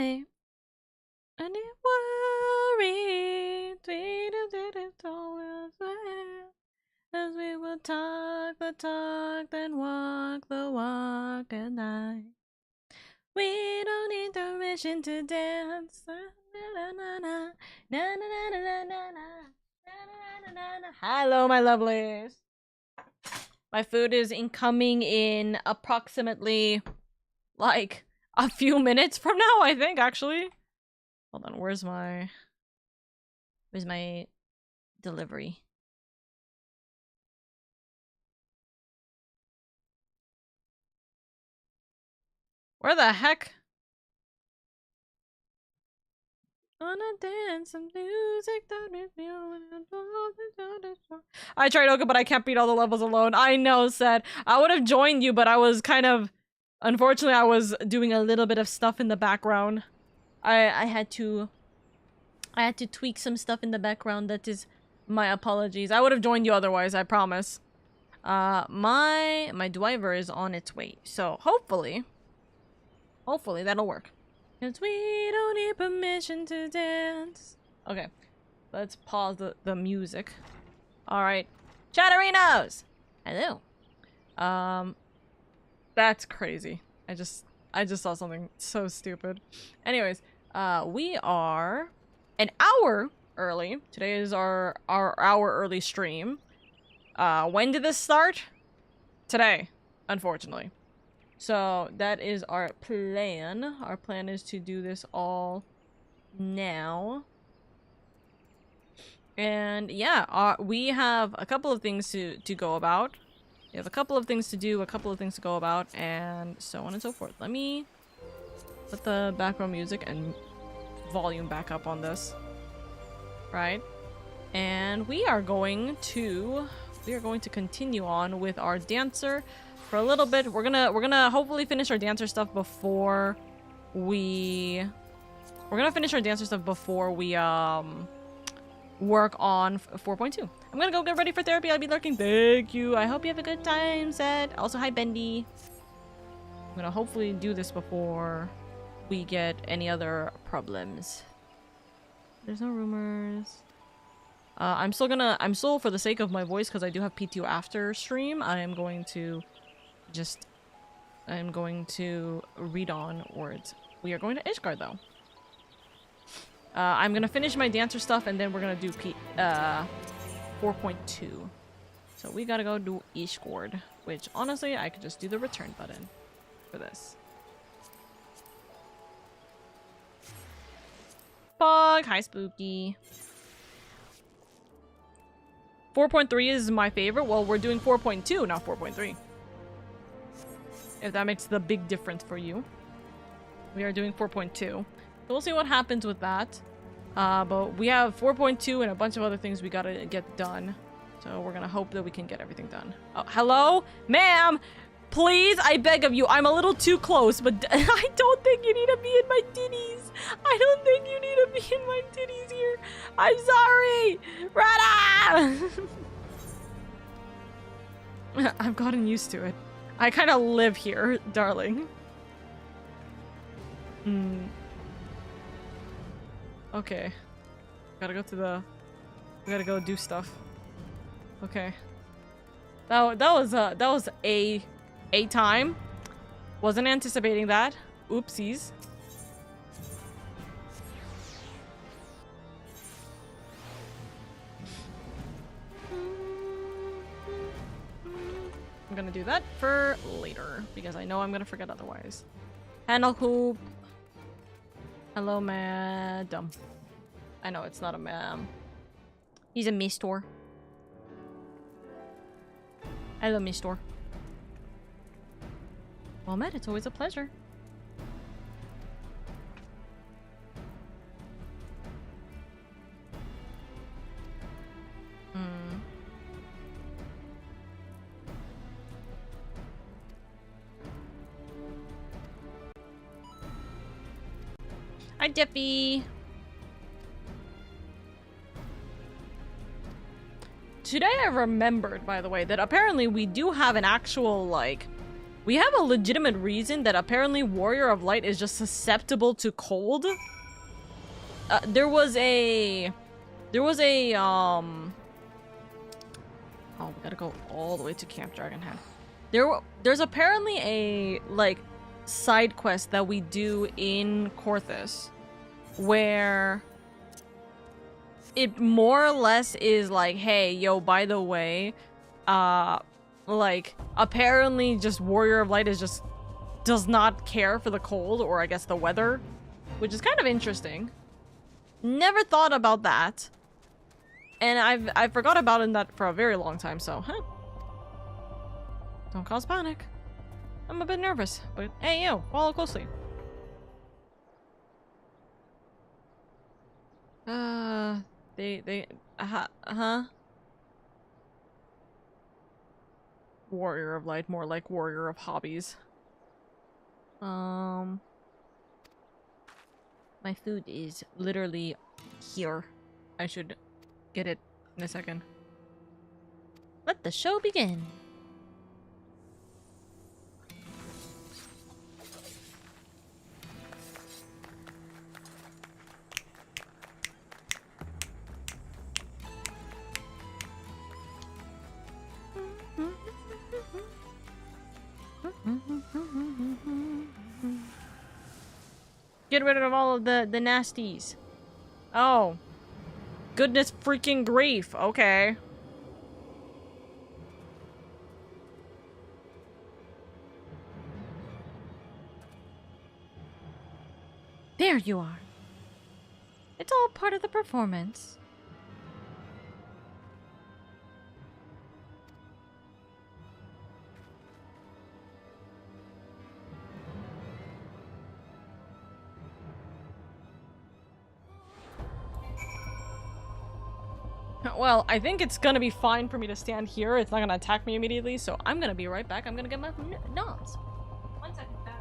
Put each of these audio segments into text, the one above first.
away. And it worried, we did it always well. As we will talk the talk, then walk the walk at night. We don't need permission to dance. Hello, my lovelies. My food is incoming in approximately, like, a few minutes from now, I think, actually. Hold on, where's my delivery? Where the heck? Wanna dance some music that with you. I tried Oka, but I can't beat all the levels alone. I know, Seth. I would have joined you, but I was kind of... Unfortunately, I was doing a little bit of stuff in the background. I had to tweak some stuff in the background. That is my apologies. I would have joined you otherwise, I promise. My driver is on its way. So, hopefully that'll work. 'Cause we don't need permission to dance. Okay, let's pause the music. Alright. Chatterinos! Hello. That's crazy. I just saw something so stupid. Anyways, we are an hour early. Today is our hour early stream. When did this start? Today, unfortunately. So that is our plan. Our plan is to do this all now. And yeah, we have a couple of things to go about. We have a couple of things to do, a couple of things to go about, and so on and so forth. Let me put the background music and volume back up on this. Right? And we are going to continue on with our dancer for a little bit. We're gonna hopefully finish our dancer stuff before we work on 4.2. I'm gonna go get ready for therapy. I'll be lurking. Thank you. I hope you have a good time, Seth. Also, hi, Bendy. I'm gonna hopefully do this before we get any other problems. There's no rumors. I'm still for the sake of my voice, because I do have PTO after stream, I'm going to read on words. We are going to Ishgard, though. I'm gonna finish my dancer stuff, and then we're gonna do 4.2. So we gotta go do Ishgard, which honestly, I could just do the return button for this. Bug, hi Spooky. 4.3 is my favorite. Well, we're doing 4.2, not 4.3. If that makes the big difference for you. We are doing 4.2. So we'll see what happens with that. But we have 4.2 and a bunch of other things we gotta get done. So we're gonna hope that we can get everything done. Oh, hello? Ma'am! Please, I beg of you. I'm a little too close, but I don't think you need to be in my titties. I don't think you need to be in my titties here. I'm sorry! Rada! I've gotten used to it. I kind of live here, darling. Okay. Gotta go do stuff. Okay. That was a time. Wasn't anticipating that. Oopsies. I'm gonna do that for later, because I know I'm gonna forget otherwise. Handle hoop. Hello, madam. I know it's not a ma'am. He's a mistor. Hello, mistor. Well met, it's always a pleasure. Hi, Jeffy. Today I remembered, by the way, that apparently we do have an actual, like, We have a legitimate reason that apparently Warrior of Light is just susceptible to cold. There was a, oh, we gotta go all the way to Camp Dragonhead. There's apparently a, like, side quest that we do in Korthus where it more or less is like, hey, yo, by the way, like, apparently just Warrior of Light is just does not care for the cold, or I guess the weather, which is kind of interesting. Never thought about that. And I forgot about it that for a very long time, so, huh. Don't cause panic. I'm a bit nervous, but hey, yo, follow closely. Warrior of Light, more like Warrior of Hobbies. My food is literally here. I should get it in a second. Let the show begin. Get rid of all of the nasties. Oh. Goodness freaking grief. Okay. There you are. It's all part of the performance. Well, I think it's gonna be fine for me to stand here. It's not gonna attack me immediately, so I'm gonna be right back. I'm gonna get my noms. 1 second, Dad.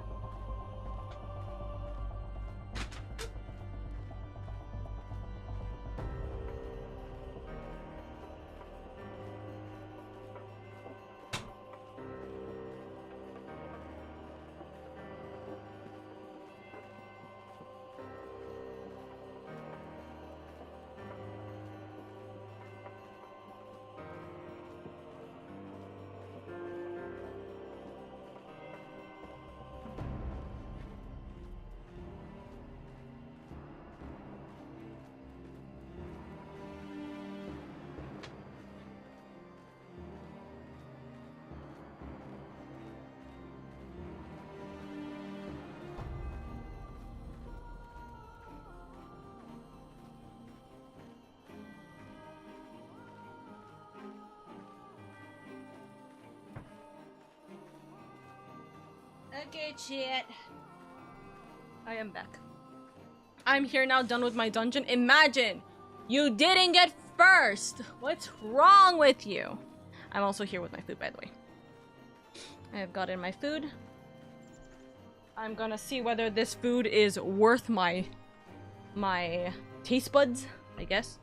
Okay, chat. I am back. I'm here now, done with my dungeon. Imagine! You didn't get first! What's wrong with you? I'm also here with my food, by the way. I have gotten my food. I'm gonna see whether this food is worth my taste buds, I guess.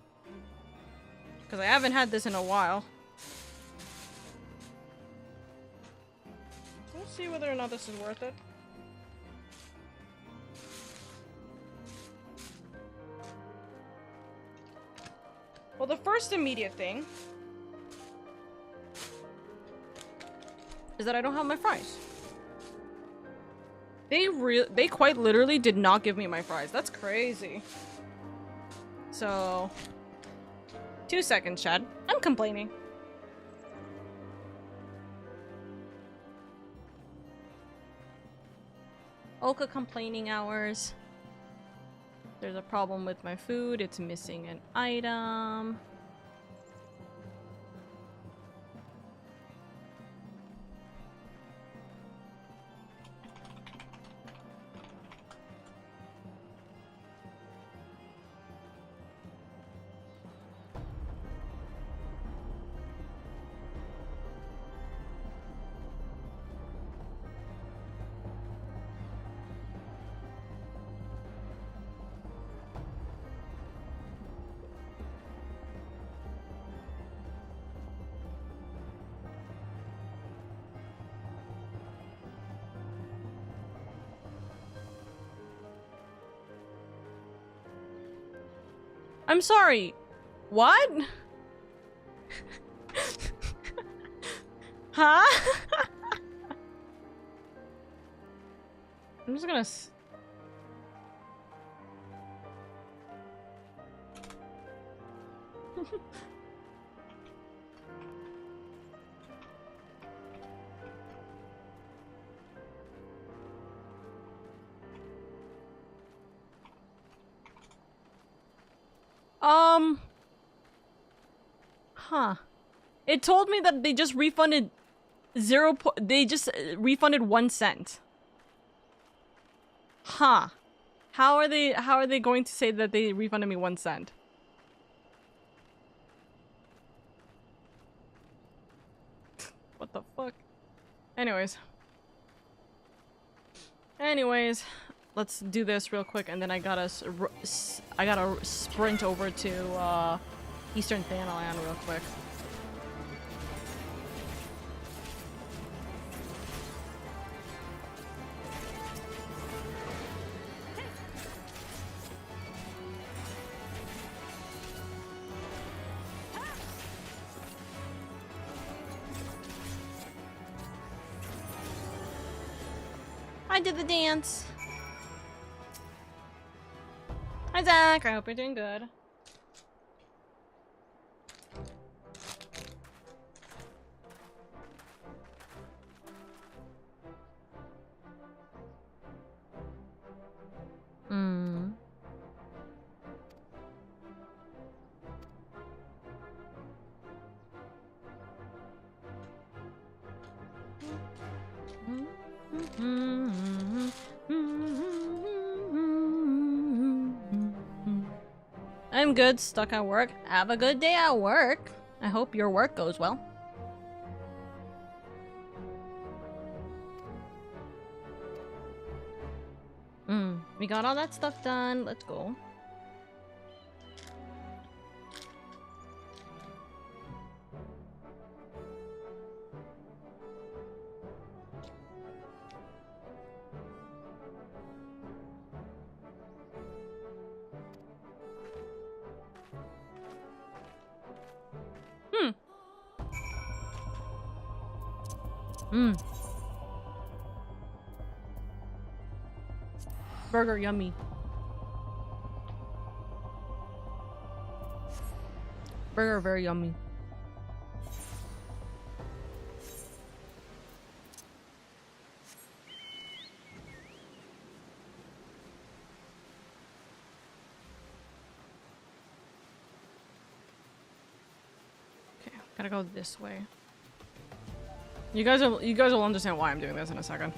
Because I haven't had this in a while. Let's see whether or not this is worth it. Well, the first immediate thing is that I don't have my fries. They quite literally did not give me my fries. That's crazy. So, 2 seconds, Chad. I'm complaining. Oka complaining hours. There's a problem with my food. It's missing an item. I'm sorry. What? Huh? I'm just gonna Huh. It told me that they just refunded they just refunded 1 cent. Huh. How are they going to say that they refunded me 1 cent? What the fuck? Anyways, let's do this real quick, and then I gotta sprint over to Eastern Thanalan real quick. I did the dance. Hi Zach, I hope you're doing good. I'm good, stuck at work. Have a good day at work. I hope your work goes well. We got all that stuff done. Let's go. Burger, yummy. Burger, very yummy. Okay, gotta go this way. You guys will understand why I'm doing this in a second.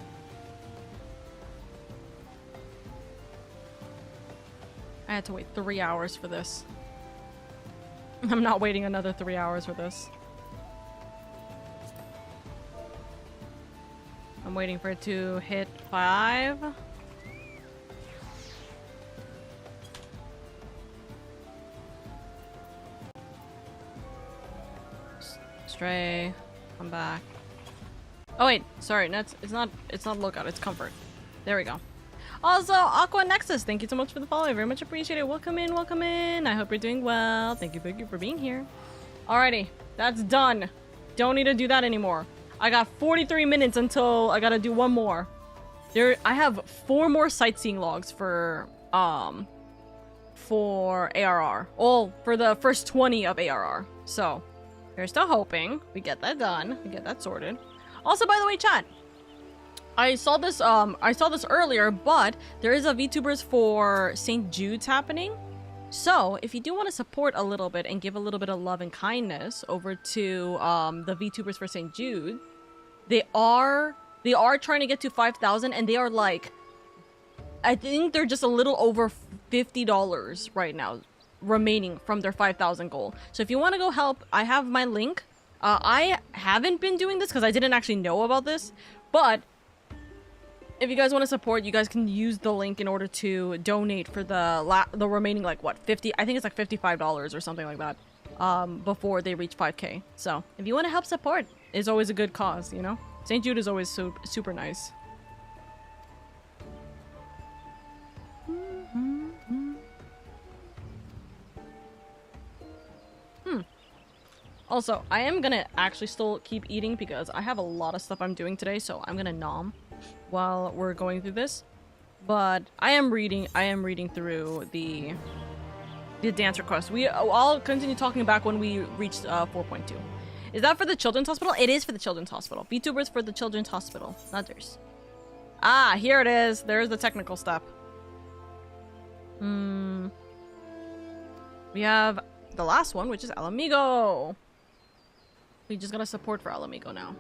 I had to wait 3 hours for this. I'm not waiting another 3 hours for this. I'm waiting for it to hit 5. Stray, come back. Oh wait, sorry, it's not lookout, it's comfort. There we go. Also, Aqua Nexus, thank you so much for the follow. I very much appreciate it. Welcome in, welcome in. I hope you're doing well. Thank you for being here. Alrighty, that's done. Don't need to do that anymore. I got 43 minutes until I gotta do one more. I have 4 more sightseeing logs for ARR. All for the first 20 of ARR. So, we're still hoping we get that done. We get that sorted. Also, by the way, chat, I saw this earlier, but there is a VTubers for St. Jude's happening. So, if you do want to support a little bit and give a little bit of love and kindness over to the VTubers for St. Jude, they are trying to get to 5,000, and they are like, I think they're just a little over $50 right now remaining from their 5,000 goal. So if you want to go help, I have my link. I haven't been doing this because I didn't actually know about this, but if you guys want to support, you guys can use the link in order to donate for the remaining, like, what, 50? I think it's like $55 or something like that, before they reach 5K. So if you want to help support, it's always a good cause, you know? St. Jude is always super nice. Also, I am gonna actually still keep eating because I have a lot of stuff I'm doing today, so I'm gonna nom while we're going through this. But I am reading through the dance request. I'll continue talking back when we reach 4.2. Is that for the children's hospital? It is for the children's hospital. VTubers for the children's hospital. Others. Ah, here it is. There's the technical step. We have the last one, which is El Amigo. We just got a support for El Amigo now.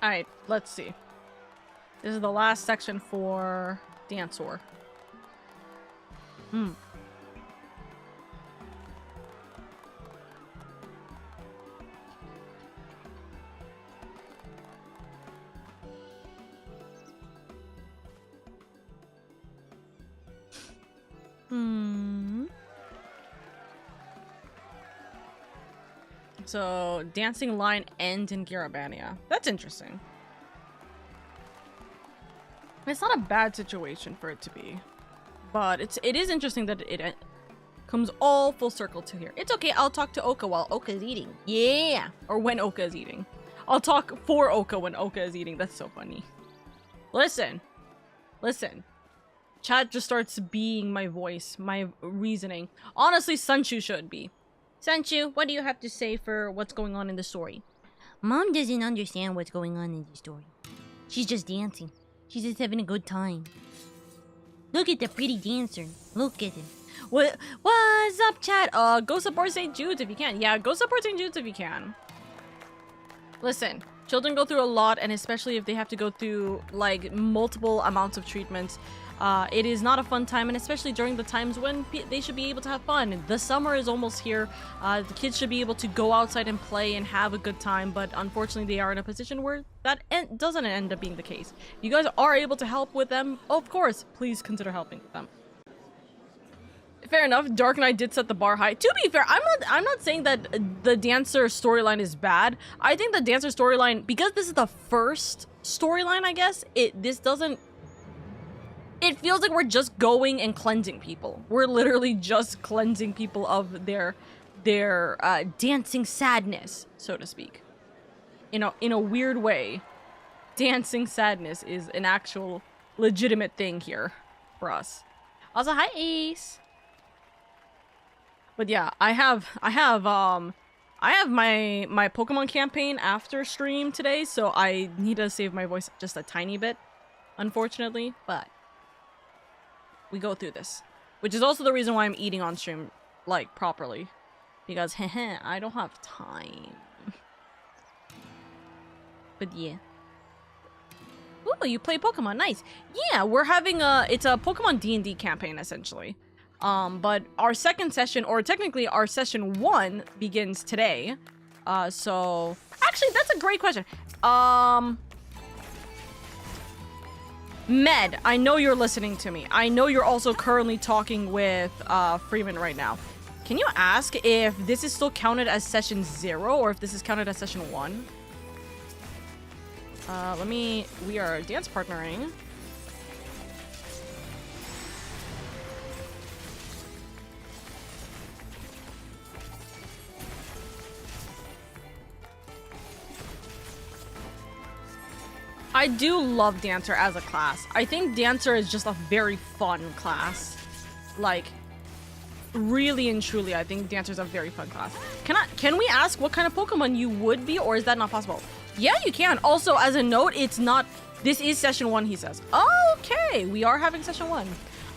Alright, let's see. This is the last section for Dancer. So, dancing line ends in Garabania. That's interesting. It's not a bad situation for it to be. But it is interesting that it comes all full circle to here. It's okay, I'll talk to Oka while Oka is eating. Yeah! Or when Oka is eating. I'll talk for Oka when Oka is eating. That's so funny. Listen. Listen. Chat just starts being my voice, my reasoning. Honestly, Sunshu should be. Sunshu, what do you have to say for what's going on in the story? Mom doesn't understand what's going on in the story. She's just dancing. She's just having a good time. Look at the pretty dancer. Look at him. What's up, chat? Go support St. Jude's if you can. Yeah, go support St. Jude's if you can. Listen, children go through a lot, and especially if they have to go through, like, multiple amounts of treatments. It is not a fun time, and especially during the times when they should be able to have fun. The summer is almost here. The kids should be able to go outside and play and have a good time, but unfortunately they are in a position where that doesn't end up being the case. You guys are able to help with them, of course, please consider helping with them. Fair enough, Dark Knight did set the bar high. To be fair, I'm not saying that the dancer storyline is bad. I think the dancer storyline, because this is the first storyline, I guess, it feels like we're just going and cleansing people. We're literally just cleansing people of their dancing sadness, so to speak. In a weird way, dancing sadness is an actual legitimate thing here for us. Also, hi Ace. But yeah, I have my Pokemon campaign after stream today, so I need to save my voice just a tiny bit, unfortunately, but we go through this, which is also the reason why I'm eating on stream, like, properly, because I don't have time. But yeah. Ooh, you play Pokemon, nice. Yeah, we're having it's a Pokemon D&D campaign essentially. But our second session, or technically our session 1, begins today. So actually that's a great question. Med, I know you're listening to me. I know you're also currently talking with Freeman right now. Can you ask if this is still counted as session 0 or if this is counted as session 1? We are dance partnering. I do love Dancer as a class. I think Dancer is just a very fun class. Like, really and truly, I think Dancer's a very fun class. Can we ask what kind of Pokemon you would be, or is that not possible? Yeah, you can. Also, as a note, it's not... This is session 1, he says. Okay, we are having session 1.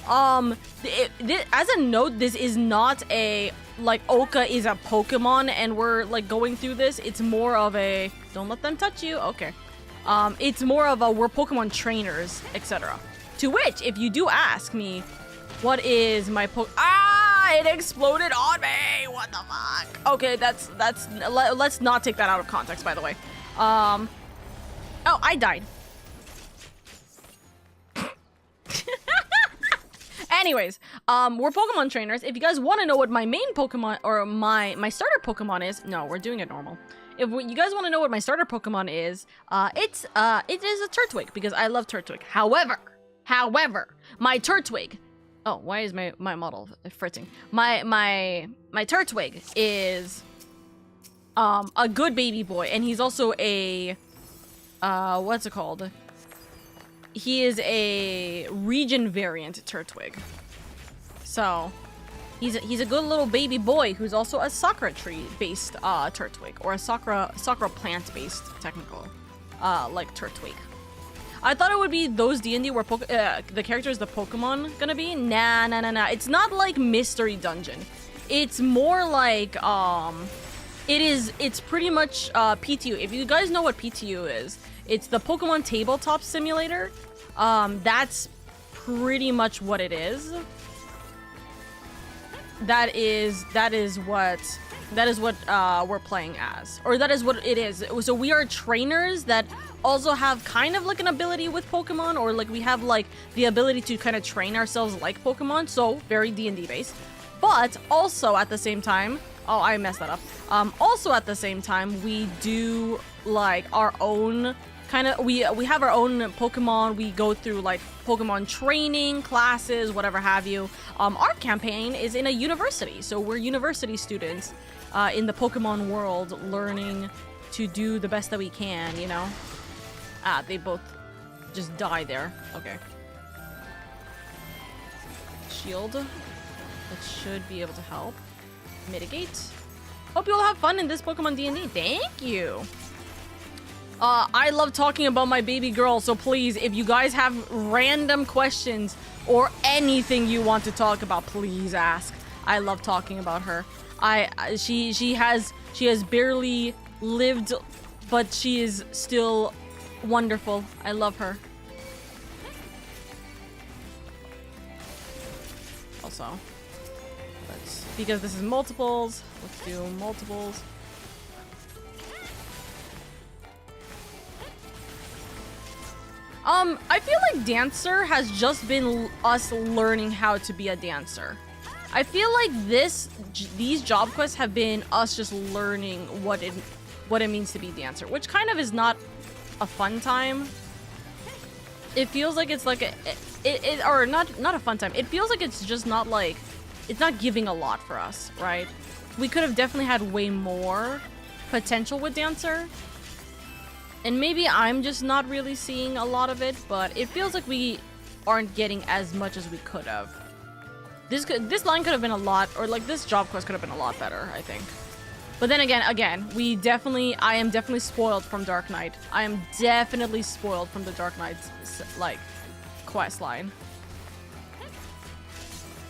As a note, this is not a... Like, Oka is a Pokemon, and we're, like, going through this. It's more of a... Don't let them touch you. Okay. It's more of a... We're Pokemon trainers, etc. To which, if you do ask me, what is my it exploded on me! What the fuck? Okay, let's not take that out of context, by the way. Oh, I died. Anyways, we're Pokemon trainers. If you guys want to know what my main Pokemon, or my starter Pokemon is... No, we're doing it normal. If you guys want to know what my starter Pokemon is, it is a Turtwig, because I love Turtwig. However, my Turtwig... Oh, why is my model fritzing? My Turtwig is a good baby boy, and he's also a what's it called? He is a region variant Turtwig. So he's a good little baby boy who's also a Sakura tree based Turtwig, or a Sakura plant based technical like Turtwig. I thought it would be those D&D where the characters the Pokemon gonna be. Nah. It's not like Mystery Dungeon. It's more like it's pretty much PTU. If you guys know what PTU is, it's the Pokemon Tabletop Simulator. That's pretty much what it is. That is what we're playing as, or that is what it is. So we are trainers that also have kind of like an ability with Pokemon, or like we have like the ability to kind of train ourselves like Pokemon, so very D&D based. But also at the same time, oh, I messed that up. Also at the same time, we do like our own kind of, we have our own Pokemon. We go through like Pokemon training classes, whatever have you. Our campaign is in a university, so we're university students in the Pokemon world, learning to do the best that we can, you know? Ah, they both just die there. Okay. Shield. That should be able to help. Mitigate. Hope you all have fun in this Pokemon D&D. Thank you. I love talking about my baby girl, so please, if you guys have random questions or anything you want to talk about, please ask. I love talking about her. She has barely lived, but she is still wonderful. I love her. Also, because this is multiples, let's do multiples. I feel like Dancer has just been us learning how to be a dancer. I feel like these job quests have been us just learning what it means to be dancer, which kind of is not a fun time. It feels like it's like or not a fun time. It feels like it's just not like, it's not giving a lot for us, right? We could have definitely had way more potential with Dancer. And maybe I'm just not really seeing a lot of it, but it feels like we aren't getting as much as we could have. This line could have been a lot, or like this job quest could have been a lot better, I think. But then again, I am definitely spoiled from Dark Knight. I am definitely spoiled from the Dark Knight's, like, quest line.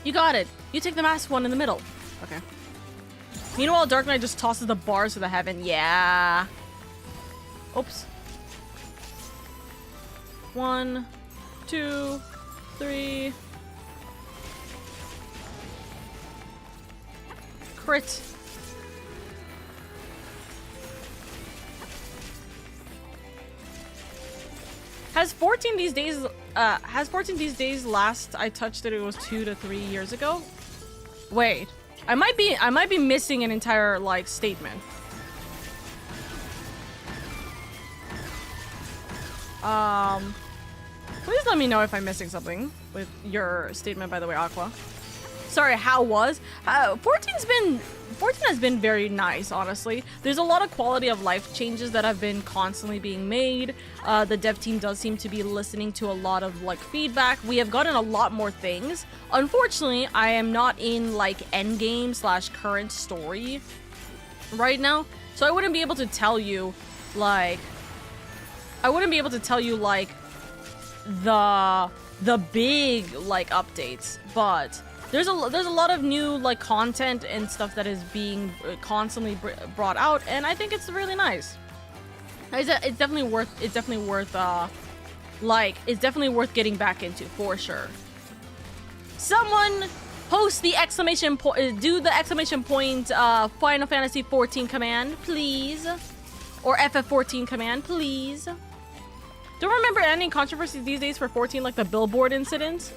You got it. You take the masked one in the middle. Okay. Meanwhile, Dark Knight just tosses the bars to the heaven. Yeah. Oops. 1, 2, 3. Crit. Has 14 these days last I touched it was 2 to 3 years ago? Wait. I might be missing an entire like statement. Please let me know if I'm missing something with your statement, by the way, Aqua. Sorry, how was? 14 has been very nice, honestly. There's a lot of quality of life changes that have been constantly being made. The dev team does seem to be listening to a lot of like feedback. We have gotten a lot more things. Unfortunately, I am not in like endgame / current story right now, so I wouldn't be able to tell you like the big like updates, but there's a lot of new like content and stuff that is being constantly brought out, and I think it's really nice. It's definitely worth getting back into for sure. Someone post the exclamation point, do the exclamation point Final Fantasy 14 command, please, or FF14 command, please. Don't remember any controversies these days for 14, like the billboard incident.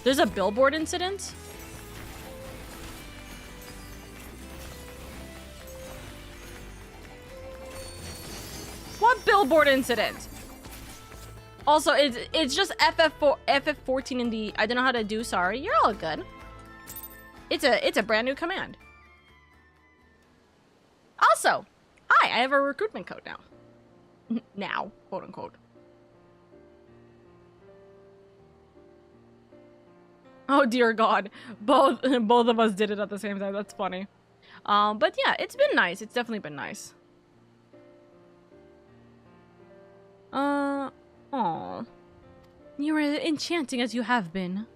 There's a billboard incident. What billboard incident? Also, it's just FF14 in the I don't know how to do. Sorry, you're all good. It's a brand new command. Also, hi, I have a recruitment code now. Now, quote unquote. Oh dear God, both of us did it at the same time. That's funny. But yeah, it's been nice. It's definitely been nice. Aw. You're as enchanting as you have been.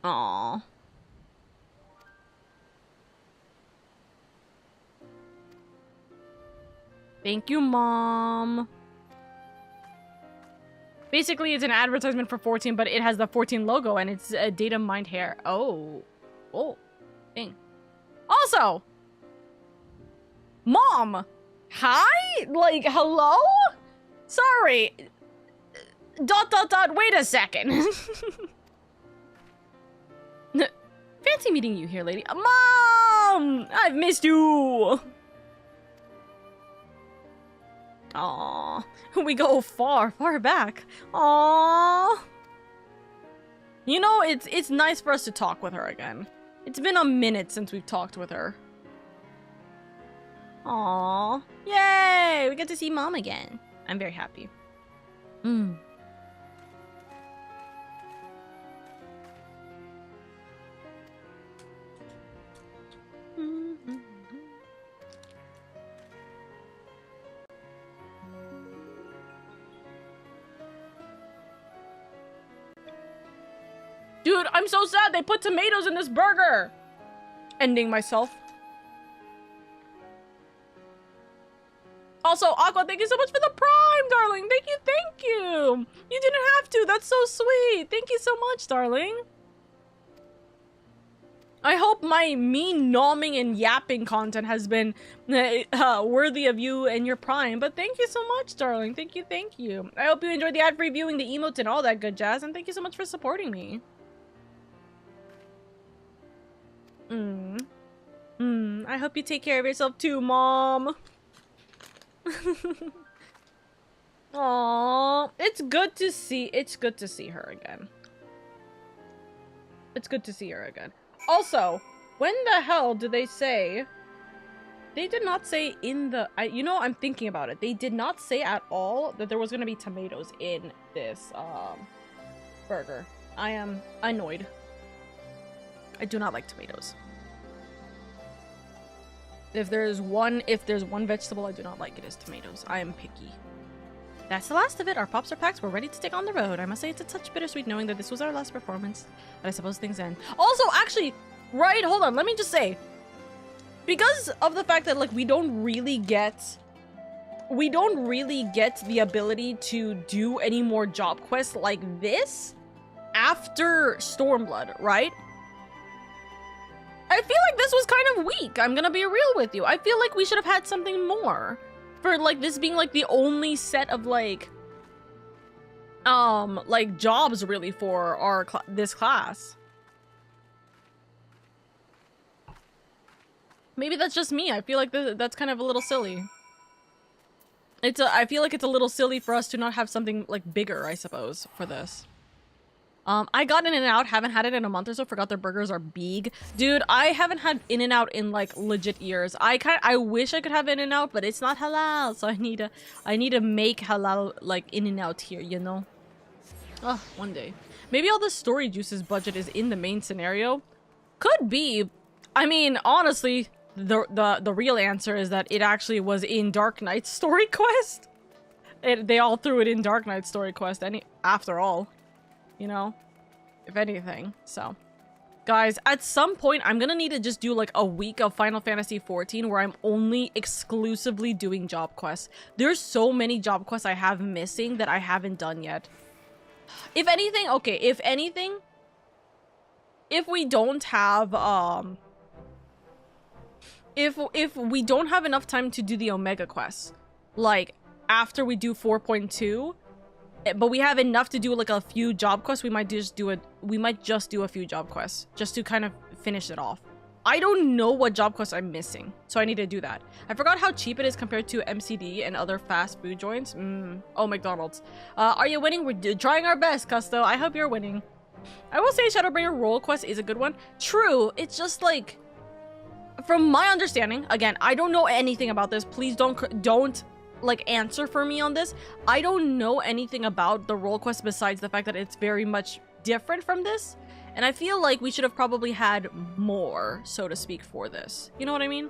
Aw. Thank you, Mom. Basically, it's an advertisement for 14, but it has the 14 logo and it's a data mined hair. Oh. Oh. Dang. Also, Mom. Hi? Like, hello? Sorry. ... Wait a second. Fancy meeting you here, lady. Mom! I've missed you. Aww. We go far, far back. Aww. You know, it's nice for us to talk with her again. It's been a minute since we've talked with her. Aww. Yay! We get to see Mom again. I'm very happy. Dude, I'm so sad they put tomatoes in this burger. Ending myself. Also, Aqua, thank you so much for the prime, darling. Thank you, thank you. You didn't have to. That's so sweet. Thank you so much, darling. I hope my me nomming and yapping content has been worthy of you and your prime, but thank you so much, darling. Thank you, thank you. I hope you enjoyed the ad-free viewing, the emotes, and all that good jazz, and thank you so much for supporting me. I hope you take care of yourself too, Mom. Aww, it's good to see her again. It's good to see her again. Also, when the hell did they say? They did not say in the. You know, I'm thinking about it. They did not say at all that there was gonna be tomatoes in this burger. I am annoyed. I do not like tomatoes. If there's one vegetable I do not like, it is tomatoes. I am picky. That's the last of it. Our Popstar packs were ready to take on the road. I must say it's a touch bittersweet knowing that this was our last performance, but I suppose things end. Also, actually, right, hold on, let me just say, because of the fact that like we don't really get the ability to do any more job quests like this after Stormblood, right? I feel like this was kind of weak. I'm gonna be real with you. I feel like we should have had something more. For, like, this being, like, the only set of, like jobs, really, for our this class. Maybe that's just me. I feel like that's kind of a little silly. I feel like it's a little silly for us to not have something like bigger, I suppose, for this. I got In-N-Out, haven't had it in a month or so, forgot their burgers are big. Dude, I haven't had In-N-Out in like legit years. I wish I could have In-N-Out, but it's not halal, so I need to make halal like In-N-Out here, you know? Oh, one day. Maybe all the story juices budget is in the main scenario? Could be. I mean, honestly, the real answer is that it actually was in Dark Knight's story quest. They all threw it in Dark Knight's story quest after all. You know, if anything. So, guys, at some point, I'm gonna need to just do like a week of Final Fantasy XIV where I'm only exclusively doing job quests. There's so many job quests I have missing that I haven't done yet. If anything, okay, if anything, if we don't have, if we don't have enough time to do the Omega quests, like after we do 4.2, but we have enough to do like a few job quests, we might just do a few job quests just to kind of finish it off. I don't know what job quests I'm missing, so I need to do that. I forgot how cheap it is compared to MCD and other fast food joints. Oh, McDonald's. Are you winning? We're trying our best, Custo. I hope you're winning. I will say Shadowbringer role quest is a good one. True, it's just like, from my understanding, again, I don't know anything about this. Please don't like answer for me on this. I don't know anything about the role quest besides the fact that it's very much different from this, and I feel like we should have probably had more, so to speak, for this. You know what I mean?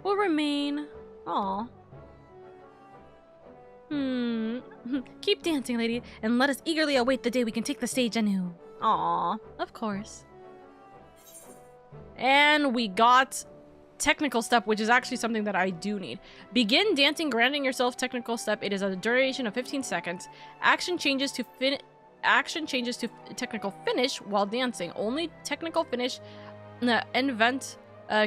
Will remain. Aw. Keep dancing, lady, and let us eagerly await the day we can take the stage anew. Aw, of course. And we got technical step, which is actually something that I do need. Begin dancing, granting yourself technical step. It is a duration of 15 seconds. Action changes to technical finish while dancing. Only technical finish, invent,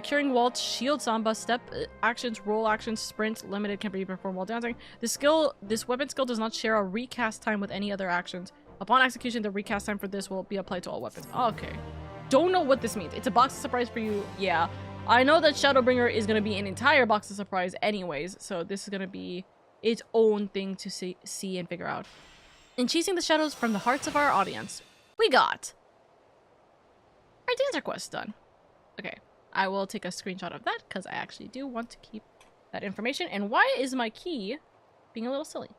curing waltz, shield samba, step actions, roll actions, sprint, limited can be performed while dancing. This weapon skill does not share a recast time with any other actions. Upon execution, the recast time for this will be applied to all weapons. Okay. Don't know what this means. It's a box of surprise for you. Yeah. I know that Shadowbringer is going to be an entire box of surprise anyways, so this is going to be its own thing to see and figure out. In chasing the shadows from the hearts of our audience, we got our dancer quest done. Okay, I will take a screenshot of that because I actually do want to keep that information. And why is my key being a little silly?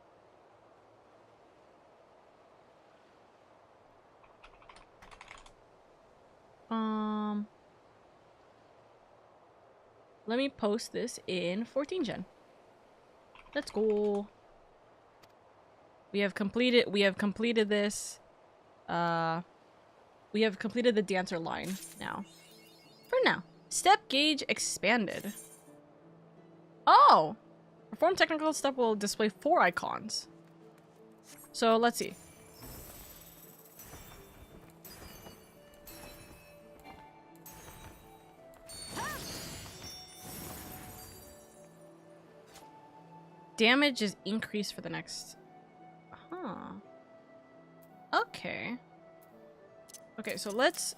Let me post this in 14 gen. Let's go. We have completed this. We have completed the dancer line now. For now. Step gauge expanded. Oh! Perform technical step will display 4 icons. So let's see. Damage is increased for the next... Huh. Okay. Okay, so let's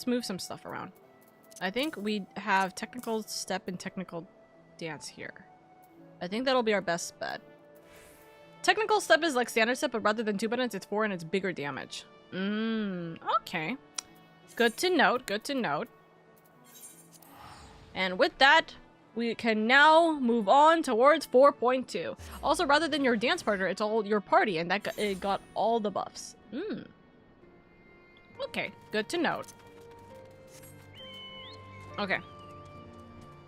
move some stuff around. I think we have technical step and technical dance here. I think that'll be our best bet. Technical step is like standard step, but rather than 2 buttons, it's 4 and it's bigger damage. Okay. Good to note, good to note. And with that, we can now move on towards 4.2. Also, rather than your dance partner, it's all your party, and it got all the buffs. Okay, good to note. Okay.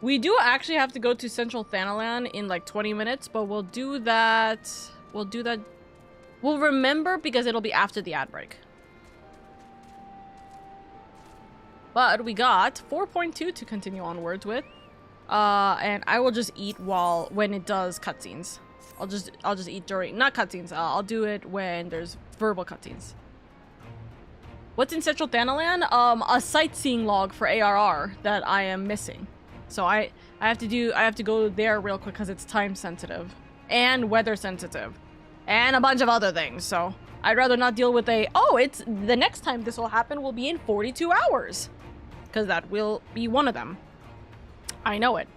We do actually have to go to Central Thanalan in like 20 minutes, but we'll do that. We'll remember because it'll be after the ad break. But we got 4.2 to continue onwards with. And I will just eat when it does cutscenes. I'll just eat during, not cutscenes. I'll do it when there's verbal cutscenes. What's in Central Thanalan? A sightseeing log for ARR that I am missing. So I have to go there real quick because it's time sensitive and weather sensitive and a bunch of other things. So I'd rather not deal with it's the next time this will happen will be in 42 hours because that will be one of them. I know it.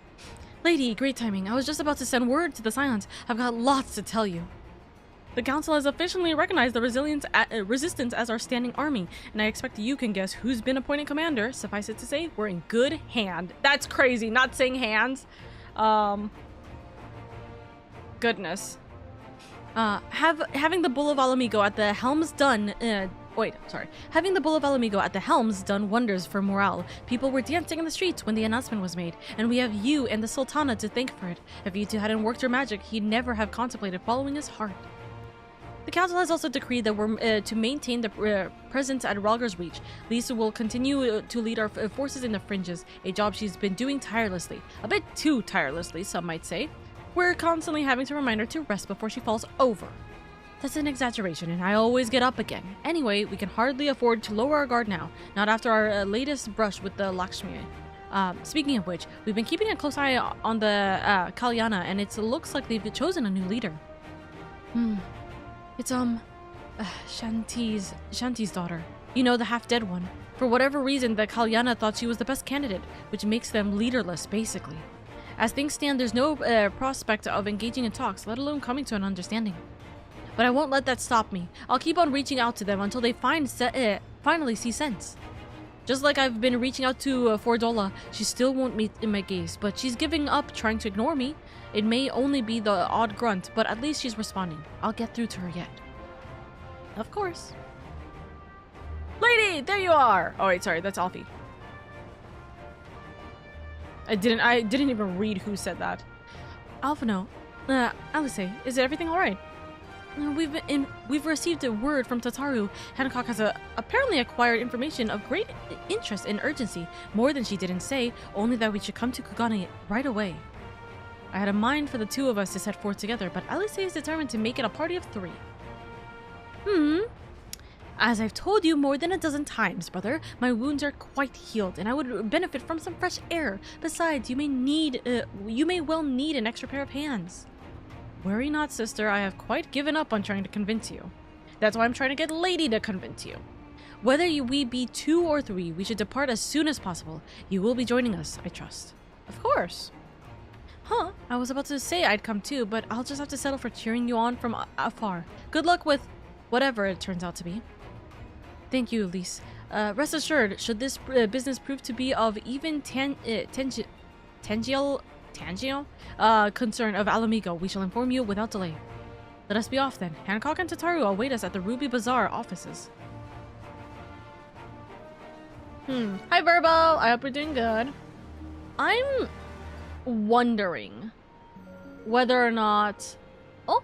Lady, great timing. I was just about to send word to the Silence. I've got lots to tell you. The Council has officially recognized the resistance as our standing army, and I expect you can guess who's been appointed commander. Suffice it to say, we're in good hand. That's crazy, not saying hands. Goodness. Having the Bull of Alamigo at the helm's done... Having the Bull of Alamigo at the helm's done wonders for morale. People were dancing in the streets when the announcement was made, and we have you and the Sultana to thank for it. If you two hadn't worked your magic, he'd never have contemplated following his heart. The Council has also decreed that we're to maintain the presence at Ralger's Reach. Lisa will continue to lead our forces in the fringes, a job she's been doing tirelessly. A bit too tirelessly, some might say. We're constantly having to remind her to rest before she falls over. That's an exaggeration, and I always get up again. Anyway, we can hardly afford to lower our guard now, not after our latest brush with the Lakshmi. Speaking of which, we've been keeping a close eye on the Kalyana, and it looks like they've chosen a new leader. It's, Shanti's daughter. You know, the half-dead one. For whatever reason, the Kalyana thought she was the best candidate, which makes them leaderless, basically. As things stand, there's no prospect of engaging in talks, let alone coming to an understanding. But I won't let that stop me. I'll keep on reaching out to them until they finally see sense. Just like I've been reaching out to Fordola, she still won't meet in my gaze, but she's giving up trying to ignore me. It may only be the odd grunt, but at least she's responding. I'll get through to her yet. Of course. Lady, there you are! Oh wait, sorry, that's Alfie. I didn't even read who said that. Alphino, Alice, is everything alright? We've received a word from Tataru. Hancock has apparently acquired information of great interest and urgency. More than she didn't say, only that we should come to Kugane right away. I had a mind for the two of us to set forth together, but Alice is determined to make it a party of 3. As I've told you more than a dozen times, brother, my wounds are quite healed, and I would benefit from some fresh air. Besides, you may well need an extra pair of hands. Worry not, sister. I have quite given up on trying to convince you. That's why I'm trying to get Lady to convince you. Whether we be 2 or 3, we should depart as soon as possible. You will be joining us, I trust. Of course. Huh, I was about to say I'd come too, but I'll just have to settle for cheering you on from afar. Good luck with whatever it turns out to be. Thank you, Elise. Rest assured, should this business prove to be of even tangible concern of Alamigo, we shall inform you without delay. Let us be off then. Hancock and Tataru await us at the Ruby Bazaar offices. Hi, Verbo. I hope you're doing good. I'm wondering whether or not... Oh!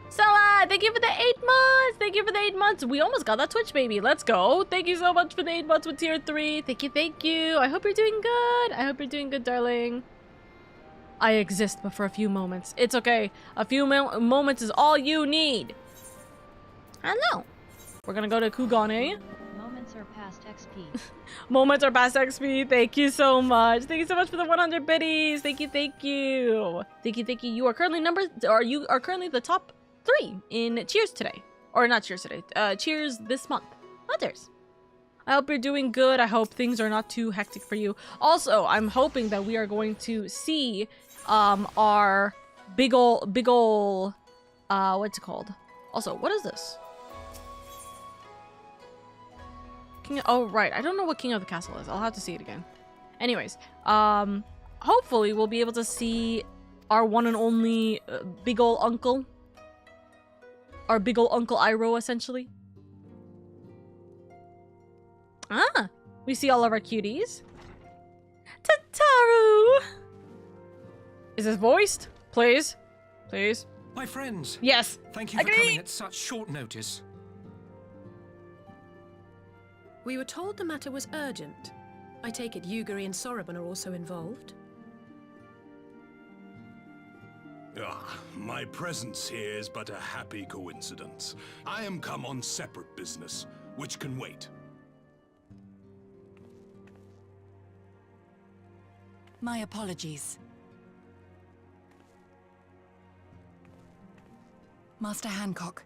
Stella! Thank you for the 8 months! Thank you for the 8 months! We almost got that Twitch baby. Let's go! Thank you so much for the 8 months with tier 3. Thank you, thank you. I hope you're doing good. I hope you're doing good, darling. I exist but for a few moments. It's okay. A few moments is all you need. Hello. We're gonna go to Kugane. Moments are past XP. Moments are past XP. Thank you so much. Thank you so much for the 100 biddies. Thank you, thank you. Thank you, thank you. You are currently the top 3 in Cheers today. Or not Cheers today. Cheers this month. Others. I hope you're doing good. I hope things are not too hectic for you. Also, I'm hoping that we are going to see our big ol' what's it called? Also, what is this? Oh, right. I don't know what King of the Castle is. I'll have to see it again. Anyways, hopefully we'll be able to see our one and only big ol' uncle. Our big ol' Uncle Iroh, essentially. Ah, we see all of our cuties. Tataru! Is this voiced? Please? Please? My friends. Yes. Thank you for coming at such short notice. We were told the matter was urgent. I take it Yugiri and Soroban are also involved? My presence here is but a happy coincidence. I am come on separate business, which can wait. My apologies. Master Hancock,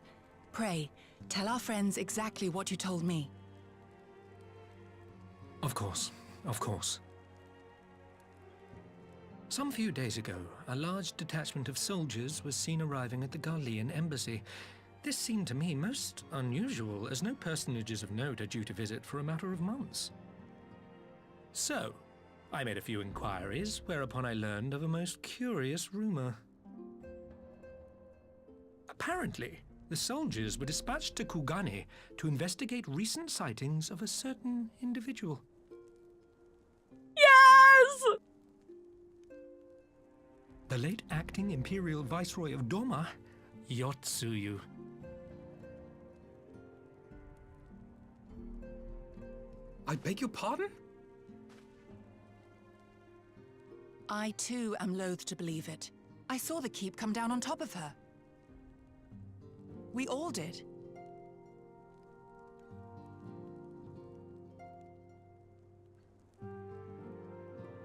pray, tell our friends exactly what you told me. Of course, of course. Some few days ago, a large detachment of soldiers was seen arriving at the Garlean embassy. This seemed to me most unusual, as no personages of note are due to visit for a matter of months. So, I made a few inquiries, whereupon I learned of a most curious rumor. Apparently, the soldiers were dispatched to Kugane to investigate recent sightings of a certain individual. Yes! The late acting Imperial Viceroy of Doma, Yotsuyu. I beg your pardon? I too am loath to believe it. I saw the keep come down on top of her. We all did.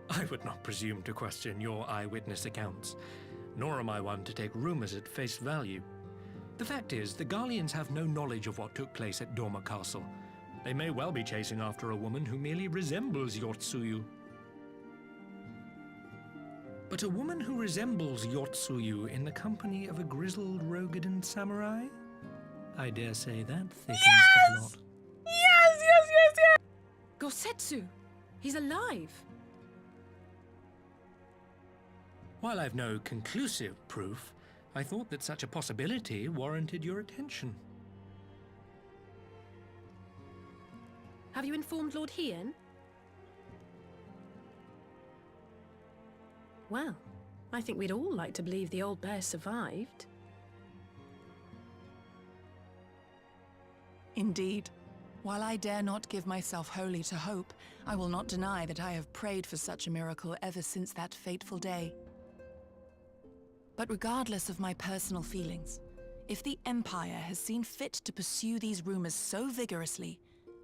I would not presume to question your eyewitness accounts, nor am I one to take rumors at face value. The fact is, the Garleans have no knowledge of what took place at Doma Castle. They may well be chasing after a woman who merely resembles Yotsuyu. But a woman who resembles Yotsuyu in the company of a grizzled Rogadan samurai? I dare say that thickens the plot. Yes! Gosetsu! He's alive! While I've no conclusive proof, I thought that such a possibility warranted your attention. Have you informed Lord Hien? Well, I think we'd all like to believe the old bear survived. Indeed. While I dare not give myself wholly to hope, I will not deny that I have prayed for such a miracle ever since that fateful day. But regardless of my personal feelings, if the Empire has seen fit to pursue these rumors so vigorously,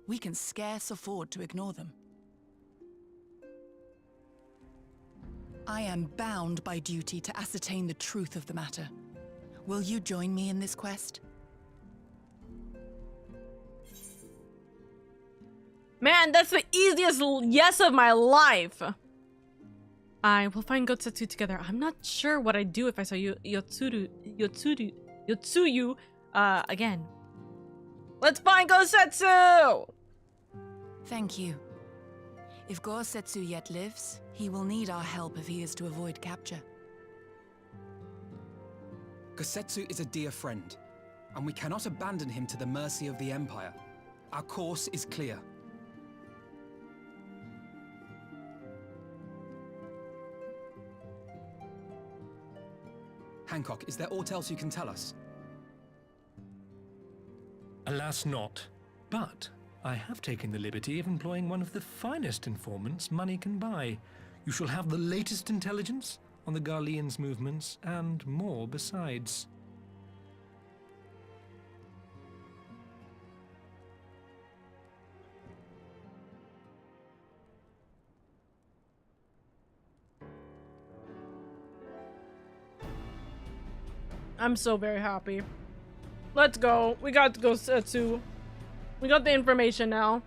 we can scarce afford to ignore them. I am bound by duty to ascertain the truth of the matter. Will you join me in this quest? Man, that's the easiest yes of my life. I will find Gotsetsu together. I'm not sure what I'd do if I saw Yotsuyu again. Let's find Gotsetsu! Thank you. If Gosetsu yet lives, he will need our help if he is to avoid capture. Gosetsu is a dear friend, and we cannot abandon him to the mercy of the Empire. Our course is clear. Hancock, is there aught else you can tell us? Alas not, but I have taken the liberty of employing one of the finest informants money can buy. You shall have the latest intelligence on the Garleans' movements, and more besides. I'm so very happy. Let's go. We got Gotsetsu. We got the information now.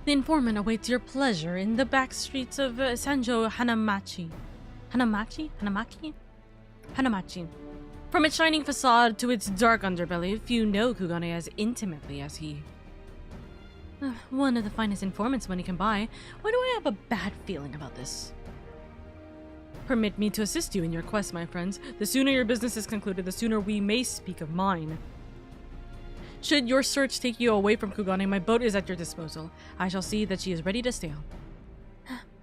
The informant awaits your pleasure in the back streets of Sanjo Hanamachi. Hanamachi. From its shining facade to its dark underbelly, few know Kugane as intimately as he. One of the finest informants money can buy. Why do I have a bad feeling about this? Permit me to assist you in your quest, my friends. The sooner your business is concluded, the sooner we may speak of mine. Should your search take you away from Kugane, my boat is at your disposal. I shall see that she is ready to sail.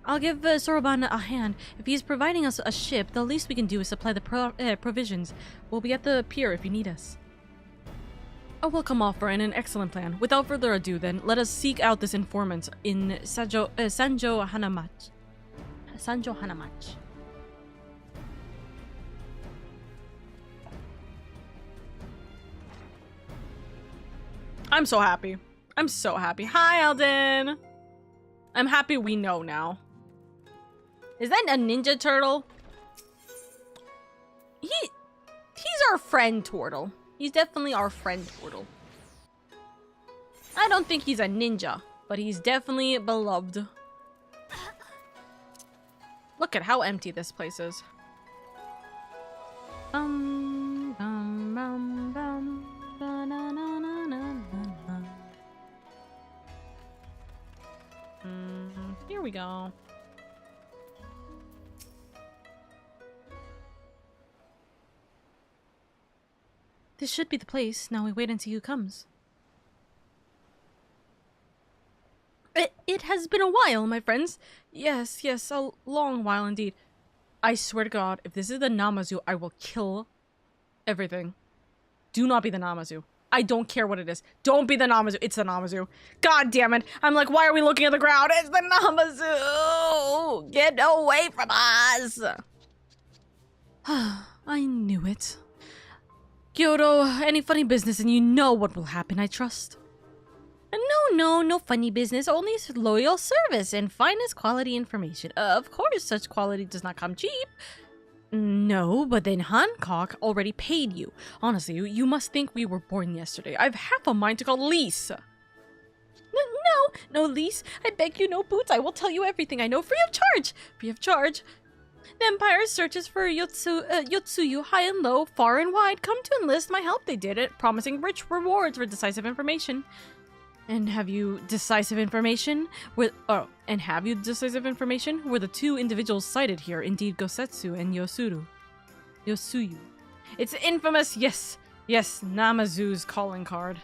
I'll give Soroban a hand. If he is providing us a ship, the least we can do is supply the provisions. We'll be at the pier if you need us. A welcome offer and an excellent plan. Without further ado, then, let us seek out this informant in Sanjo Hanamachi. Sanjo Hanamachi. I'm so happy. I'm so happy. Hi, Alden. I'm happy we know now. Is that a ninja turtle? He's our friend turtle. He's definitely our friend turtle. I don't think he's a ninja, but he's definitely beloved. Look at how empty this place is. Here we go. This should be the place. Now we wait and see who comes. It has been a while, my friends. Yes, a long while indeed. I swear to God, if this is the Namazu, I will kill everything. Do not be the Namazu. I don't care what it is. Don't be the Namazu. It's the Namazu. God damn it. I'm like, why are we looking at the ground? It's the Namazu. Get away from us. I knew it. Kyoto, any funny business and you know what will happen, I trust. No funny business, only loyal service and finest quality information. Of course, such quality does not come cheap. No, but then Hancock already paid you. Honestly, you must think we were born yesterday. I've half a mind to call Lise. No, Lise. I beg you, no boots. I will tell you everything I know free of charge. Free of charge. The Empire searches for Yotsuyu high and low, far and wide. Come to enlist my help. They did it, promising rich rewards for decisive information. And have you decisive information? Were the two individuals cited here indeed Gosetsu and Yosuyu? It's infamous, yes, Namazu's calling card.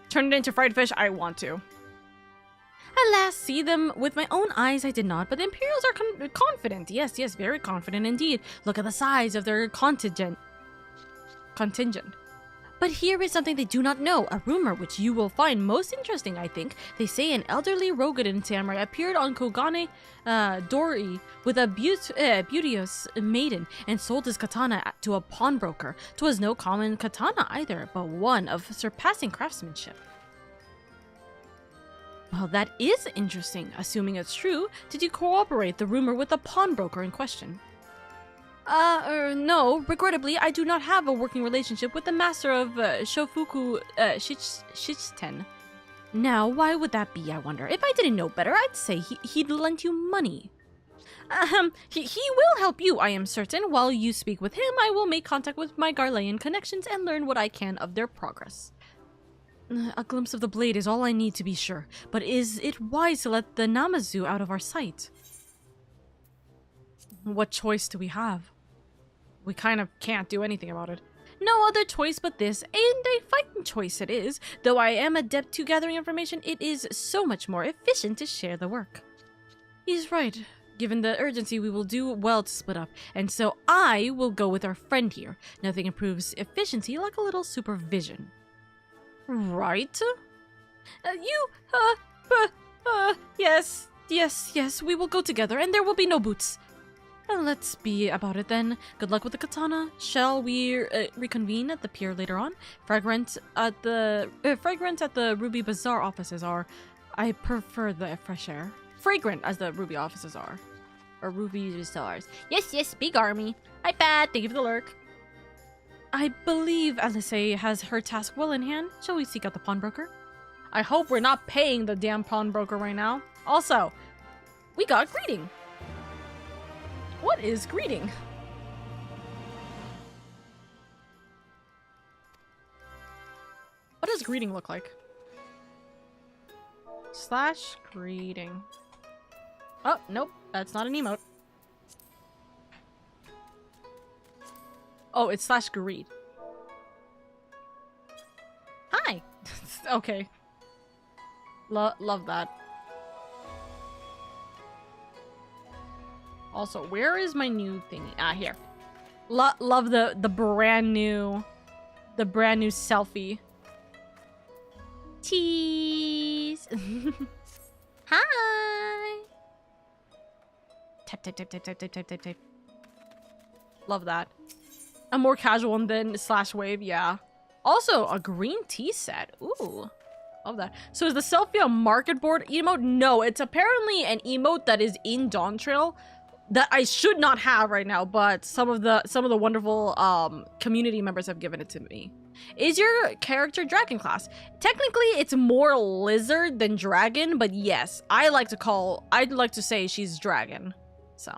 Turn it into fried fish, I want to. Alas, see them with my own eyes I did not, but the Imperials are confident. Yes, very confident indeed. Look at the size of their contingent. But here is something they do not know, a rumor which you will find most interesting, I think. They say an elderly Rogadan samurai appeared on Kogane Dori with a beauteous maiden and sold his katana to a pawnbroker. 'Twas no common katana either, but one of surpassing craftsmanship. Well, that is interesting. Assuming it's true, did you corroborate the rumor with the pawnbroker in question? No. Regrettably, I do not have a working relationship with the master of Shofuku Shichiten. Now, why would that be, I wonder? If I didn't know better, I'd say he'd lend you money. He will help you, I am certain. While you speak with him, I will make contact with my Garlean connections and learn what I can of their progress. A glimpse of the blade is all I need to be sure, but is it wise to let the Namazu out of our sight? What choice do we have? We kind of can't do anything about it. No other choice but this, and a fighting choice it is. Though I am adept to gathering information, it is so much more efficient to share the work. He's right. Given the urgency, we will do well to split up, and so I will go with our friend here. Nothing improves efficiency like a little supervision. Right? Yes, we will go together, and there will be no boots. Let's be about it then. Good luck with the katana. Shall we reconvene at the pier later on? Fragrant at the Ruby Bazaar offices are. I prefer the fresh air. Fragrant as the Ruby offices are. Or Ruby Bazaars. Yes, big army. Hi, Pat. Thank you for the lurk. I believe Alice has her task well in hand. Shall we seek out the pawnbroker? I hope we're not paying the damn pawnbroker right now. Also, we got greeting. What is greeting? What does greeting look like? / greeting. Oh, nope. That's not an emote. Oh, it's / greet. Hi. Okay. Love that. Also, where is my new thingy? Ah, here. Love the brand new selfie. Cheese. Hi. Type. Love that. A more casual one than / wave, yeah. Also, a green tea set. Ooh. Love that. So is the selfie a market board emote? No, it's apparently an emote that is in Dawntrail that I should not have right now, but some of the wonderful community members have given it to me. Is your character dragon class? Technically, it's more lizard than dragon, but yes, I'd like to say she's dragon. So,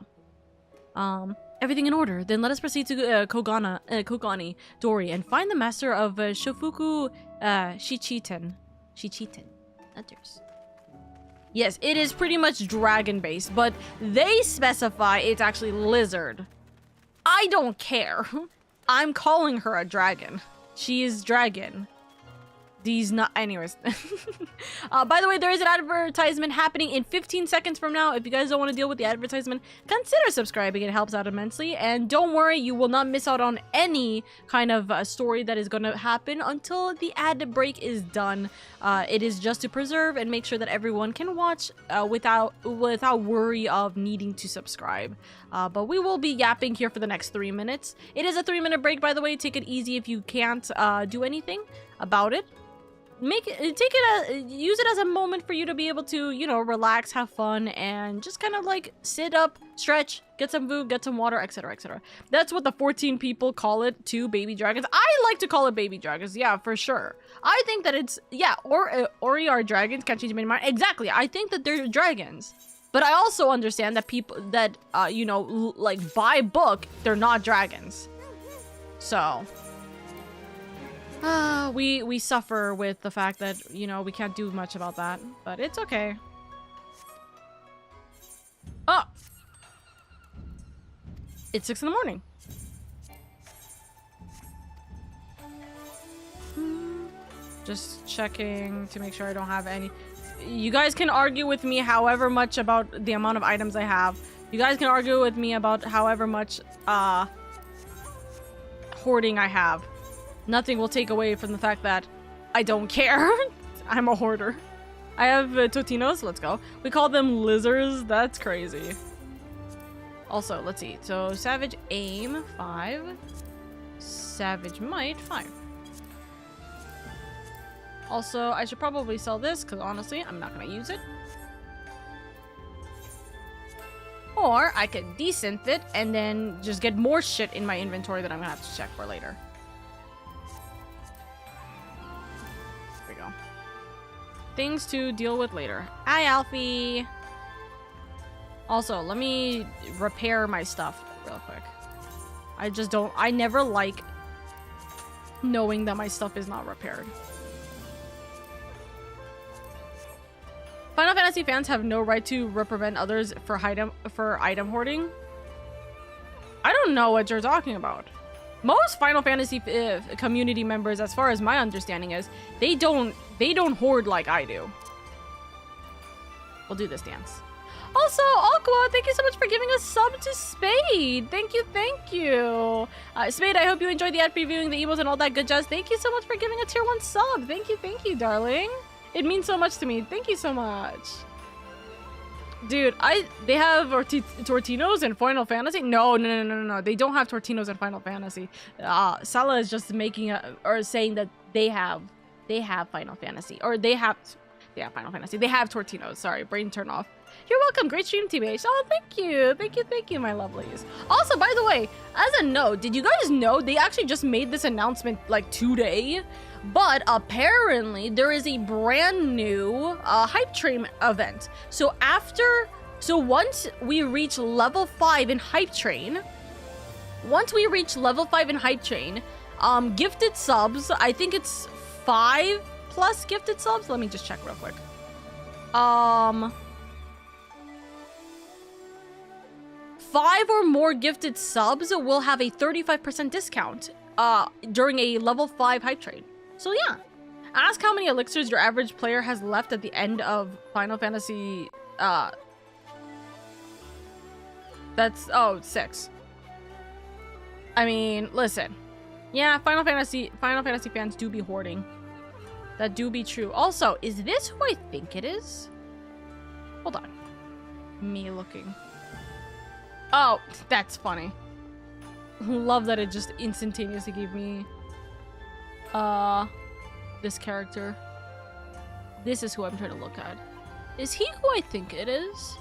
Everything in order. Then let us proceed to Kogani Dori and find the master of Shofuku Shichiten. Others. Yes, it is pretty much dragon based, but they specify it's actually lizard. I don't care. I'm calling her a dragon. She is dragon. These not. Anyways. By the way, there is an advertisement happening in 15 seconds from now. If you guys don't want to deal with the advertisement, consider subscribing. It helps out immensely. And don't worry, you will not miss out on any kind of story that is going to happen until the ad break is done. It is just to preserve and make sure that everyone can watch without worry of needing to subscribe. But we will be yapping here for the next 3 minutes. It is a 3-minute break, by the way. Take it easy if you can't do anything about it. Use it as a moment for you to be able to, you know, relax, have fun, and just kind of like sit up, stretch, get some food, get some water, etc, etc. That's what the 14 people call it too, baby dragons. I like to call it baby dragons, yeah, for sure. I think that it's, yeah, Ori are dragons, can't change my mind. Exactly, I think that they're dragons. But I also understand that people that, you know, like by book, they're not dragons. So... we suffer with the fact that, you know, we can't do much about that, but it's okay. Oh! It's 6 in the morning. Just checking to make sure I don't have any... You guys can argue with me however much about the amount of items I have. You guys can argue with me about however much, hoarding I have. Nothing will take away from the fact that I don't care. I'm a hoarder. I have Totinos. Let's go. We call them lizards. That's crazy. Also, let's see. So, Savage Aim, 5. Savage Might, 5. Also, I should probably sell this, because honestly, I'm not going to use it. Or, I could desynth it, and then just get more shit in my inventory that I'm going to have to check for later. There we go. Things to deal with later. Hi, Alfie! Also, let me repair my stuff real quick. I just don't... I never like knowing that my stuff is not repaired. Final Fantasy fans have no right to reprimand others for item hoarding. I don't know what you're talking about. Most Final Fantasy community members, as far as my understanding is, they don't hoard like I do. We'll do this dance. Also, Aqua, thank you so much for giving a sub to Spade. Thank you, thank you. Spade, I hope you enjoyed the ad previewing, the emotes, and all that good jazz. Thank you so much for giving a tier 1 sub. Thank you, darling. It means so much to me. Thank you so much. Dude, they have Tortinos in Final Fantasy? No. They don't have Tortinos in Final Fantasy. Sala is just making saying that they have Final Fantasy. Or they have Final Fantasy. They have Tortinos. Sorry, brain turn off. You're welcome. Great stream, TBH. Oh, thank you. Thank you, my lovelies. Also, by the way, as a note, did you guys know they actually just made this announcement like today? But apparently there is a brand new hype train event. So once we reach level 5 in hype train, gifted subs, I think it's 5 plus gifted subs. Let me just check real quick. 5 or more gifted subs will have a 35% discount during a level 5 hype train. So yeah, ask how many elixirs your average player has left at the end of Final Fantasy, that's, 6. I mean, listen. Yeah, Final Fantasy fans do be hoarding. That do be true. Also, is this who I think it is? Hold on. Me looking. Oh, that's funny. Love that it just instantaneously gave me this character. This is who I'm trying to look at. Is he who I think it is?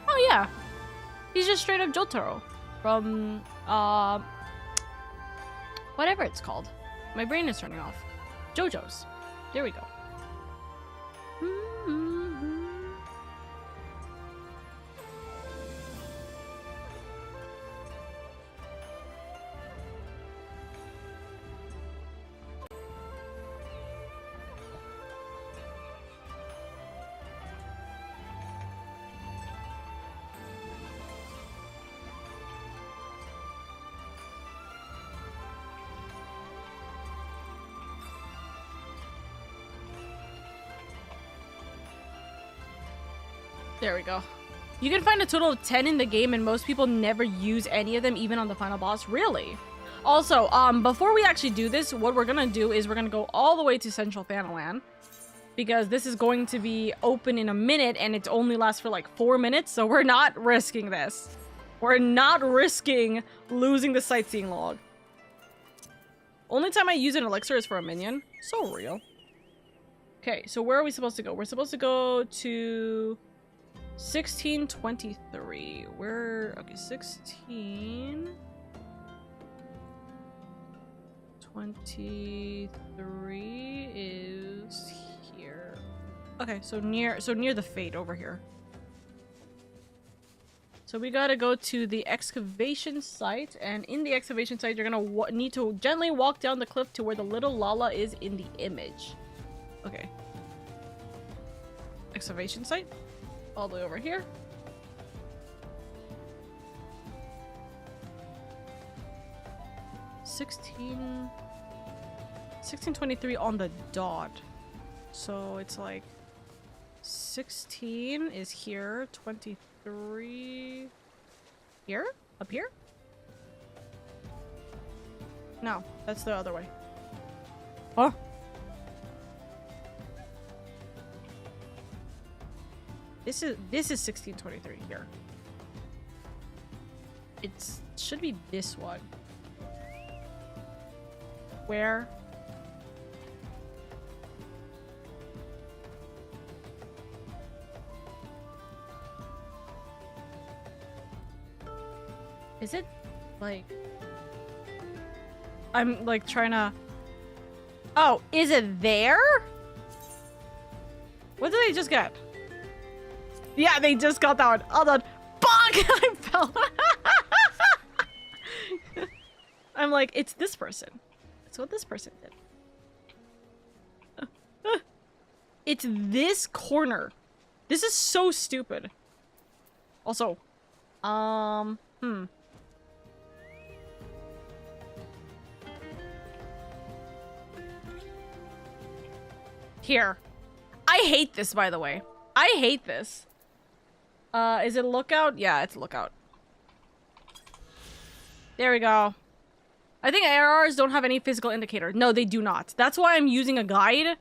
Oh yeah. He's just straight up Jotaro from whatever it's called. My brain is turning off. JoJo's. There we go. There we go. You can find a total of 10 in the game, and most people never use any of them, even on the final boss. Really? Also, before we actually do this, what we're gonna do is we're gonna go all the way to Central Fanaland, because this is going to be open in a minute, and it only lasts for like 4 minutes, so we're not risking this. We're not risking losing the sightseeing log. Only time I use an elixir is for a minion. So real. Okay, so where are we supposed to go? We're supposed to go to 1623. Okay, 1623 is here. Okay, so near the Fate over here. So we gotta go to the excavation site, and in the excavation site, you're gonna need to gently walk down the cliff to where the little Lala is in the image. Okay. Excavation site. All the way over here. Sixteen 1623 on the dot. So it's like 16 is here, 23 here? Up here? No, that's the other way. Oh. This is 1623 here. It should be this one. Where? Is it like... I'm like trying to... Oh, is it there? What did they just get? Yeah, they just got that one. Hold on. Bonk! I fell. I'm like, it's this person. It's what this person did. It's this corner. This is so stupid. Also, Here. I hate this, by the way. I hate this. Is it lookout? Yeah, it's lookout. There we go. I think ARRs don't have any physical indicator. No, they do not. That's why I'm using a guide,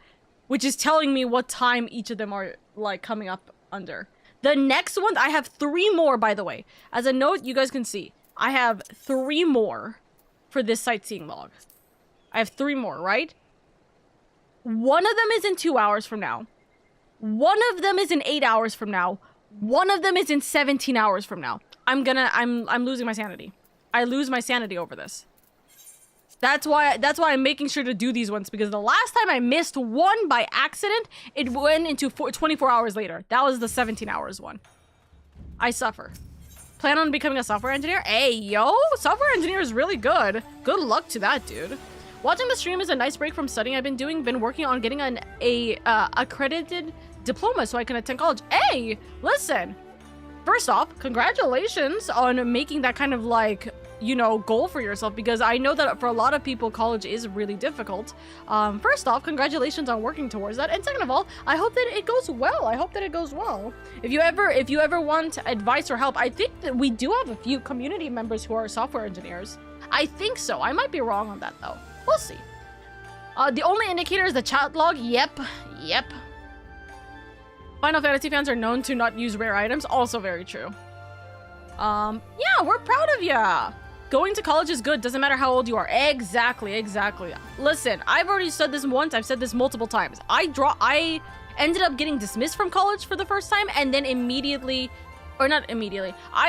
which is telling me what time each of them are, like, coming up under. The next one, I have 3 more, by the way. As a note, you guys can see. I have 3 more for this sightseeing log. I have 3 more, right? One of them is in 2 hours from now. One of them is in 8 hours from now. One of them is in 17 hours from now. I'm losing my sanity. I lose my sanity over this. That's why I'm making sure to do these ones, because the last time I missed one by accident, it went into 24 hours later. That was the 17 hours one. I suffer. Plan on becoming a software engineer? Hey, yo! Software engineer is really good. Good luck to that, dude. Watching the stream is a nice break from studying I've been working on getting an accredited diploma so I can attend college. Hey, listen. First off, congratulations on making that kind of, like, you know, goal for yourself, because I know that for a lot of people, college is really difficult. First off, congratulations on working towards that. And second of all, I hope that it goes well. I hope that it goes well. If you ever want advice or help, I think that we do have a few community members who are software engineers. I think so. I might be wrong on that, though. We'll see. The only indicator is the chat log. Yep. Final Fantasy fans are known to not use rare items. Also very true. Yeah, we're proud of ya. Going to college is good. Doesn't matter how old you are. Exactly. Listen, I've already said this once. I've said this multiple times. I ended up getting dismissed from college for the first time, and then I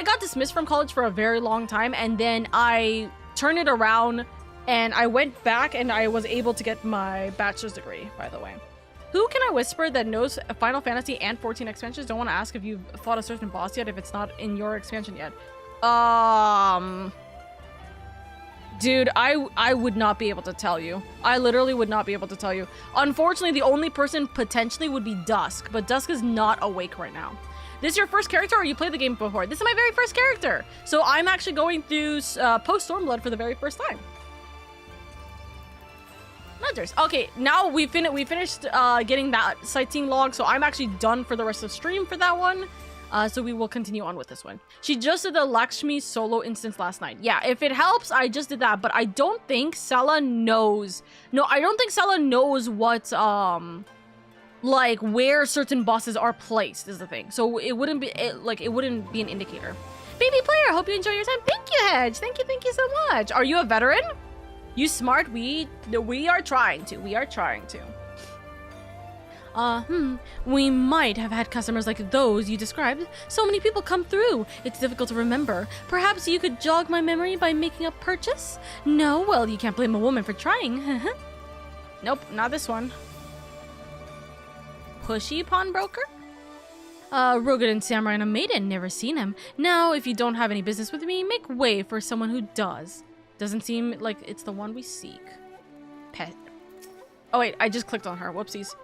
got dismissed from college for a very long time, and then I turned it around, and I went back, and I was able to get my bachelor's degree, by the way. Who can I whisper that knows Final Fantasy and 14 expansions? Don't want to ask if you've fought a certain boss yet, if it's not in your expansion yet. Dude, I would not be able to tell you. I literally would not be able to tell you. Unfortunately, the only person potentially would be Dusk, but Dusk is not awake right now. This is your first character, or you played the game before? This is my very first character. So I'm actually going through Post-Stormblood for the very first time. Hunters. Okay, now we finished getting that sightseeing log, so I'm actually done for the rest of the stream for that one. So we will continue on with this one. She just did the Lakshmi solo instance last night. Yeah, if it helps, I just did that, but I don't think Sela knows. No, I don't think Sela knows what, like, where certain bosses are placed is the thing. So it wouldn't be, it wouldn't be an indicator. Baby player, hope you enjoy your time. Thank you, Hedge. Thank you so much. Are you a veteran? You smart? We are trying to. We are trying to. We might have had customers like those you described. So many people come through. It's difficult to remember. Perhaps you could jog my memory by making a purchase? No? Well, you can't blame a woman for trying. Nope, not this one. Pushy pawnbroker? Rogan Samurai and a maiden. Never seen him. Now, if you don't have any business with me, make way for someone who does. Doesn't seem like it's the one we seek. Pet. Oh wait, I just clicked on her. Whoopsies.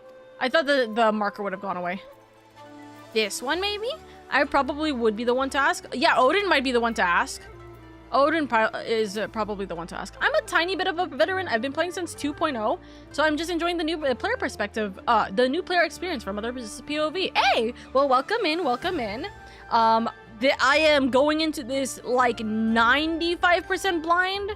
I thought the marker would have gone away. This one, maybe? I probably would be the one to ask. Yeah, Odin might be the one to ask. Odin is probably the one to ask. I'm a tiny bit of a veteran. I've been playing since 2.0, so I'm just enjoying the new player perspective, the new player experience from other POV. Hey! Well, welcome in, welcome in. I am going into this, like, 95% blind.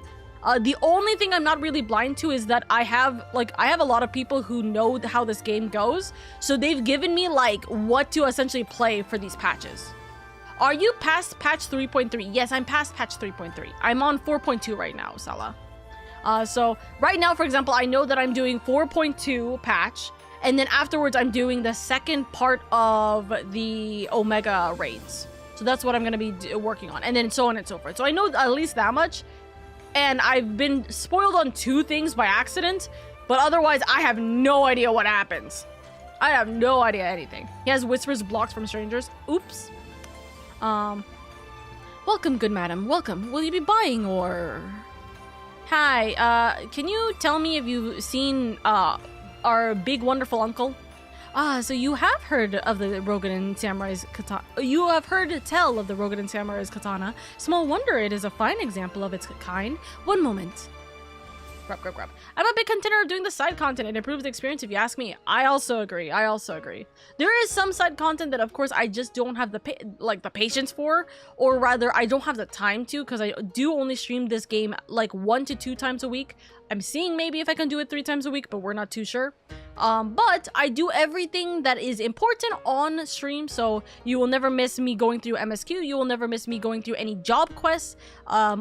The only thing I'm not really blind to is that I have a lot of people who know how this game goes, so they've given me, like, what to essentially play for these patches. Are you past patch 3.3? Yes, I'm past patch 3.3. I'm on 4.2 right now, Sala. So right now, for example, I know that I'm doing 4.2 patch, and then afterwards I'm doing the second part of the Omega raids. So that's what I'm going to be working on, and then so on and so forth. So I know at least that much. And I've been spoiled on 2 things by accident, but otherwise I have no idea what happens. I have no idea anything. He has whispers blocked from strangers. Oops. Welcome, good madam. Welcome. Will you be buying or... Hi, can you tell me if you've seen, our big wonderful uncle? So you have heard of the Rogan Samurai's katana. You have heard tell of the Rogan Samurai's katana. Small wonder it is a fine example of its kind. One moment. Grab. I'm a big contender of doing the side content. It improves the experience if you ask me. I also agree. There is some side content that, of course, I just don't have the patience for, or rather, I don't have the time to, because I do only stream this game like 1 to 2 times a week. I'm seeing maybe if I can do it 3 times a week, but we're not too sure. But I do everything that is important on stream, so you will never miss me going through MSQ, you will never miss me going through any job quests,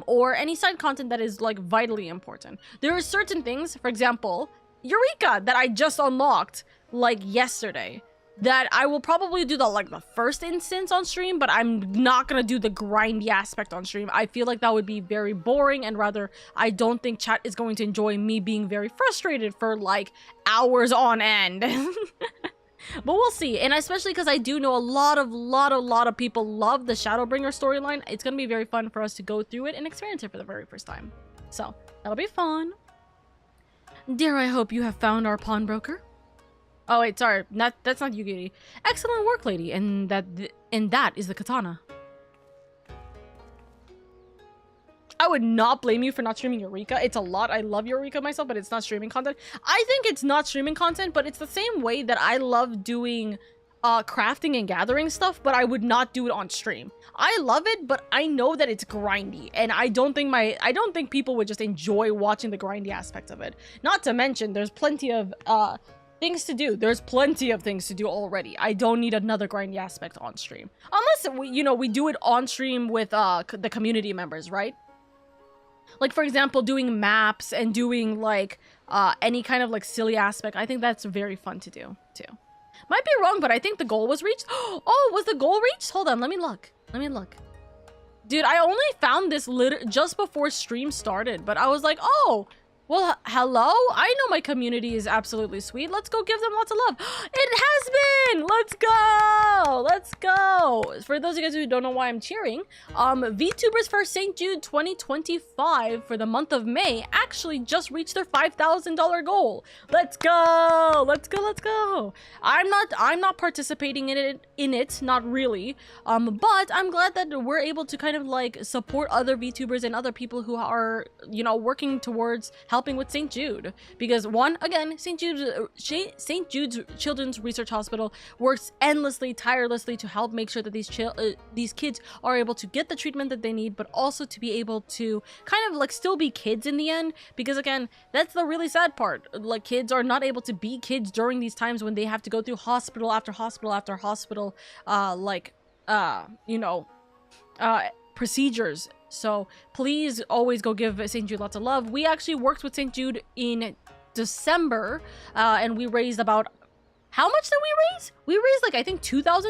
or any side content that is, like, vitally important. There are certain things, for example, Eureka, that I just unlocked, like, yesterday, that I will probably do the first instance on stream, but I'm not gonna do the grindy aspect on stream. I feel like that would be very boring, and rather, I don't think chat is going to enjoy me being very frustrated for, like, hours on end. But we'll see, and especially because I do know a lot of people love the Shadowbringer storyline. It's gonna be very fun for us to go through it and experience it for the very first time. So, that'll be fun. Dear, I hope you have found our pawnbroker. Oh wait, sorry, that's not Yugiri. Excellent work, lady, and that is the katana. I would not blame you for not streaming Eureka. It's a lot. I love Eureka myself, but it's not streaming content. I think it's not streaming content, but it's the same way that I love doing crafting and gathering stuff, but I would not do it on stream. I love it, but I know that it's grindy, and I don't think people would just enjoy watching the grindy aspect of it. Not to mention, there's plenty of things to do. There's plenty of things to do already. I don't need another grindy aspect on stream. Unless, we do it on stream with the community members, right? Like, for example, doing maps and doing, like, any kind of, like, silly aspect. I think that's very fun to do, too. Might be wrong, but I think the goal was reached. Oh, was the goal reached? Hold on, let me look. Dude, I only found this just before stream started, but I was like, oh, well, hello? I know my community is absolutely sweet. Let's go give them lots of love. It has been! Let's go! For those of you guys who don't know why I'm cheering, VTubers for St. Jude 2025 for the month of May actually just reached their $5,000 goal. Let's go! I'm not participating in it, not really. But I'm glad that we're able to kind of, like, support other VTubers and other people who are, working towards helping with St. Jude. Because one, again, St. Jude's Children's Research Hospital works endlessly, tirelessly to help make sure that these kids are able to get the treatment that they need, but also to be able to kind of like still be kids in the end. Because again, that's the really sad part. Like, kids are not able to be kids during these times when they have to go through hospital after hospital after hospital, procedures. So please always go give St. Jude lots of love. We actually worked with St. Jude in December, and we raised about, how much did we raise? We raised like, I think $2,000,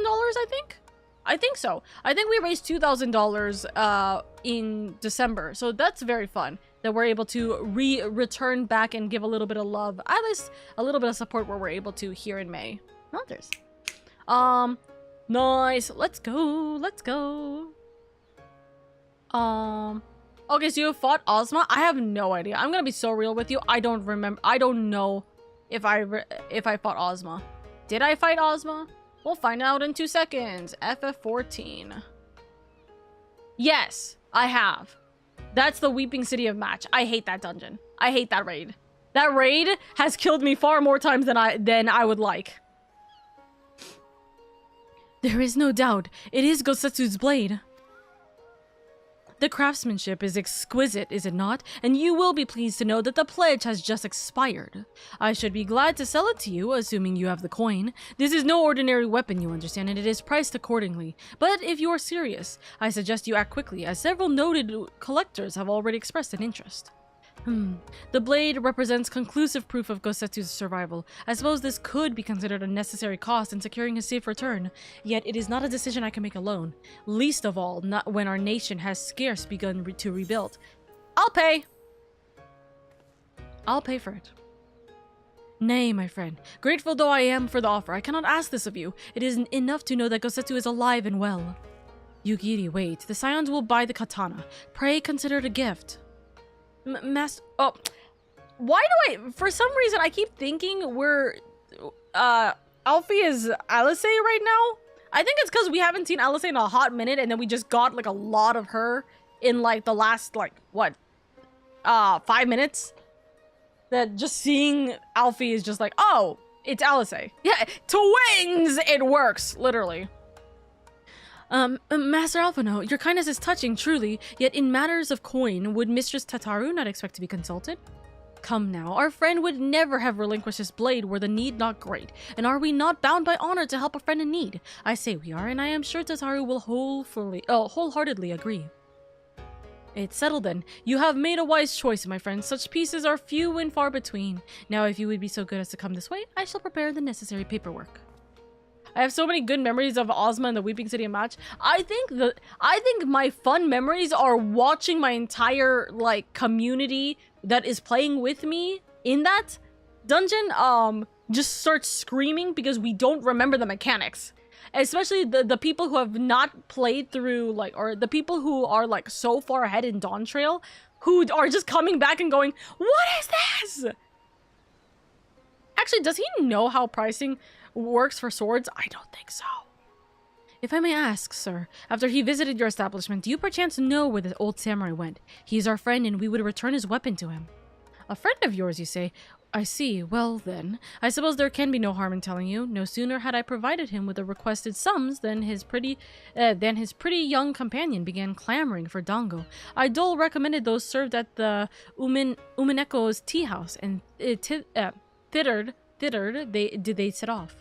I think so. I think we raised $2,000 in December. So that's very fun that we're able to return back and give a little bit of love, at least a little bit of support where we're able to here in May. Others. Nice. Let's go. Let's go. Okay, so you fought Ozma? I have no idea. I'm gonna be so real with you. I don't remember. I don't know if I fought Ozma. Did I fight Ozma? We'll find out in 2 seconds. FF14. Yes, I have. That's the Weeping City of Match. I hate that dungeon. I hate that raid. That raid has killed me far more times than I would like. There is no doubt. It is Gosetsu's blade. The craftsmanship is exquisite, is it not? And you will be pleased to know that the pledge has just expired. I should be glad to sell it to you, assuming you have the coin. This is no ordinary weapon, you understand, and it is priced accordingly. But if you are serious, I suggest you act quickly, as several noted collectors have already expressed an interest. The blade represents conclusive proof of Gosetsu's survival. I suppose this could be considered a necessary cost in securing his safe return, yet it is not a decision I can make alone. Least of all, not when our nation has scarce begun to rebuild. I'll pay! I'll pay for it. Nay, my friend. Grateful though I am for the offer, I cannot ask this of you. It is enough to know that Gosetsu is alive and well. Yugiri, wait. The scions will buy the katana. Pray consider it a gift. Oh, why do I, for some reason, I keep thinking we're, Alfie is Alice right now? I think it's because we haven't seen Alice in a hot minute, and then we just got, like, a lot of her in, like, the last, like, what, 5 minutes? That just seeing Alfie is just like, oh, it's Alice. Yeah, twins! It works, literally. Master Alphino, your kindness is touching, truly, yet in matters of coin, would Mistress Tataru not expect to be consulted? Come now, our friend would never have relinquished his blade were the need not great, and are we not bound by honor to help a friend in need? I say we are, and I am sure Tataru will wholeheartedly agree. It's settled then. You have made a wise choice, my friend. Such pieces are few and far between. Now, if you would be so good as to come this way, I shall prepare the necessary paperwork. I have so many good memories of Ozma and the Weeping City match. I think my fun memories are watching my entire like community that is playing with me in that dungeon just start screaming because we don't remember the mechanics. Especially the people who have not played through like, or the people who are like so far ahead in Dawn Trail who are just coming back and going, what is this? Actually, does he know how pricing works for swords? I don't think so. If I may ask, sir, after he visited your establishment, do you perchance know where the old samurai went? He is our friend and we would return his weapon to him. A friend of yours, you say? I see. Well, then, I suppose there can be no harm in telling you. No sooner had I provided him with the requested sums than his pretty young companion began clamoring for dango. I dole recommended those served at the Umineko's tea house, and thittered they set off.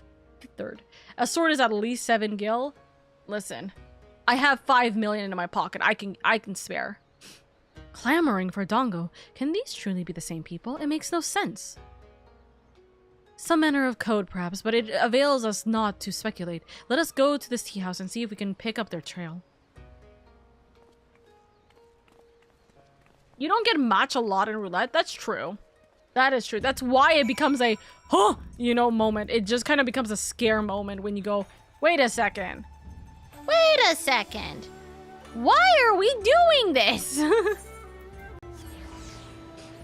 Third, a sword is at least 7 gil. Listen, I have 5 million in my pocket. I can spare. Clamoring for dango. Can these truly be the same people? It makes no sense. Some manner of code, perhaps, but it avails us not to speculate. Let us go to this tea house and see if we can pick up their trail. You don't get match a lot in roulette. That's true. That is true. That's why it becomes a, huh, you know, moment. It just kind of becomes a scare moment when you go, wait a second. Wait a second. Why are we doing this?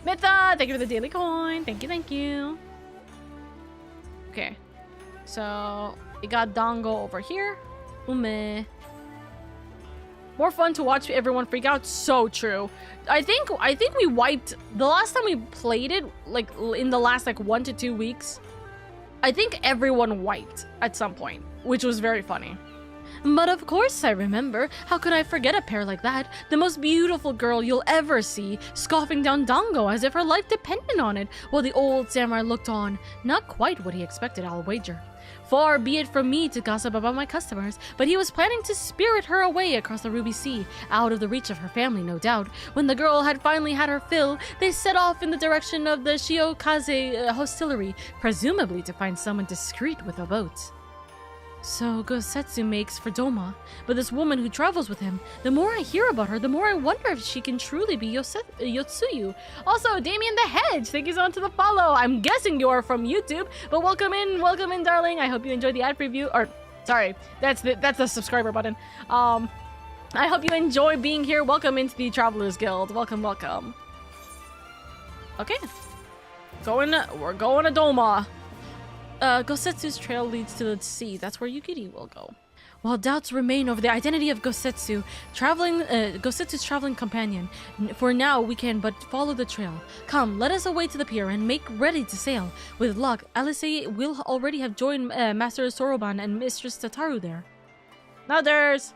Mitha, thank you for the daily coin. Thank you, thank you. Okay. So, we got dango over here. Ume. More fun to watch everyone freak out. So true. I think we wiped the last time we played it, like in the last like 1 to 2 weeks. I think everyone wiped at some point, which was very funny. But of course I remember. How could I forget a pair like that? The most beautiful girl you'll ever see, scoffing down Dango as if her life depended on it, while the old samurai looked on. Not quite what he expected, I'll wager. Far be it from me to gossip about my customers, but he was planning to spirit her away across the Ruby Sea, out of the reach of her family, no doubt. When the girl had finally had her fill, they set off in the direction of the Shiokaze hostelry, presumably to find someone discreet with a boat. So Gosetsu makes for Doma, but this woman who travels with him, the more I hear about her, the more I wonder if she can truly be Yotsuyu. Also, Damien the Hedge, thank you so much for the follow. I'm guessing you're from YouTube, but welcome in, darling. I hope you enjoyed the ad preview, or sorry, that's the subscriber button. I hope you enjoy being here. Welcome into the Travelers Guild. Welcome. Okay, we're going to Doma. Gosetsu's trail leads to the sea. That's where Yukiri will go. While doubts remain over the identity of Gosetsu's traveling companion, for now we can but follow the trail. Come, let us away to the pier and make ready to sail. With luck, Alice will already have joined Master Soroban and Mistress Tataru there. Now there's...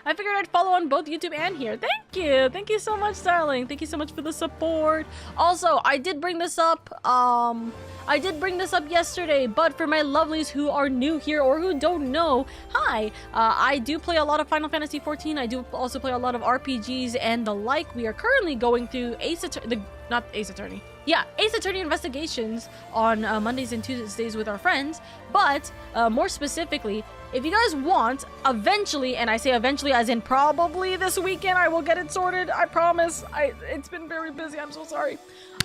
I figured I'd follow on both YouTube and here. Thank you so much, darling. Thank you so much for the support. Also, I did bring this up yesterday, but for my lovelies who are new here or who don't know, hi, I do play a lot of Final Fantasy XIV. I do also play a lot of RPGs and the like. We are currently going through Ace Attorney investigations on Mondays and Tuesdays with our friends, but more specifically, if you guys want, eventually, and I say eventually as in probably this weekend, I will get it sorted, I promise. It's been very busy, I'm so sorry.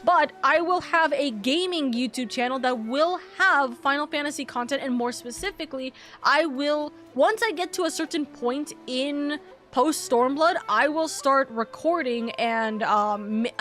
But I will have a gaming YouTube channel that will have Final Fantasy content, and more specifically, I will, once I get to a certain point in Post-Stormblood, I will start recording and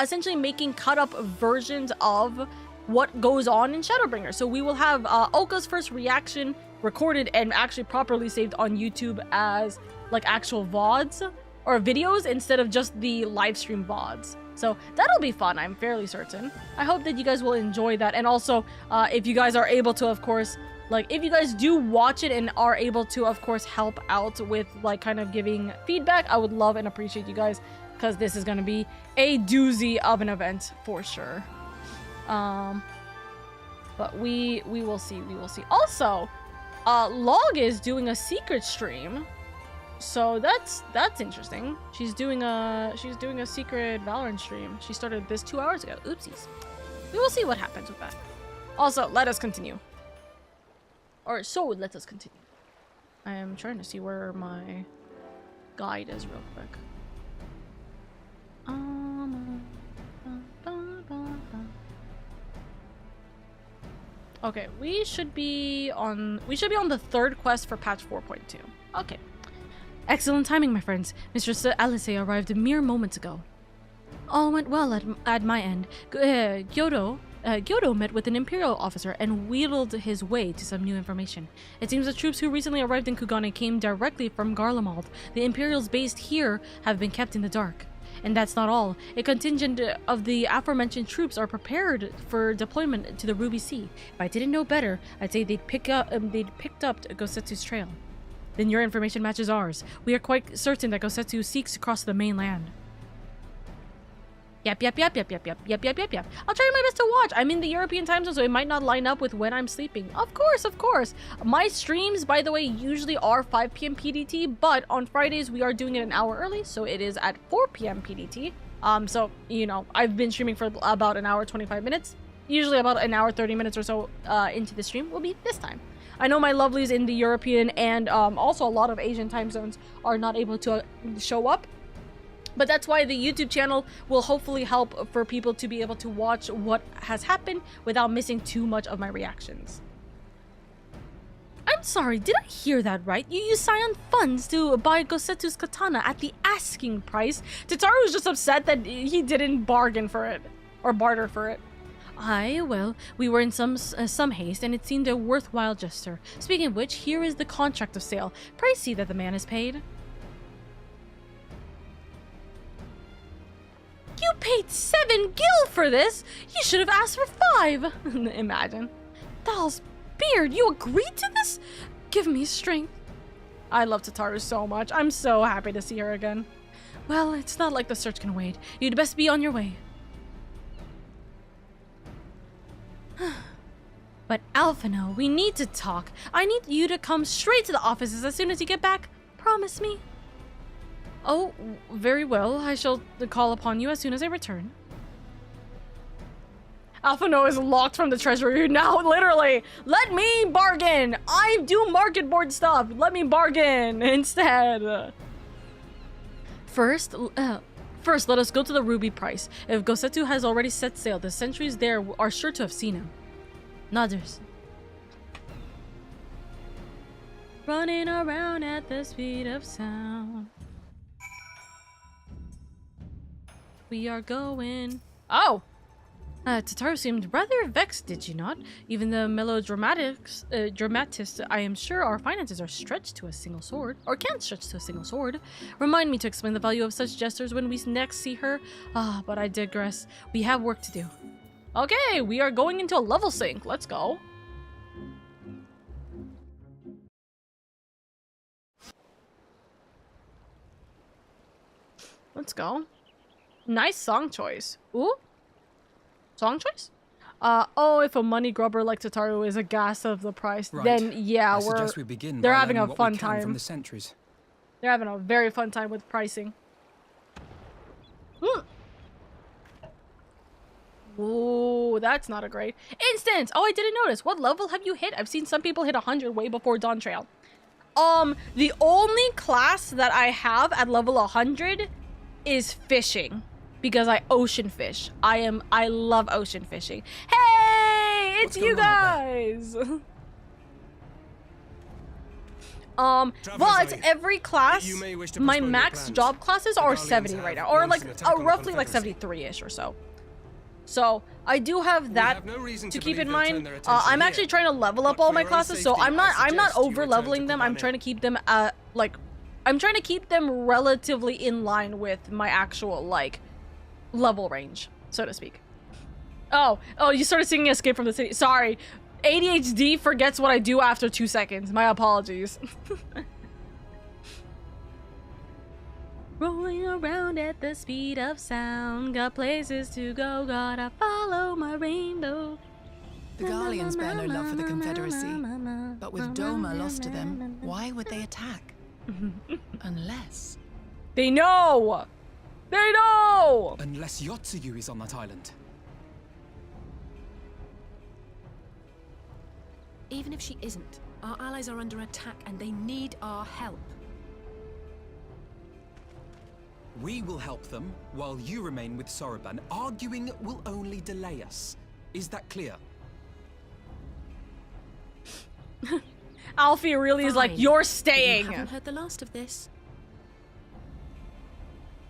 essentially making cut-up versions of what goes on in Shadowbringer. So we will have Oka's first reaction recorded and actually properly saved on YouTube as like actual VODs or videos instead of just the live stream VODs. So that'll be fun, I'm fairly certain. I hope that you guys will enjoy that. And also, if you guys are able to, of course, like, if you guys do watch it and are able to, of course, help out with, like, kind of giving feedback, I would love and appreciate you guys, because this is going to be a doozy of an event, for sure. But we will see, Also, Log is doing a secret stream, so that's interesting. She's doing a secret Valorant stream. She started this 2 hours ago. Oopsies. We will see what happens with that. Also, let us continue. Or so let us continue. I am trying to see where my guide is real quick. Okay, we should be on the third quest for patch 4.2. Okay. Excellent timing, my friends. Mistress Alice arrived a mere moments ago. All went well at my end. Gyodo met with an Imperial officer and wheedled his way to some new information. It seems the troops who recently arrived in Kugane came directly from Garlemald. The Imperials based here have been kept in the dark. And that's not all. A contingent of the aforementioned troops are prepared for deployment to the Ruby Sea. If I didn't know better, I'd say they'd picked up Gosetsu's trail. Then your information matches ours. We are quite certain that Gosetsu seeks to cross the mainland. Yep. I'll try my best to watch. I'm in the European time zone, so it might not line up with when I'm sleeping. Of course. My streams, by the way, usually are 5 p.m. PDT, but on Fridays we are doing it an hour early, so it is at 4 p.m. PDT. So, you know, I've been streaming for about an hour 25 minutes. Usually about an hour 30 minutes or so into the stream will be this time. I know my lovelies in the European and also a lot of Asian time zones are not able to show up. But that's why the YouTube channel will hopefully help for people to be able to watch what has happened without missing too much of my reactions. I'm sorry, did I hear that right? You used Scion funds to buy Gosetsu's katana at the asking price? Tataru was just upset that he didn't bargain for it. Or barter for it. Well, we were in some haste, and it seemed a worthwhile gesture. Speaking of which, here is the contract of sale. Pray see that the man is paid. You paid 7 gil for this? You should have asked for 5. Imagine. Thal's beard, you agreed to this? Give me strength. I love Tataru so much. I'm so happy to see her again. Well, it's not like the search can wait. You'd best be on your way. But Alphino, we need to talk. I need you to come straight to the offices as soon as you get back. Promise me. Oh, very well. I shall call upon you as soon as I return. Alphino is locked from the treasury now, literally. Let me bargain. I do market board stuff. Let me bargain instead. First, let us go to the ruby price. If Gosetu has already set sail, the sentries there are sure to have seen him. Nodders. Running around at the speed of sound. We are going. Oh! Tataru seemed rather vexed, did she not? Even the dramatists, I am sure our finances are stretched to a single sword, or can stretch to a single sword. Remind me to explain the value of such gestures when we next see her. But I digress. We have work to do. Okay, we are going into a level sync. Let's go. Let's go. Nice song choice. Ooh. Song choice? Oh, if a money grubber like Tataru is aghast of the price, right. then yeah, they're having a fun time. From the sentries. They're having a very fun time with pricing. Ooh, that's not a great instance. Oh, I didn't notice. What level have you hit? I've seen some people hit 100 way before Dawn Trail. The only class that I have at level 100 is fishing. Because I ocean fish. I love ocean fishing. Hey, it's you guys. But every class, my max job classes are 70 right now, or like roughly like 73-ish or so. So I do have that to keep in mind. I'm actually trying to level up all my classes, so I'm not over leveling them. I'm trying to keep them I'm trying to keep them relatively in line with my actual level range, so to speak. Oh, you started singing Escape from the City. Sorry. ADHD forgets what I do after 2 seconds. My apologies. Rolling around at the speed of sound. Got places to go, gotta follow my rainbow. The Garleans bear no love for the Confederacy. But with Doma lost to them, why would they attack? Unless... They know! They know! Unless Yotsuyu is on that island. Even if she isn't, our allies are under attack and they need our help. We will help them while you remain with Soroban. Arguing will only delay us. Is that clear? Alfie really is like, you're staying. You haven't heard the last of this.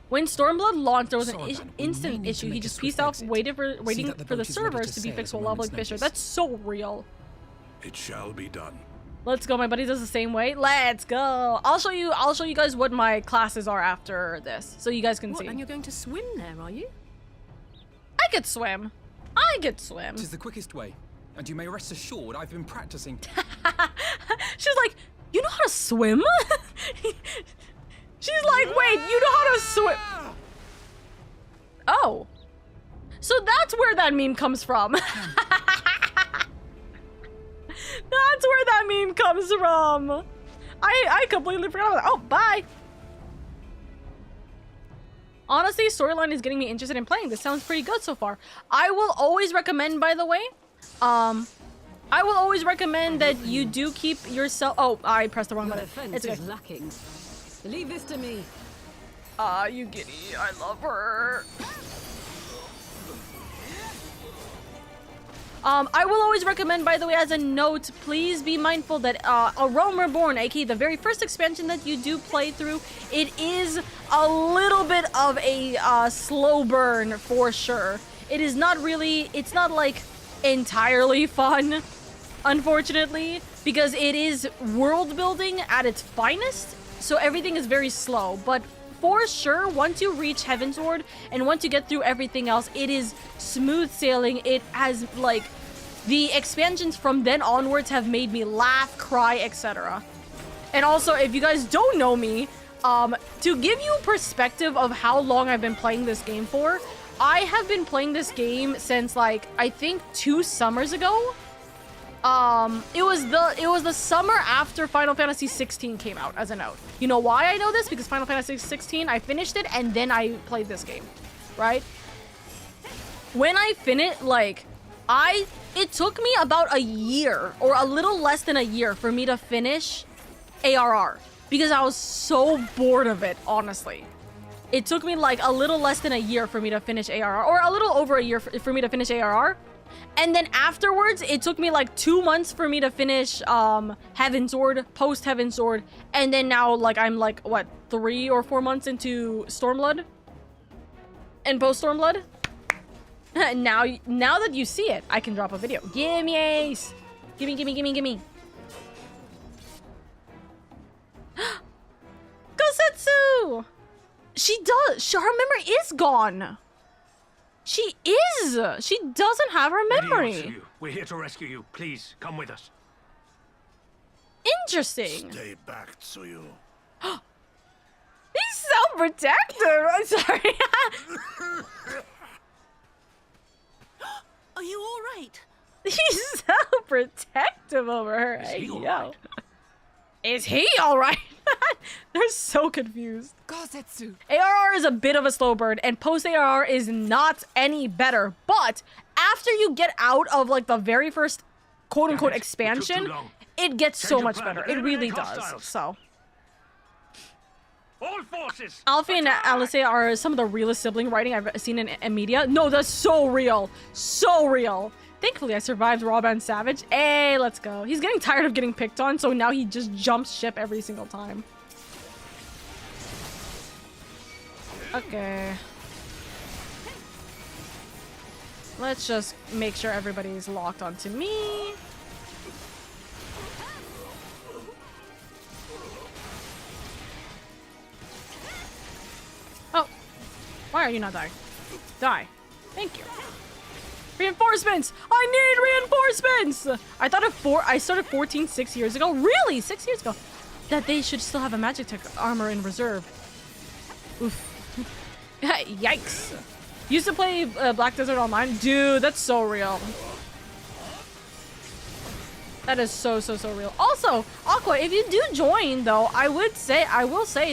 When Stormblood launched, there was an Soroban, instant issue. He just pieced out, waiting for the servers to be fixed while leveling Fisher. That's so real. It shall be done. Let's go. My buddy does the same way. Let's go. I'll show you guys what my classes are after this, so you guys can see. And you're going to swim there, are you? I could swim. I could swim. It is the quickest way, and you may rest assured I've been practicing. She's like, you know how to swim? She's like, wait, you know how to swim? Oh. So that's where that meme comes from. That's where that meme comes from. I completely forgot about that. Oh, bye. Honestly, storyline is getting me interested in playing. This sounds pretty good so far. I will always recommend, by the way, I will always recommend that you do keep yourself. Oh, I pressed the wrong button. It's okay. Lacking. Leave this to me. You giddy. I love her. I will always recommend, by the way, as a note, please be mindful that A Realm Reborn, aka the very first expansion that you do play through, it is a little bit of a slow burn for sure. it is not really, it's not like entirely fun, unfortunately, because it is world building at its finest, so everything is very slow. But for sure, once you reach Heavensward and once you get through everything else, it is smooth sailing. It has, like, the expansions from then onwards have made me laugh, cry, etc. And also, if you guys don't know me, to give you perspective of how long I've been playing this game for, I have been playing this game since, like, I think 2 summers ago. It was the summer after Final Fantasy 16 came out, as a note. You know why I know this? Because Final Fantasy 16, I finished it and then I played this game, right? When I finished, like, it took me about a year or a little less than a year for me to finish ARR because I was so bored of it, honestly. It took me like a little less than a year for me to finish ARR, or a little over a year for me to finish ARR. And then afterwards, it took me like 2 months for me to finish Heavensward, post Heavensward, and then now like I'm like what, 3 or 4 months into Stormblood and post Stormblood. now that you see it, I can drop a video. Gimme ace, gimme, gimme, gimme, gimme. Gosetsu! She does. Her memory is gone. She is. She doesn't have her memory. LadyOka, we're here to rescue you. Please, come with us. Interesting. Stay back, Tsuyu. He's so protective. I'm sorry. Are you all right? He's so protective over her. Is he Hey, all yo. right? Is he all right? They're so confused. Gosetsu. ARR is a bit of a slow burn, and post ARR is not any better. But after you get out of like the very first quote-unquote Damn it, we took expansion, too long. it gets Change so of much plan. better. It Eliminate really does. hostiles. So All forces! Alfie and Alice are some of the realest sibling writing I've seen in media. No, that's so real. So real. Thankfully, I survived Rob and Savage. Hey, let's go. He's getting tired of getting picked on, so now he just jumps ship every single time. Okay. Let's just make sure everybody's locked onto me. Oh. Why are you not dying? Die. Thank you. Reinforcements! I need reinforcements! I thought I started 14 6 years ago. Really? 6 years ago? That they should still have a magic tech armor in reserve. Oof. Yikes. Used to play Black Desert Online. Dude, that's so real. That is so real. Also, Aqua, if you do join though, I will say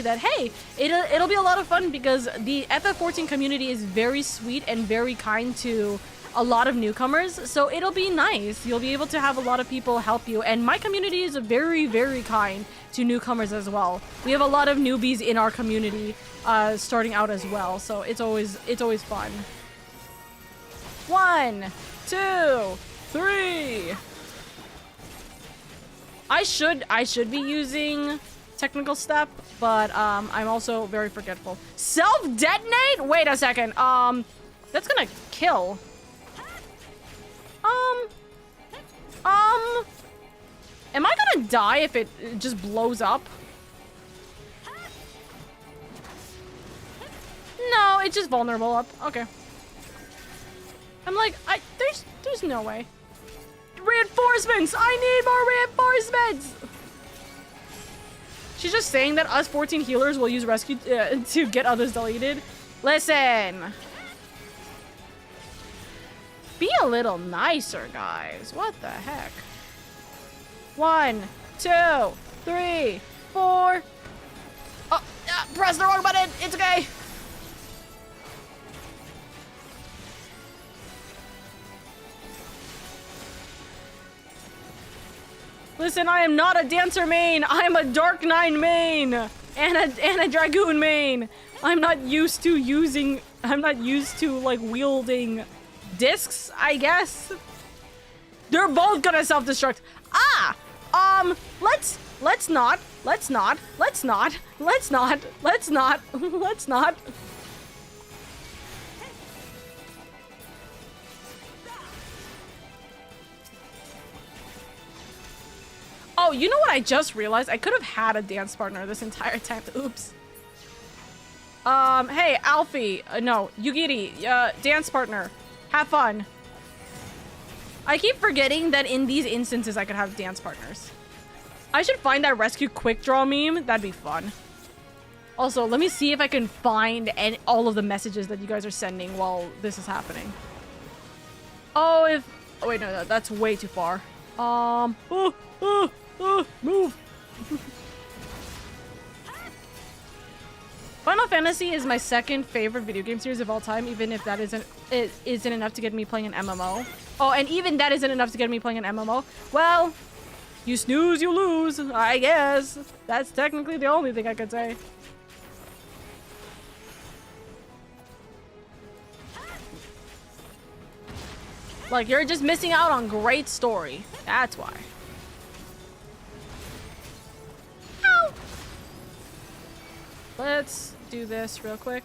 that hey, it'll be a lot of fun because the FF14 community is very sweet and very kind to a lot of newcomers, so it'll be nice. You'll be able to have a lot of people help you, and my community is very kind to newcomers as well. We have a lot of newbies in our community starting out as well, so it's always fun. 1, 2, 3. I should be using technical step, but I'm also very forgetful. Self-detonate? Wait a second. That's gonna kill. Am I gonna die if it just blows up? No, it's just vulnerable up. Okay. I'm like, there's no way. Reinforcements! I need more reinforcements! She's just saying that us 14 healers will use rescue to get others deleted. Listen. Be a little nicer, guys. What the heck? 1, 2, 3, 4. Oh, press the wrong button. It's okay. Listen, I am not a dancer main. I am a Dark 9 main and a Dragoon main. I'm not used to like wielding discs, I guess. They're both gonna self-destruct. Let's not. Oh, you know what I just realized? I could have had a dance partner this entire time. Oops. Hey, Alfie. No, Yugiri. Dance partner. Have fun. I keep forgetting that in these instances I could have dance partners. I should find that rescue quick draw meme. That'd be fun. Also, let me see if I can find all of the messages that you guys are sending while this is happening. Oh, oh wait, no, that's way too far. Move. Final Fantasy is my second favorite video game series of all time, even if that isn't enough to get me playing an MMO. Oh, and even that isn't enough to get me playing an MMO. Well, you snooze, you lose, I guess. That's technically the only thing I could say. Like, you're just missing out on great story. That's why. Ow! Let's do this real quick.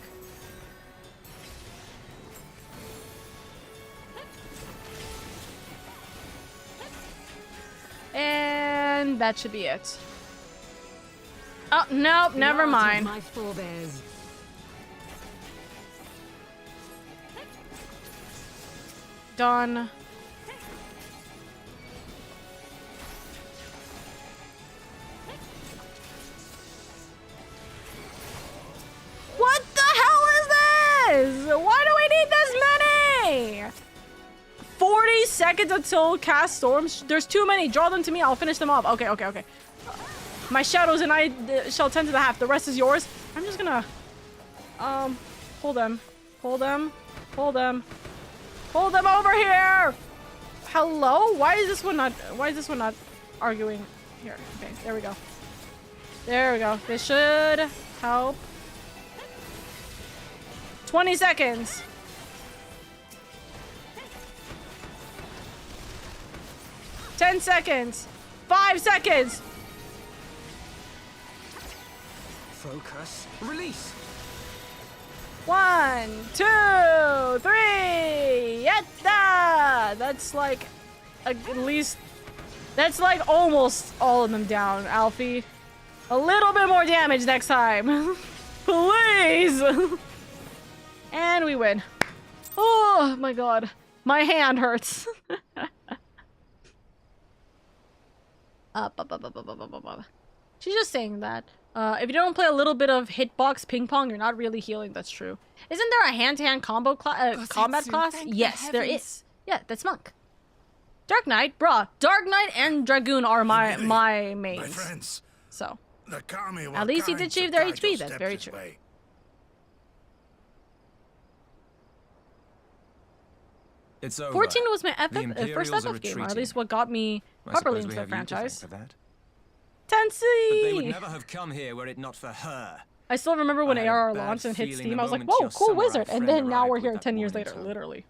And that should be it. Oh, nope, never mind. My forebears. Done. What the hell is this? Why do we need this many? 40 seconds until cast storms. There's too many. Draw them to me. I'll finish them off. Okay. My shadows and I shall tend to the half. The rest is yours. I'm just gonna hold them. Hold them over here. Hello? Why is this one not arguing? Here. Okay, there we go. This should help. 20 seconds. 10 seconds. 5 seconds. Focus. Release. 1, 2, 3. Yatta! That's like at least. That's like almost all of them down, Alfie. A little bit more damage next time. Please! And we win. Oh my god. My hand hurts. She's just saying that. If you don't play a little bit of hitbox ping pong, you're not really healing. That's true. Isn't there a hand-to-hand combo combat class? Yes, there is. Yeah, that's Monk. Dark Knight, bruh. Dark Knight and Dragoon are my mains. My friends. So. The Kami were At least you kind did to shave their guide HP. your That's steps very this true. way. It's over. 14 was my The Imperials first are FF game, or at retreating. least what got me I properly suppose into we the have you to thank franchise. for that. Tensei! But they would never have come here were it not for her. I still remember when I had a ARR bad launched and hit feeling Steam. the I was like, moment whoa, your cool samurai wizard. And friend then now we're arrived here with 10 that years warning later, tone. literally.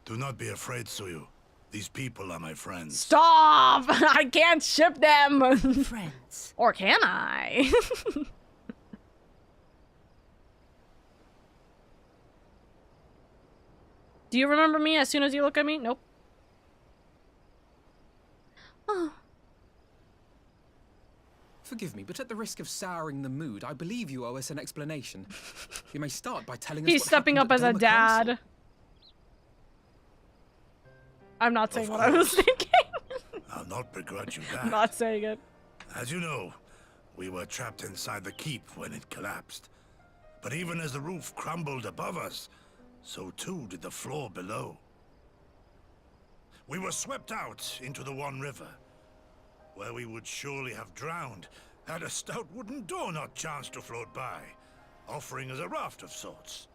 Do not be afraid, Suyu. These people are my friends. Stop! I can't ship them! Friends. Or can I? Do you remember me as soon as you look at me? Nope. Oh. Forgive me, but at the risk of souring the mood, I believe you owe us an explanation. You may start by telling us He's what stepping up happened as at a Doma dad. Castle. I'm not saying Of what I was course. thinking. I'll not begrudge you that. I'm not saying it. As you know, we were trapped inside the keep when it collapsed. But even as the roof crumbled above us, so too did the floor below. We were swept out into the One River, where we would surely have drowned had a stout wooden door not chanced to float by, offering us a raft of sorts.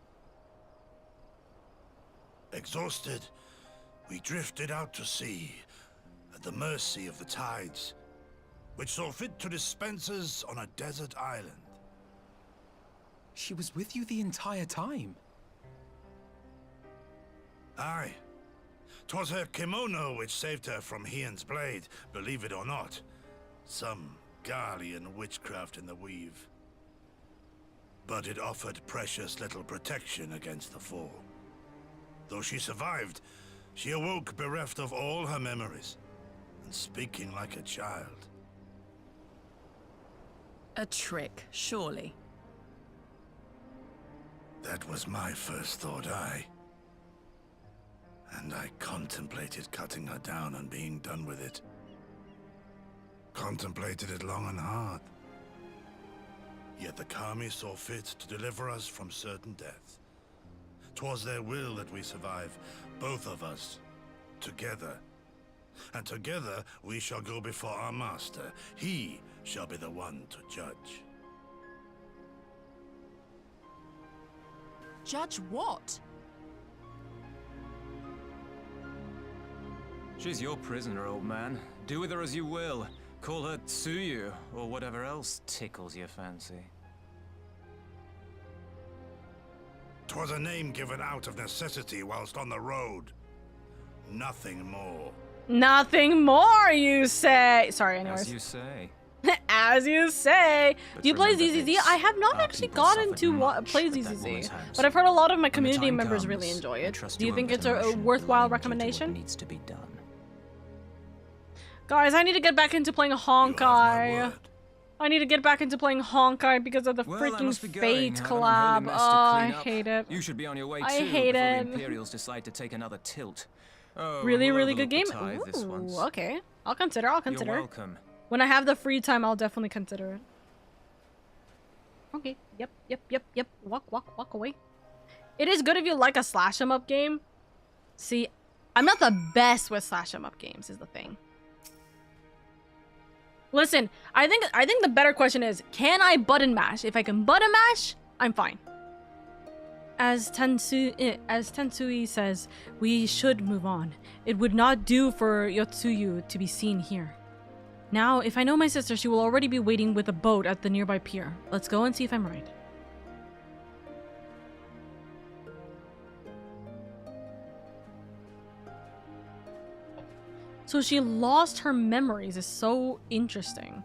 Exhausted, we drifted out to sea, at the mercy of the tides, which saw fit to dispense us on a desert island. She was with you the entire time. Aye. 'Twas her kimono which saved her from Hien's blade, believe it or not. Some Garlean witchcraft in the weave. But it offered precious little protection against the fall. Though she survived, she awoke bereft of all her memories, and speaking like a child. A trick, surely. That was my first thought, and I contemplated cutting her down and being done with it. Contemplated it long and hard. Yet the Kami saw fit to deliver us from certain death. 'Twas their will that we survive, both of us, together. And together we shall go before our master. He shall be the one to judge. Judge what? She's your prisoner, old man. Do with her as you will. Call her Tsuyu, or whatever else tickles your fancy. 'Twas a name given out of necessity whilst on the road. Nothing more. Nothing more, you say. Sorry, anyways. As you say. As you say. But Do you play remember ZZZ? this, I have not our actually people gotten suffered to much play at that ZZZ, war's hands. but I've heard a lot of my When the community time members comes, really enjoy I it. trust Do you won't think get it's a emotional worthwhile blind due to what recommendation? needs to be done. Guys, I need to get back into playing You have my Honkai. word. I need to get back into playing Honkai because of the Well, I freaking must be going. Fate I have an collab. unholy Oh, mess to I clean up. hate it. You should be on your way I too hate before it. the Imperials decide to take another tilt. Oh, Really, we'll really good game. overlook the tithe this once. Ooh, okay. I'll consider. I'll consider. You're welcome. When I have the free time, I'll definitely consider it. Okay. Yep. Walk away. It is good if you like a slash 'em up game. See, I'm not the best with slash 'em up games, is the thing. Listen, I think the better question is, can I button mash? If I can button mash, I'm fine. As Tensui says, we should move on. It would not do for Yotsuyu to be seen here. Now, if I know my sister, she will already be waiting with a boat at the nearby pier. Let's go and see if I'm right. So she lost her memories is so interesting.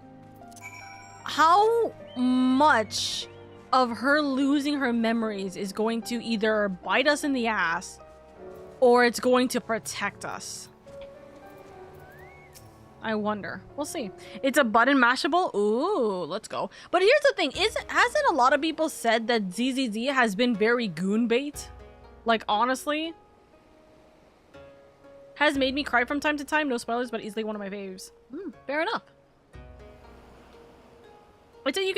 How much of her losing her memories is going to either bite us in the ass or it's going to protect us? I wonder. We'll see. It's a button mashable? Ooh, let's go. But here's the thing. Hasn't a lot of people said that ZZZ has been very goon bait? Like, honestly? Has made me cry from time to time. No spoilers, but easily one of my faves. Fair enough. I'd say you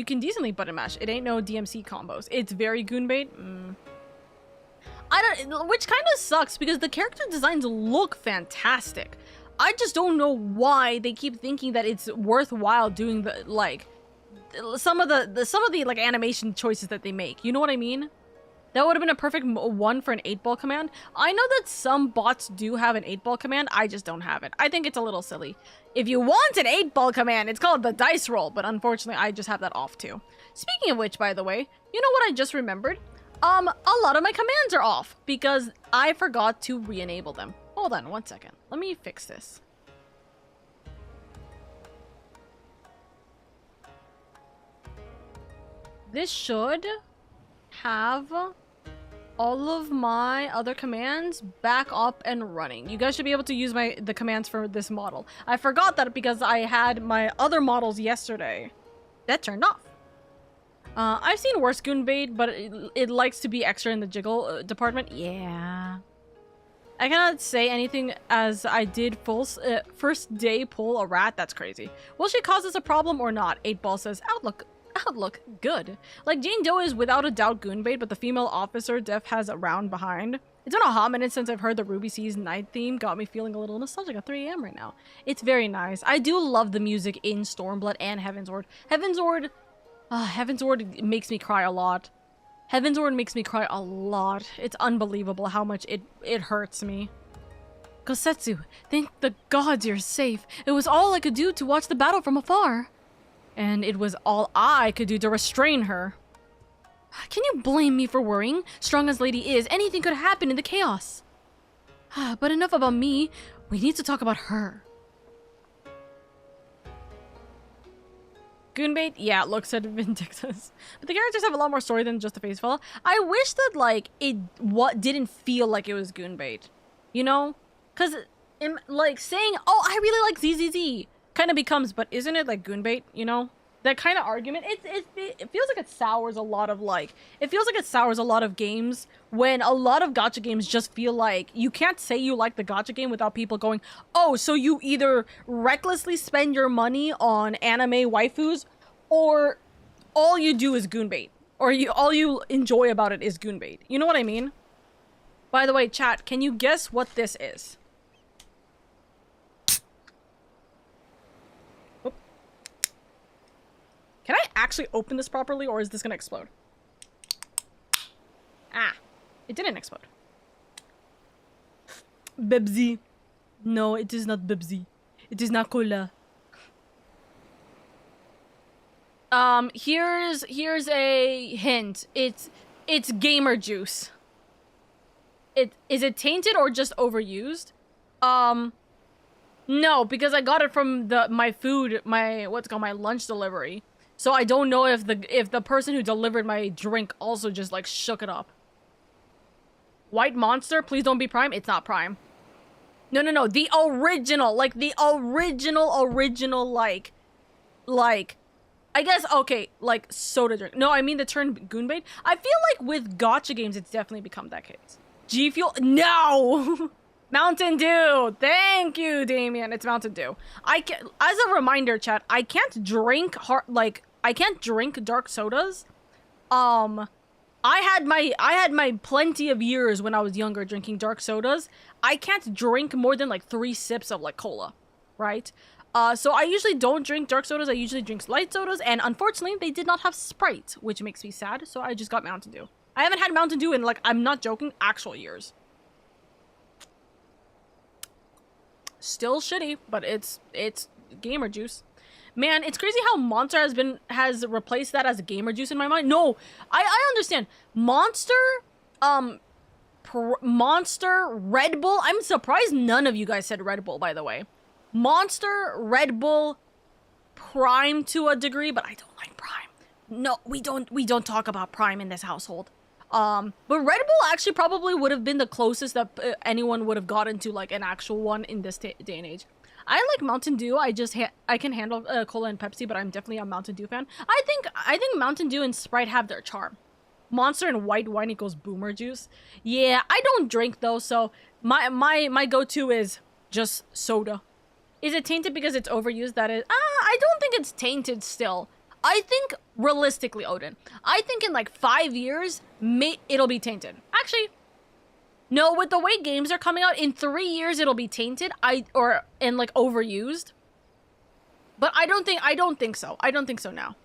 can decently button mash. It ain't no DMC combos. It's very goon bait. Which kind of sucks because the character designs look fantastic. I just don't know why they keep thinking that it's worthwhile doing the like some of the like animation choices that they make. You know what I mean? That would have been a perfect one for an 8-ball command. I know that some bots do have an 8-ball command. I just don't have it. I think it's a little silly. If you want an 8-ball command, it's called the dice roll. But unfortunately, I just have that off too. Speaking of which, by the way, you know what I just remembered? A lot of my commands are off because I forgot to re-enable them. Hold on one second. Let me fix this. This should have all of my other commands back up and running. You guys should be able to use the commands for this model. I forgot that because I had my other models yesterday that turned off. I've seen worse goon bait, but it likes to be extra in the jiggle department. Yeah. I cannot say anything as I did first day pull a rat. That's crazy. Will she cause us a problem or not? 8-ball says, Outlook, good. Like, Jane Doe is without a doubt goon bait, but the female officer Def has a round behind. It's been a hot minute since I've heard the Ruby Seas night theme. Got me feeling a little nostalgic at 3 AM right now. It's very nice. I do love the music in Stormblood and Heavensward. Heavensward makes me cry a lot. Heavensward makes me cry a lot. It's unbelievable how much it hurts me. Kosetsu, thank the gods you're safe. It was all I could do to watch the battle from afar. And it was all I could do to restrain her. Can you blame me for worrying? Strong as Lady is, anything could happen in the chaos. But enough about me. We need to talk about her. Goonbait? Yeah, looks at Vindictus. But the characters have a lot more story than just the face fella. I wish that, like, didn't feel like it was Goonbait. You know? Because, like, saying, oh, I really like ZZZ kind of becomes, but isn't it, like, Goonbait, you know? That kind of argument, it feels like it sours a lot of, like, it feels like it sours a lot of games when a lot of gacha games just feel like you can't say you like the gacha game without people going, oh, so you either recklessly spend your money on anime waifus or all you do is Goonbait, or all you enjoy about it is Goonbait. You know what I mean? By the way, chat, can you guess what this is? Can I actually open this properly, or is this gonna explode? Ah, it didn't explode. Bebzi. No, it is not Bebzi. It is not cola. Here's a hint. It's gamer juice. Is it tainted or just overused? No, because I got it from my lunch delivery. So I don't know if the person who delivered my drink also just like shook it up. White Monster, please don't be Prime. It's not Prime. No. The original, like the original, like, I guess, okay, like soda drink. No, I mean the term Goonbait. I feel like with gacha games, it's definitely become that case. G Fuel, no! Mountain Dew! Thank you, Damien. It's Mountain Dew. As a reminder, chat, I can't drink I can't drink dark sodas. I had my plenty of years when I was younger drinking dark sodas. I can't drink more than like 3 sips of like cola, right? So I usually don't drink dark sodas. I usually drink light sodas, and unfortunately, they did not have Sprite, which makes me sad. So I just got Mountain Dew. I haven't had Mountain Dew in, like, I'm not joking, actual years. Still shitty, but it's gamer juice. Man, it's crazy how Monster has replaced that as gamer juice in my mind. No, I understand. Monster, Monster, Red Bull. I'm surprised none of you guys said Red Bull, by the way. Monster, Red Bull, Prime to a degree, but I don't like Prime. No, we don't talk about Prime in this household. But Red Bull actually probably would have been the closest that anyone would have gotten to like an actual one in this day and age. I like Mountain Dew. I can handle Cola and Pepsi, but I'm definitely a Mountain Dew fan. I think Mountain Dew and Sprite have their charm. Monster and white wine equals boomer juice. Yeah, I don't drink though, so my go-to is just soda. Is it tainted because it's overused? That is, I don't think it's tainted still. I think realistically, Odin, I think in like 5 years, it'll be tainted. Actually, no, with the way games are coming out, in 3 years it'll be tainted. And like overused. But I don't think so. I don't think so now.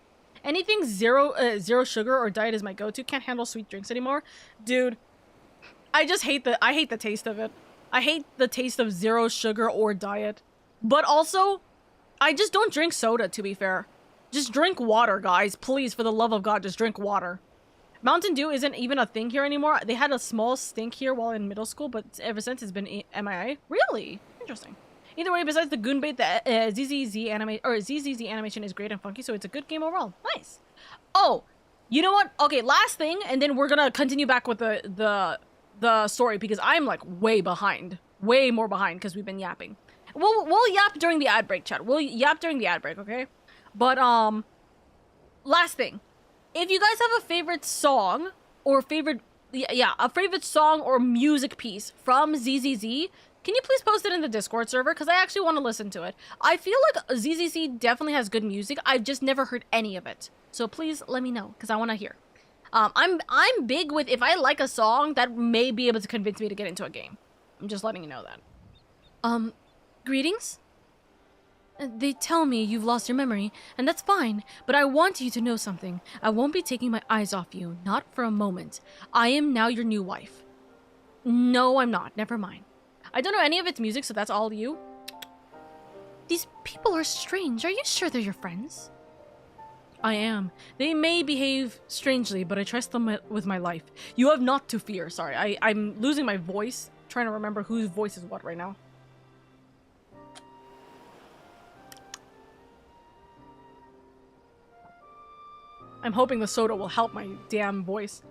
Anything zero sugar or diet is my go-to. Can't handle sweet drinks anymore, dude. I hate the taste of it. I hate the taste of zero sugar or diet. But also, I just don't drink soda, to be fair. Just drink water, guys. Please, for the love of God, just drink water. Mountain Dew isn't even a thing here anymore. They had a small stink here while in middle school, but ever since it's been MIA. Really? Interesting. Either way, besides the Goonbait, the ZZZ animation is great and funky, so it's a good game overall. Nice. Oh, you know what? Okay, last thing, and then we're gonna continue back with the story because I'm like way behind, way more behind because we've been yapping. We'll yap during the ad break, chat. We'll yap during the ad break, okay? But last thing, if you guys have a favorite song or a favorite song or music piece from ZZZ, can you please post it in the Discord server? Because I actually want to listen to it. I feel like ZZZ definitely has good music. I've just never heard any of it. So please let me know, because I want to hear. I'm big with, if I like a song, that may be able to convince me to get into a game. I'm just letting you know that. Greetings? They tell me you've lost your memory, and that's fine, but I want you to know something. I won't be taking my eyes off you, not for a moment. I am now your new wife. No, I'm not. Never mind. I don't know any of its music, so that's all you. These people are strange. Are you sure they're your friends? I am. They may behave strangely, but I trust them with my life. You have not to fear. Sorry, I'm losing my voice. I'm trying to remember whose voice is what right now. I'm hoping the soda will help my damn voice.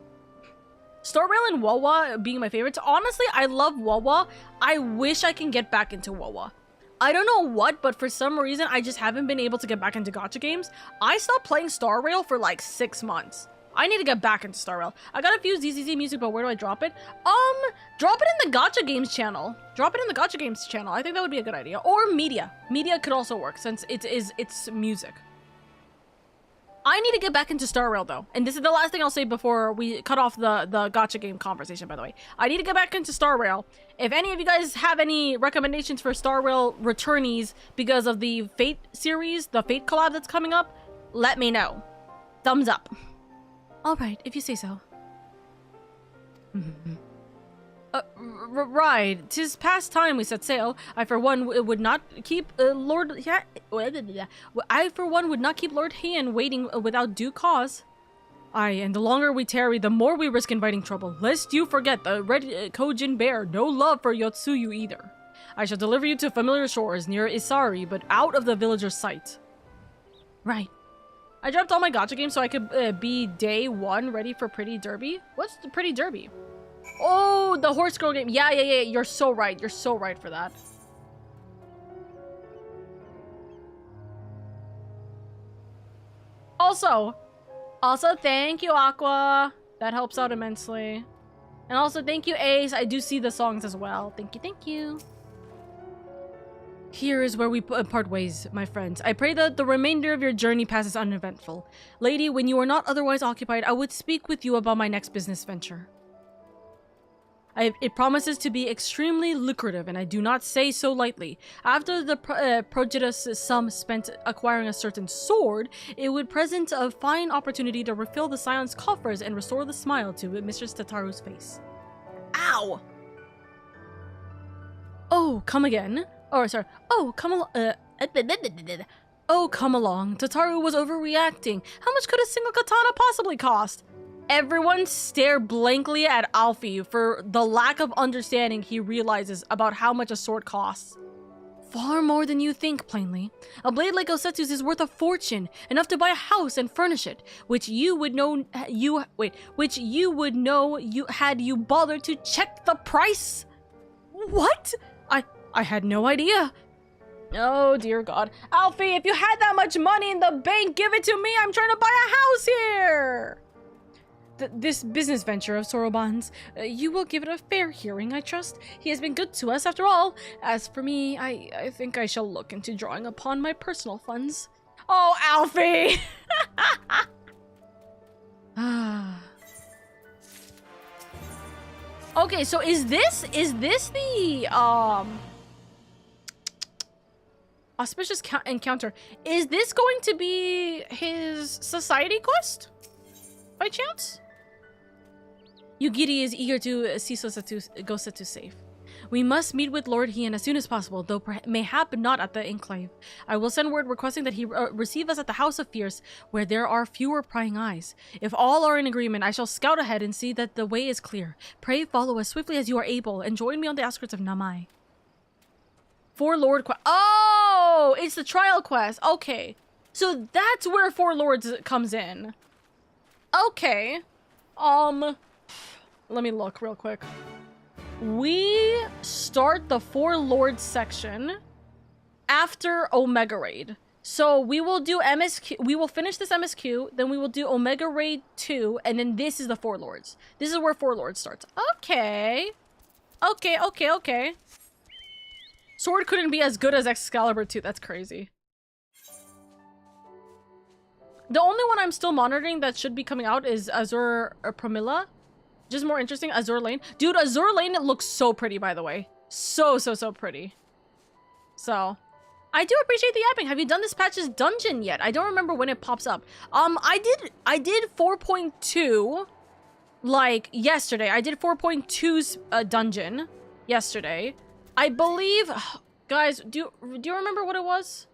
Star Rail and Wawa being my favorites. Honestly, I love Wawa. I wish I can get back into Wawa. I don't know what, but for some reason, I just haven't been able to get back into gacha games. I stopped playing Star Rail for like 6 months. I need to get back into Star Rail. I got a few ZZZ music, but where do I drop it? Drop it in the Gacha Games channel. Drop it in the Gacha Games channel. I think that would be a good idea. Or media. Media could also work since it's music. I need to get back into Star Rail though. And this is the last thing I'll say before we cut off the gacha game conversation, by the way. I need to get back into Star Rail. If any of you guys have any recommendations for Star Rail returnees because of the Fate series, the Fate collab that's coming up, let me know. Thumbs up. Alright, if you say so. Right. 'Tis past time we set sail. I for one would not keep Lord Heian waiting without due cause. Aye, and the longer we tarry, the more we risk inviting trouble. Lest you forget the red Kojin bear no love for Yotsuyu either. I shall deliver you to familiar shores near Isari, but out of the villager's sight. Right. I dropped all my gacha games so I could be day 1 ready for Pretty Derby. What's the Pretty Derby? Oh, the horse girl game. Yeah. You're so right. You're so right for that. Also, thank you, Aqua. That helps out immensely. And also, thank you, Ace. I do see the songs as well. Thank you. Here is where we part ways, my friends. I pray that the remainder of your journey passes uneventful. Lady, when you are not otherwise occupied, I would speak with you about my next business venture. It promises to be extremely lucrative, and I do not say so lightly. After the prodigious sum spent acquiring a certain sword, it would present a fine opportunity to refill the Scion's coffers and restore the smile to Mistress Tataru's face. Ow! Oh, come again? Oh, sorry. Oh, come along. Oh, come along. Tataru was overreacting. How much could a single katana possibly cost? Everyone stare blankly at Alfie for the lack of understanding he realizes about how much a sword costs. Far more than you think, plainly. A blade like Osetsu's is worth a fortune, enough to buy a house and furnish it, which you would know had you bothered to check the price. What? I had no idea. Oh, dear God. Alfie, if you had that much money in the bank, give it to me. I'm trying to buy a house here. This business venture of Soroban's, you will give it a fair hearing, I trust. He has been good to us, after all. As for me, I think I shall look into drawing upon my personal funds. Oh, Alfie! Okay, so is this the, auspicious encounter? Is this going to be his society quest? By chance? Yugiri is eager to see Gosetu safe. We must meet with Lord Heian as soon as possible, though mayhap not at the Enclave. I will send word requesting that he receive us at the House of Fierce, where there are fewer prying eyes. If all are in agreement, I shall scout ahead and see that the way is clear. Pray follow as swiftly as you are able, and join me on the outskirts of Namai. Four Lord quest. Oh, it's the trial quest. Okay, so that's where Four Lords comes in. Okay, let me look real quick. We start the Four Lords section after Omega Raid. So we will do MSQ, we will finish this MSQ, then we will do Omega Raid 2, and then this is the Four Lords. This is where Four Lords starts. Okay. Okay. Sword couldn't be as good as Excalibur 2. That's crazy. The only one I'm still monitoring that should be coming out is Azure Pramila. Just more interesting, Azure Lane. Dude, Azure Lane looks so pretty, by the way. So pretty. So, I do appreciate the yapping. Have you done this patch's dungeon yet? I don't remember when it pops up. I did 4.2 like yesterday. I did 4.2's dungeon yesterday. I believe, guys, do you remember what it was?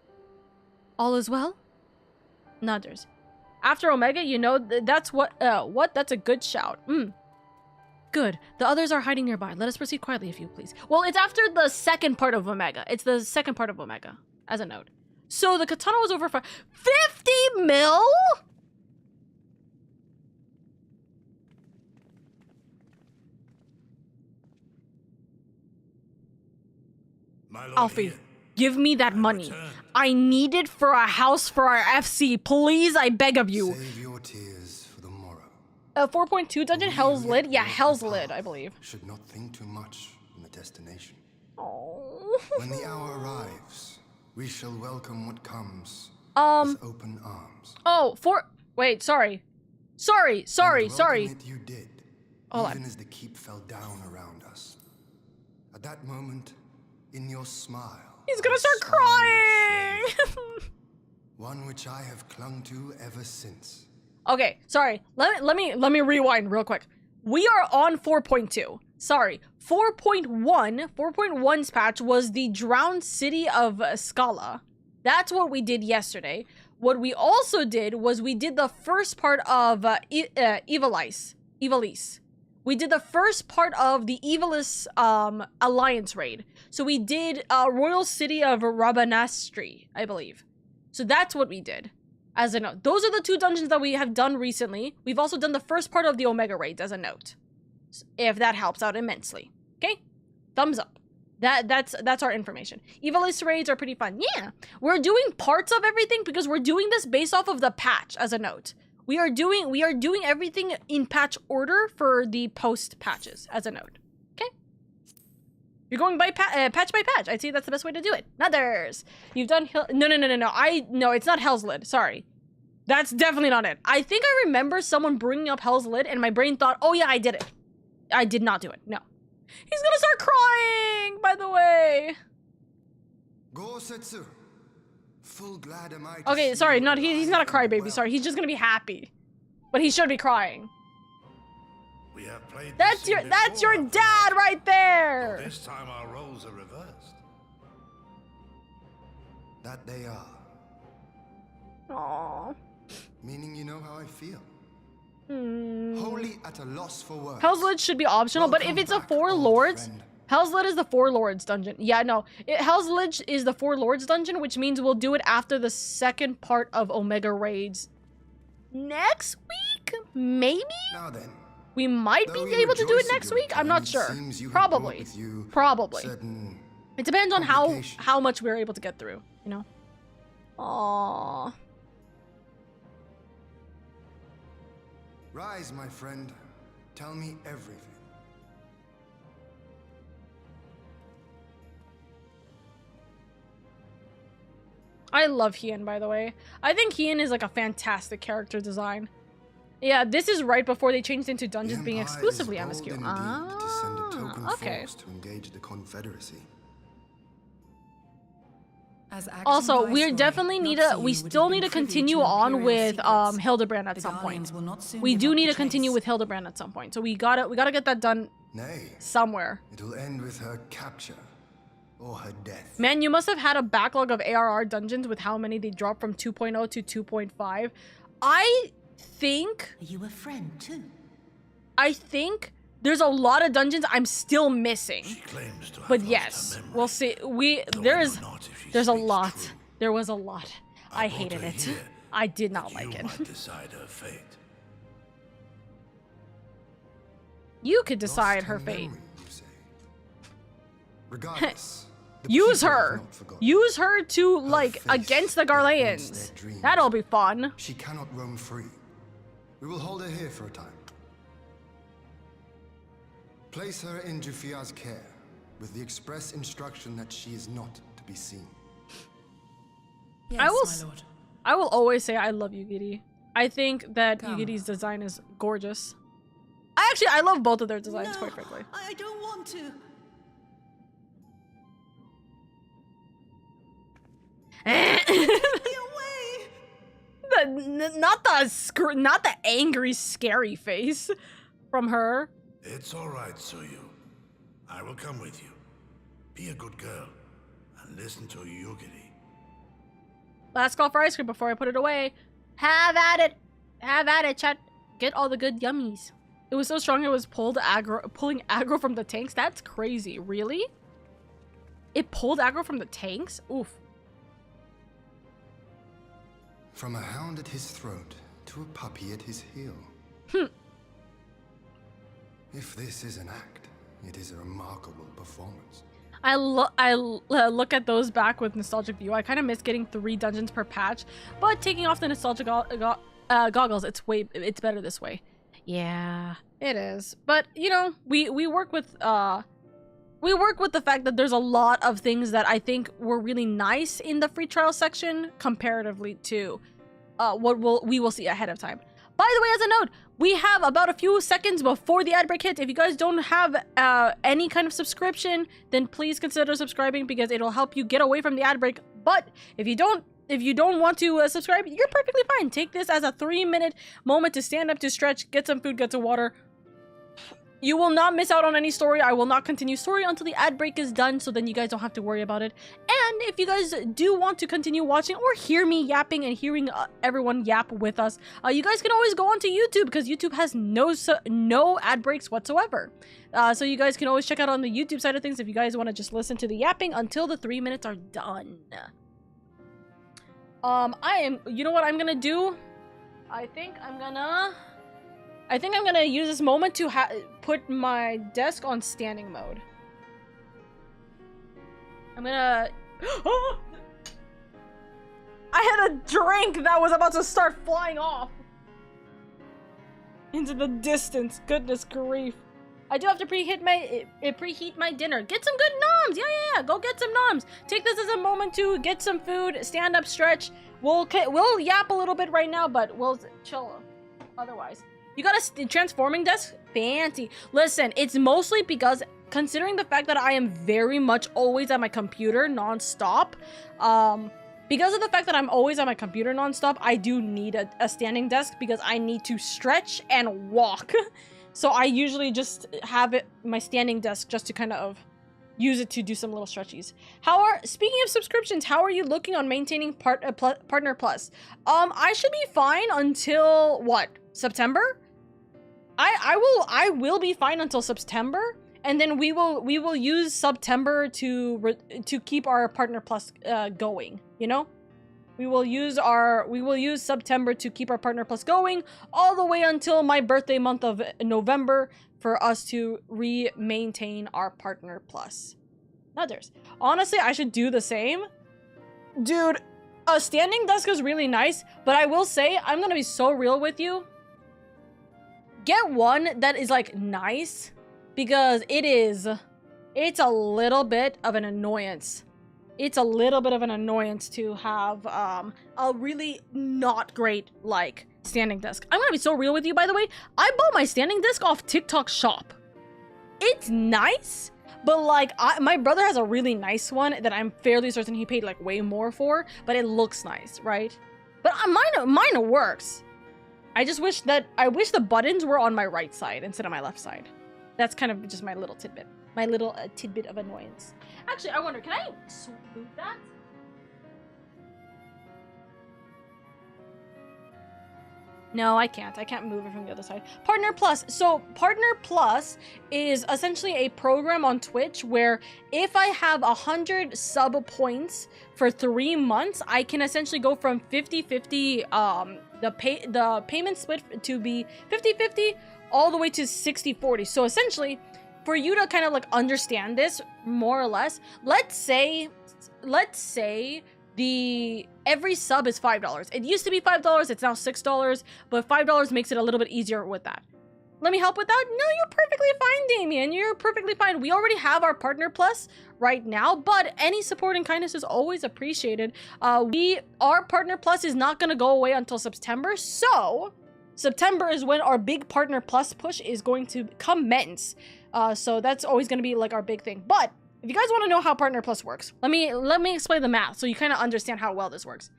All is well? Nudders. After Omega, you know, that's what, that's a good shout. Good. The others are hiding nearby. Let us proceed quietly, if you please. Well, it's after the second part of Omega. It's the second part of Omega, as a note. So the katana was over for 50 mil? My lord Alfie, Ian, give me that money. returned. I need it for a house for our FC. Please, I beg of you. Save your tears for the morrow. 4.2 dungeon, We Hell's who Lid? yet Yeah, walk the Hell's Lid, path I believe. Should not think too much on the destination. Oh. When the hour arrives, we shall welcome what comes with open arms. Oh, wait, sorry. Sorry. And welcome it you did, Hold even on. as the keep fell down around us. At that moment, in your smile, He's gonna I start spied a crying. shade, one which I have clung to ever since. Okay, sorry. Let me rewind real quick. We are on 4.2. Sorry. 4.1's patch was the drowned city of Scala. That's what we did yesterday. What we also did was we did the first part of Evilise. We did the first part of the Evilis Alliance raid. So we did Royal City of Rabanastri, I believe. So that's what we did. As a note. Those are the 2 dungeons that we have done recently. We've also done the first part of the Omega raids as a note. If that helps out immensely. Okay? Thumbs up. That's our information. Evilis raids are pretty fun. Yeah. We're doing parts of everything because we're doing this based off of the patch as a note. We are doing everything in patch order for the post patches as a note. Okay? You're going by patch by patch. I'd say that's the best way to do it. Others. You've done No, it's not Hell's Lid. Sorry. That's definitely not it. I think I remember someone bringing up Hell's Lid and my brain thought, oh yeah, I did it. I did not do it. No. He's gonna start crying, by the way. Go Setsu. Full glad am I to Okay, see sorry, you he's not a alive and crybaby. well. Sorry, he's just gonna be happy. But he should be crying. We have played That's this your scene that's before, your have we dad not? right Though there. this time our roles are reversed. That they are. Aww. Meaning you know how I feel. Hmm. Wholly at a loss for words. Hell's Lid should be optional, but if Welcome it's a back, 4 old lords, friend. Hell's Lid is the 4 lords dungeon. Yeah, no. Hell's Lid is the 4 lords dungeon, which means we'll do it after the second part of Omega raids. Next week? Maybe? Now then, We might though be we able to do it rejoice at next your week. I'm not return, it sure. seems you have Probably. brought with you Probably. certain It depends on how complications. much we're able to get through, you know? Aww. Rise, my friend. Tell me everything. I love Hien, by the way. I think Hien is like a fantastic character design. Yeah, this is right before they changed into dungeons The being Empire exclusively is bold MSQ. indeed to send a token Okay. force to engage the Confederacy. As acting Also, we viceroy, definitely not need so to. you We would have still been need to privy continue to on Imperial with secrets. Hildebrand at The some point. Guardians will not soon We give do up need the to continue chase. with Hildebrand at some point. So we gotta get that done Nay, somewhere. it will end with her capture or her death. Man, you must have had a backlog of ARR dungeons with how many they dropped from 2.0 to 2.5. I think Are you a friend too? there's a lot of dungeons I'm still missing. She claims to have But lost yes, her memory. we'll see. Though I There's know not if she a speaks lot. true. There was a lot. I brought hated her it. here I did not that like you it. might decide her fate. You could decide Lost her fate. memory, you say. Regardless, the Use people have her. not forgotten. Use her to like face against the that haunts Garleans. their dreams. That'll be fun. She cannot roam free. We will hold her here for a time. Place her in Jufia's care, with the express instruction that she is not to be seen. Yes, I will my lord. I will always say I love Yugiri. I think that Come. Yugiri's design is gorgeous. I love both of their designs, quite frankly. I don't want to. Not the angry, scary face from her. It's all right, Suyu. I will come with you. Be a good girl and listen to Yugiri. Last call for ice cream before I put it away. Have at it. Have at it, chat. Get all the good yummies. It was so strong it was pulling aggro from the tanks. That's crazy. Really? It pulled aggro from the tanks? Oof. From a hound at his throat to a puppy at his heel. If this is an act, it is a remarkable performance. I look at those back with nostalgic view. I kind of miss getting 3 dungeons per patch, but taking off the nostalgic goggles, it's better this way. Yeah, it is. But you know, we work with the fact that there's a lot of things that I think were really nice in the free trial section comparatively to what we will see ahead of time. By the way, as a note, we have about a few seconds before the ad break hits. If you guys don't have any kind of subscription, then please consider subscribing because it'll help you get away from the ad break. But if you don't want to subscribe, you're perfectly fine. Take this as a 3-minute moment to stand up, to stretch, get some food, get some water. You will not miss out on any story. I will not continue story until the ad break is done, so then you guys don't have to worry about it. And if you guys do want to continue watching or hear me yapping and hearing everyone yap with us, you guys can always go onto YouTube because YouTube has no ad breaks whatsoever. So you guys can always check out on the YouTube side of things if you guys want to just listen to the yapping until the 3 minutes are done. You know what I'm gonna do? I think I'm gonna use this moment to put my desk on standing mode. I'm gonna... I had a drink that was about to start flying off into the distance. Goodness grief. I do have to preheat my dinner. Get some good noms. Yeah. Go get some noms. Take this as a moment to get some food, stand up, stretch. We'll yap a little bit right now, but we'll chill otherwise. You got a transforming desk? Fancy. Listen, it's mostly because considering the fact that I am very much always at my computer non-stop, because of the fact that I'm always on my computer non-stop, I do need a standing desk because I need to stretch and walk. So I usually just have my standing desk just to kind of use it to do some little stretchies. Speaking of subscriptions, how are you looking on maintaining Partner Plus? I should be fine until what? September? I will be fine until September, and then we will use September to keep our Partner Plus going, you know? We will use September to keep our Partner Plus going all the way until my birthday month of November for us to maintain our Partner Plus. Others. Honestly, I should do the same. Dude, a standing desk is really nice, but I will say, I'm gonna be so real with you. Get one that is like nice, because it's a little bit of an annoyance. It's a little bit of an annoyance to have a really not great like standing desk. I'm gonna be so real with you, by the way. I bought my standing desk off TikTok shop. It's nice, but like my brother has a really nice one that I'm fairly certain he paid like way more for, but it looks nice, right? But mine works. I wish the buttons were on my right side instead of my left side. That's kind of just my little tidbit. My little tidbit of annoyance. Actually, I wonder, can I move that? No, I can't. I can't move it from the other side. Partner Plus. So Partner Plus is essentially a program on Twitch where if I have 100 sub points for 3 months, I can essentially go from 50-50, the payment split to be 50-50 all the way to 60-40. So essentially, for you to kind of like understand this more or less, let's say every sub is $5. It used to be $5, it's now $6, but $5 makes it a little bit easier with that. Let me help with that? No, you're perfectly fine, Damien. You're perfectly fine. We already have our Partner Plus right now, but any support and kindness is always appreciated. Our Partner Plus is not going to go away until September, so September is when our big Partner Plus push is going to commence. So that's always going to be like our big thing. But if you guys want to know how Partner Plus works, let me explain the math so you kind of understand how well this works.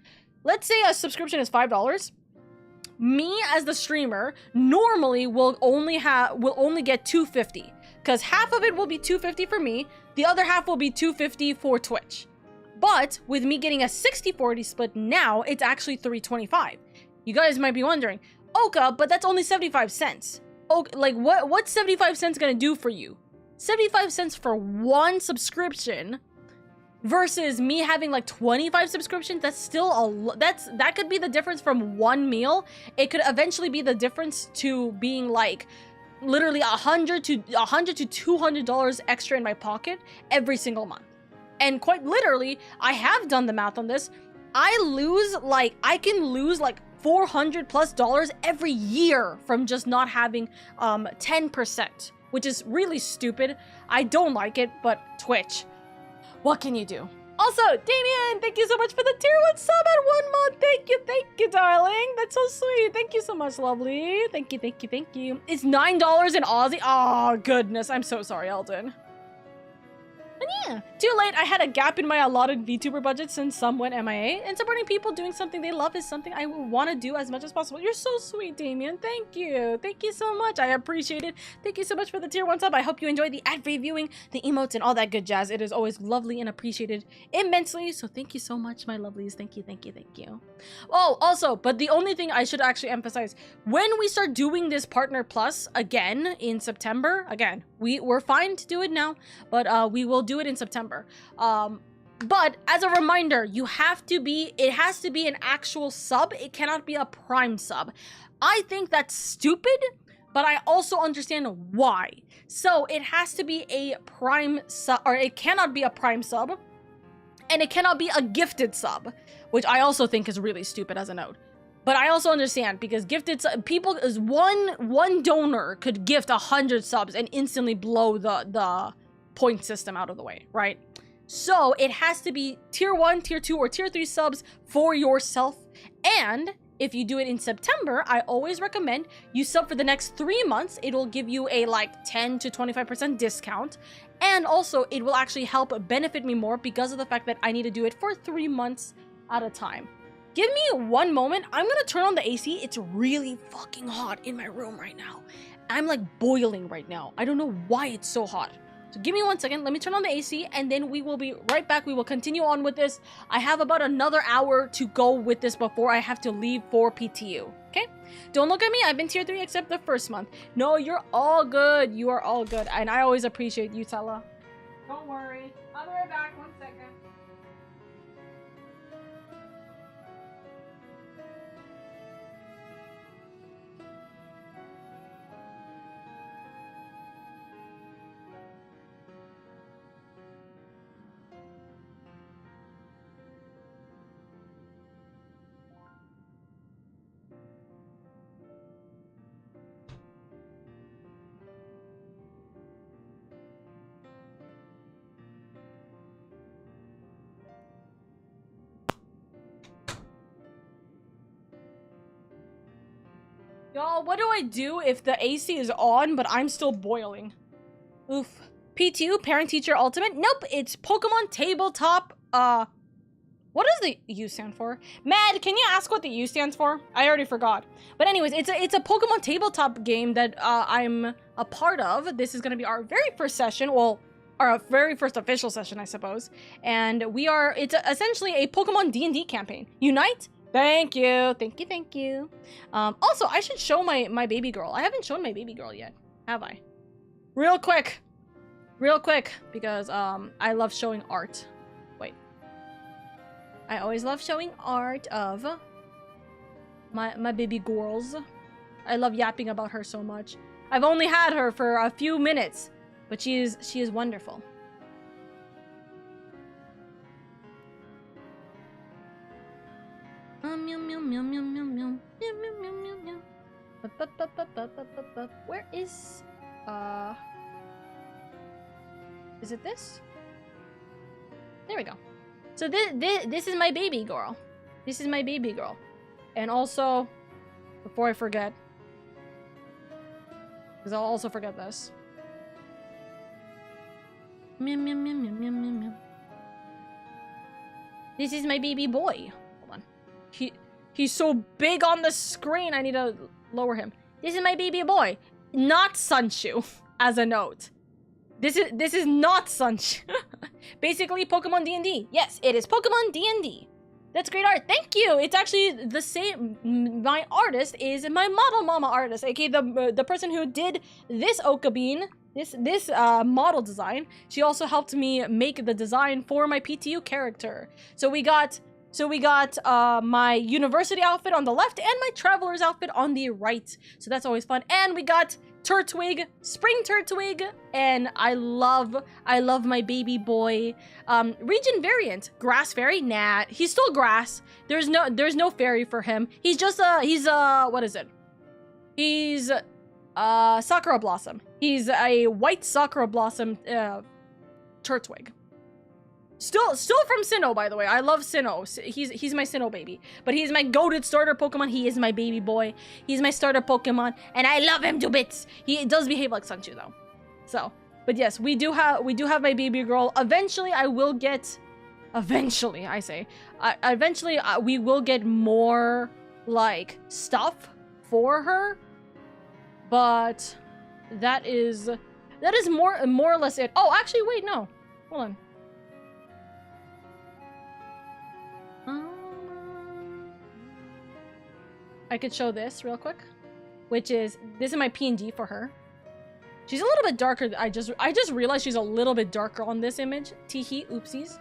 Let's say a subscription is $5. Me as the streamer normally will only get $2.50 because half of it will be $2.50 for me, the other half will be $2.50 for Twitch. But with me getting a 60-40 split now, it's actually $3.25. You guys might be wondering, Oka, but that's only 75 cents. Okay, like what's 75 cents gonna do for you? 75 cents for one subscription versus me having like 25 subscriptions, that's still that could be the difference from one meal. It could eventually be the difference to being like literally $100 to $200 extra in my pocket every single month. And quite literally, I have done the math on this. I can lose like $400+ every year from just not having 10%, which is really stupid. I don't like it, but Twitch, what can you do? Also, Damien, thank you so much for the tier 1 sub at 1 month. Thank you, darling. That's so sweet. Thank you so much, lovely. Thank you. It's $9 in Aussie. Oh, goodness. I'm so sorry, Eldon. And yeah, too late. I had a gap in my allotted VTuber budget since some went MIA, and supporting people doing something they love is something I want to do as much as possible. You're so sweet, Damien. Thank you. Thank you so much. I appreciate it. Thank you so much for the tier 1 sub. I hope you enjoyed the ad-free viewing, the emotes, and all that good jazz. It is always lovely and appreciated immensely. So thank you so much, my lovelies. Thank you. Oh, also, but the only thing I should actually emphasize, when we start doing this Partner Plus again in September, again, we're fine to do it now, but we will do it in September. But as a reminder, it has to be an actual sub. It cannot be a Prime sub. I think that's stupid, but I also understand why. So it has to be a Prime sub, or it cannot be a Prime sub, and it cannot be a gifted sub, which I also think is really stupid as a note. But I also understand, because gifted people is one donor could gift 100 subs and instantly blow the point system out of the way, right? So it has to be tier 1, tier 2, or tier 3 subs for yourself. And if you do it in September, I always recommend you sub for the next 3 months. It will give you a like 10 to 25% discount. And also it will actually help benefit me more because of the fact that I need to do it for 3 months at a time. Give me one moment. I'm gonna turn on the AC. It's really fucking hot in my room right now. I'm like boiling right now. I don't know why it's so hot. So give me 1 second. Let me turn on the AC and then we will be right back. We will continue on with this. I have about another hour to go with this before I have to leave for PTU. Okay? Don't look at me. I've been tier 3 except the first month. No, you're all good. You are all good. And I always appreciate you, Tella. Don't worry. I'll be right back. 1 second. Y'all, what do I do if the AC is on, but I'm still boiling? Oof. PTU, Parent Teacher Ultimate? Nope, it's Pokemon Tabletop, what does the U stand for? Mad, can you ask what the U stands for? I already forgot. But anyways, it's a Pokemon Tabletop game that I'm a part of. This is gonna be our very first session, well, our very first official session, I suppose. And it's essentially a Pokemon D&D campaign. Unite? Thank you. Also, I should show my baby girl. I haven't shown my baby girl yet, have I? Real quick, because I love showing art. Wait. I always love showing art of my baby girls. I love yapping about her so much. I've only had her for a few minutes, but she is wonderful. Where is it this? There we go. So this is my baby girl. This is my baby girl. And also, before I forget, because I'll also forget this. Meow, meow, meow, meow, meow, meow, meow. This is my baby boy. Hold on. He's so big on the screen. I need to lower him. This is my baby boy, not Sunshu. As a note, this is not Sunshu. Basically, Pokemon D&D. Yes, it is Pokemon D&D. That's great art. Thank you. It's actually the same. My artist is my model mama artist, aka the person who did this Oka Bean, this model design. She also helped me make the design for my PTU character. So we got So we got my university outfit on the left and my traveler's outfit on the right. So that's always fun. And we got Turtwig, Spring Turtwig, and I love my baby boy. Region variant, Grass Fairy, nah, he's still grass. There's no fairy for him. He's just what is it? He's Sakura Blossom. He's a white Sakura Blossom Turtwig. Still from Sinnoh, by the way. I love Sinnoh. He's my Sinnoh baby. But he's my goated starter Pokemon. He is my baby boy. He's my starter Pokemon. And I love him to bits. He does behave like Sunshu, though. So, but yes, we do have my baby girl. Eventually, I will get... Eventually, I say. Eventually, we will get more, like, stuff for her. But that is more or less it. Oh, actually, wait, no. Hold on. I could show this real quick, which is, this is my PNG for her. She's a little bit darker. I just realized she's a little bit darker on this image. Teehee, oopsies.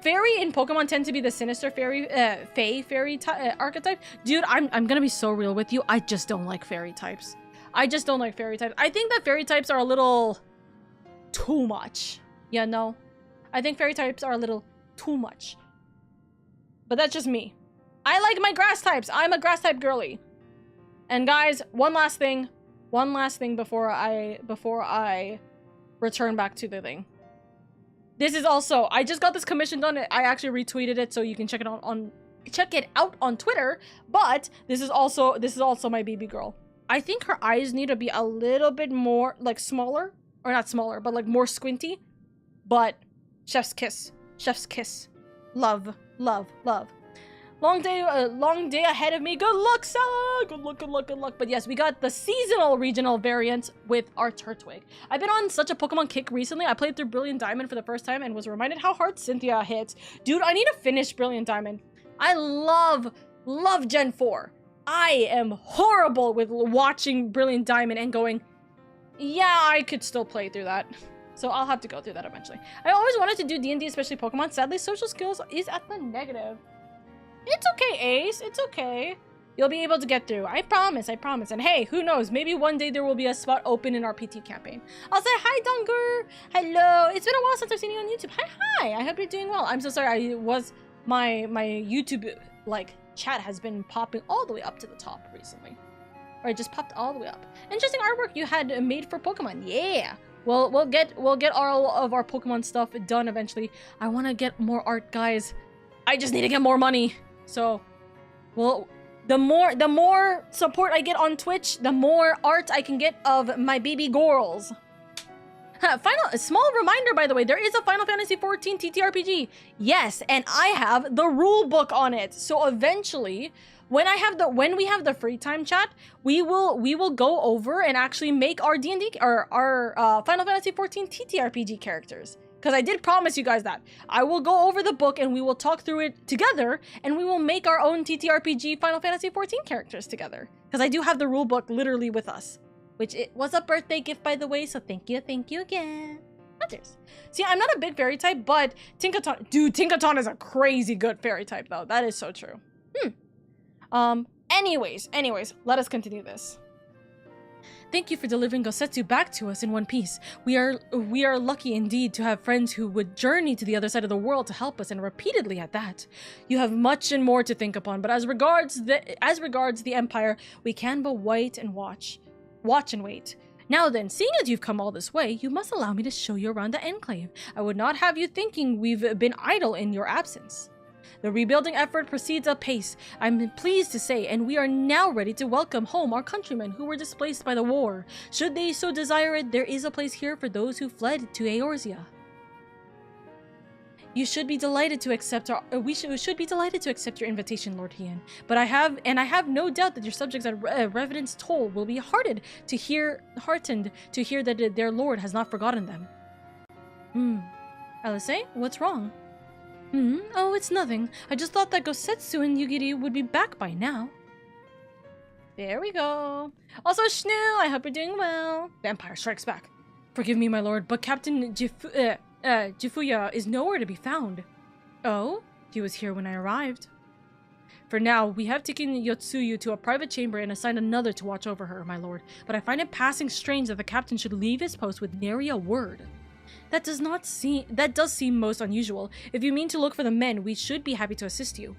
Fairy in Pokemon tend to be the sinister fairy, fairy archetype. Dude, I'm gonna be so real with you. I just don't like fairy types. I just don't like fairy types. I think that fairy types are a little too much. Yeah, no. I think fairy types are a little too much. But that's just me. I like my grass types. I'm a grass type girly. And guys, one last thing before I return back to the thing. This is also, I just got this commission done. I actually retweeted it, so you can check it out on Twitter. But this is also my baby girl. I think her eyes need to be a little bit more like smaller, or not smaller, but like more squinty. But chef's kiss, love. Long day ahead of me. Good luck, Sella. Good luck. But yes, we got the seasonal regional variant with our Turtwig. I've been on such a Pokemon kick recently. I played through Brilliant Diamond for the first time and was reminded how hard Cynthia hits. Dude, I need to finish Brilliant Diamond. I love Gen 4. I am horrible with watching Brilliant Diamond and going, yeah, I could still play through that. So I'll have to go through that eventually. I always wanted to do D&D, especially Pokemon. Sadly, social skills is at the negative. It's okay, Ace. It's okay. You'll be able to get through. I promise. And hey, who knows? Maybe one day there will be a spot open in our PT campaign. I'll say hi, Dunger. Hello. It's been a while since I've seen you on YouTube. Hi. I hope you're doing well. I'm so sorry. My YouTube, like, chat has been popping all the way up to the top recently. Or it just popped all the way up. Interesting artwork you had made for Pokemon. Yeah. Well, we'll get all of our Pokemon stuff done eventually. I want to get more art, guys. I just need to get more money. So, well, the more support I get on Twitch, the more art I can get of my baby girls. A small reminder, by the way, there is a Final Fantasy XIV TTRPG. Yes, and I have the rule book on it. So eventually, when we have the free time chat, we will go over and actually make our D&D or our Final Fantasy XIV TTRPG characters. Because I did promise you guys that. I will go over the book and we will talk through it together and we will make our own TTRPG Final Fantasy XIV characters together. Because I do have the rule book literally with us. Which it was a birthday gift, by the way, so thank you again. Others. See, I'm not a big fairy type, but Tinkaton... Dude, Tinkaton is a crazy good fairy type, though. That is so true. Anyways, let us continue this. Thank you for delivering Gosetsu back to us in one piece. We are lucky indeed to have friends who would journey to the other side of the world to help us, and repeatedly at that. You have much and more to think upon, but as regards the Empire, we can but wait and watch and wait. Now then, seeing as you've come all this way, you must allow me to show you around the Enclave. I would not have you thinking we've been idle in your absence. The rebuilding effort proceeds apace, I'm pleased to say, and we are now ready to welcome home our countrymen who were displaced by the war. Should they so desire it, there is a place here for those who fled to Eorzea. You should be delighted to accept we should be delighted to accept your invitation, Lord Hien. But I have no doubt that your subjects at Revenant's Toll will be heartened to hear that their lord has not forgotten them. Alice, what's wrong? Oh, it's nothing. I just thought that Gosetsu and Yugiri would be back by now. There we go. Also, Schnoo, I hope you're doing well. Vampire strikes back. Forgive me, my lord, but Captain Jifuya is nowhere to be found. Oh? He was here when I arrived. For now, we have taken Yotsuyu to a private chamber and assigned another to watch over her, my lord. But I find it passing strange that the captain should leave his post with nary a word. That does seem most unusual. If you mean to look for the men, we should be happy to assist you.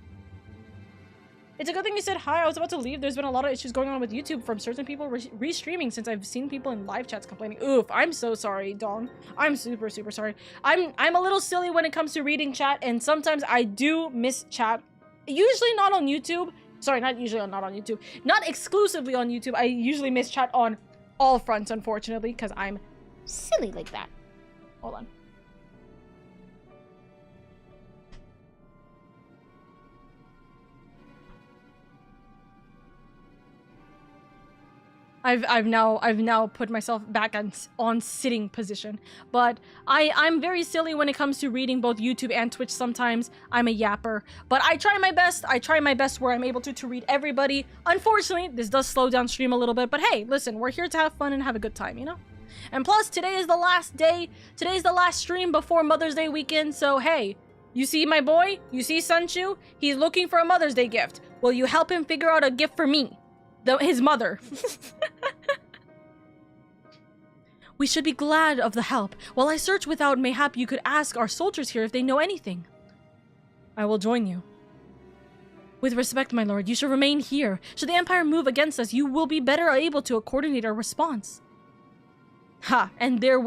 It's a good thing you said hi. I was about to leave. There's been a lot of issues going on with YouTube from certain people restreaming since I've seen people in live chats complaining. Oof, I'm so sorry, Dong. I'm super, super sorry. I'm a little silly when it comes to reading chat, and sometimes I do miss chat. Usually not on YouTube. Sorry, not usually not on YouTube. Not exclusively on YouTube. I usually miss chat on all fronts, unfortunately, because I'm silly like that. Hold on. I've now put myself back on sitting position, but I'm very silly when it comes to reading both YouTube and Twitch. Sometimes I'm a yapper, but I try my best. I try my best where I'm able to read everybody. Unfortunately, this does slow down stream a little bit, but hey, listen, we're here to have fun and have a good time, you know? And plus, today is the last day. Today's the last stream before Mother's Day weekend, so hey, you see my boy? You see Sunshu? He's looking for a Mother's Day gift. Will you help him figure out a gift for me? His mother. We should be glad of the help. While I search without, mayhap you could ask our soldiers here if they know anything. I will join you. With respect, my lord, you should remain here. Should the Empire move against us, you will be better able to coordinate our response. Ha, and there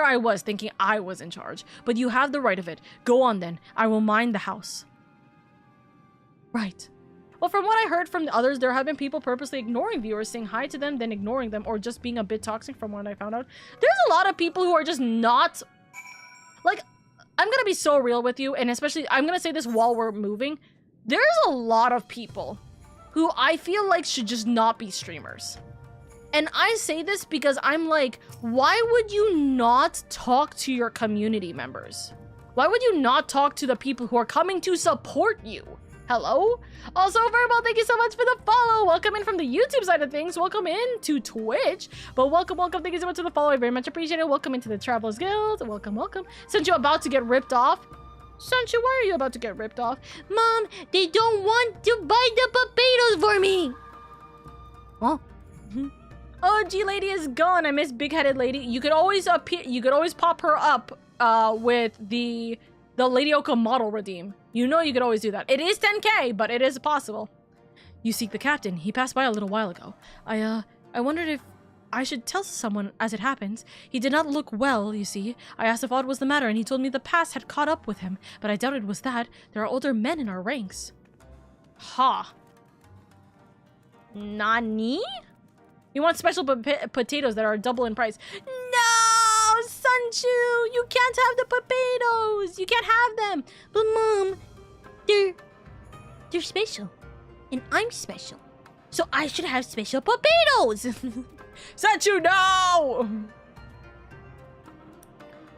I was thinking I was in charge. But you have the right of it. Go on then. I will mind the house. Right. Well, from what I heard from the others, there have been people purposely ignoring viewers, saying hi to them, then ignoring them, or just being a bit toxic from what I found out. There's a lot of people who are just not... Like, I'm gonna be so real with you, and especially, I'm gonna say this while we're moving. There's a lot of people who I feel like should just not be streamers. And I say this because I'm like, why would you not talk to your community members? Why would you not talk to the people who are coming to support you? Hello? Also, Verbal, thank you so much for the follow. Welcome in from the YouTube side of things. Welcome in to Twitch. But welcome. Thank you so much for the follow. I very much appreciate it. Welcome into the Travelers Guild. Welcome. Since you're about to get ripped off. Sunshu, why are you about to get ripped off? Mom, they don't want to buy the potatoes for me. Well. Oh, G Lady is gone. I miss Big-Headed Lady. You could always appear. You could always pop her up with the LadyOka model redeem. You know you could always do that. It is 10k, but it is possible. You seek the captain. He passed by a little while ago. I wondered if I should tell someone as it happens. He did not look well, you see. I asked if aught was the matter, and he told me the past had caught up with him, but I doubt it was that. There are older men in our ranks. Ha. Nani? You want special potatoes that are double in price. No, Sunshu, you can't have the potatoes. You can't have them. But Mom, they're special, and I'm special, so I should have special potatoes. Sunshu, no!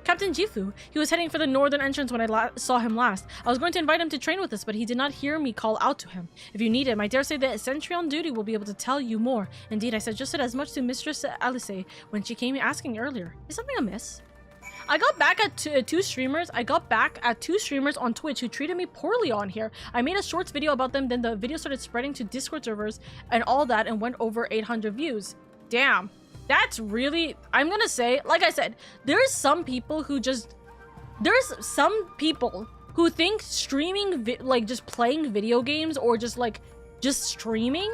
Captain Jifu, he was heading for the northern entrance when I saw him last. I was going to invite him to train with us, but he did not hear me call out to him. If you need him, I dare say that a sentry on duty will be able to tell you more. Indeed, I suggested as much to Mistress Alice when she came asking earlier. Is something amiss? I got back at two streamers on Twitch who treated me poorly on here. I made a shorts video about them, then the video started spreading to Discord servers and all that and went over 800 views. Damn. That's really, I'm gonna say, like I said, there's some people who think streaming, like just playing video games or just streaming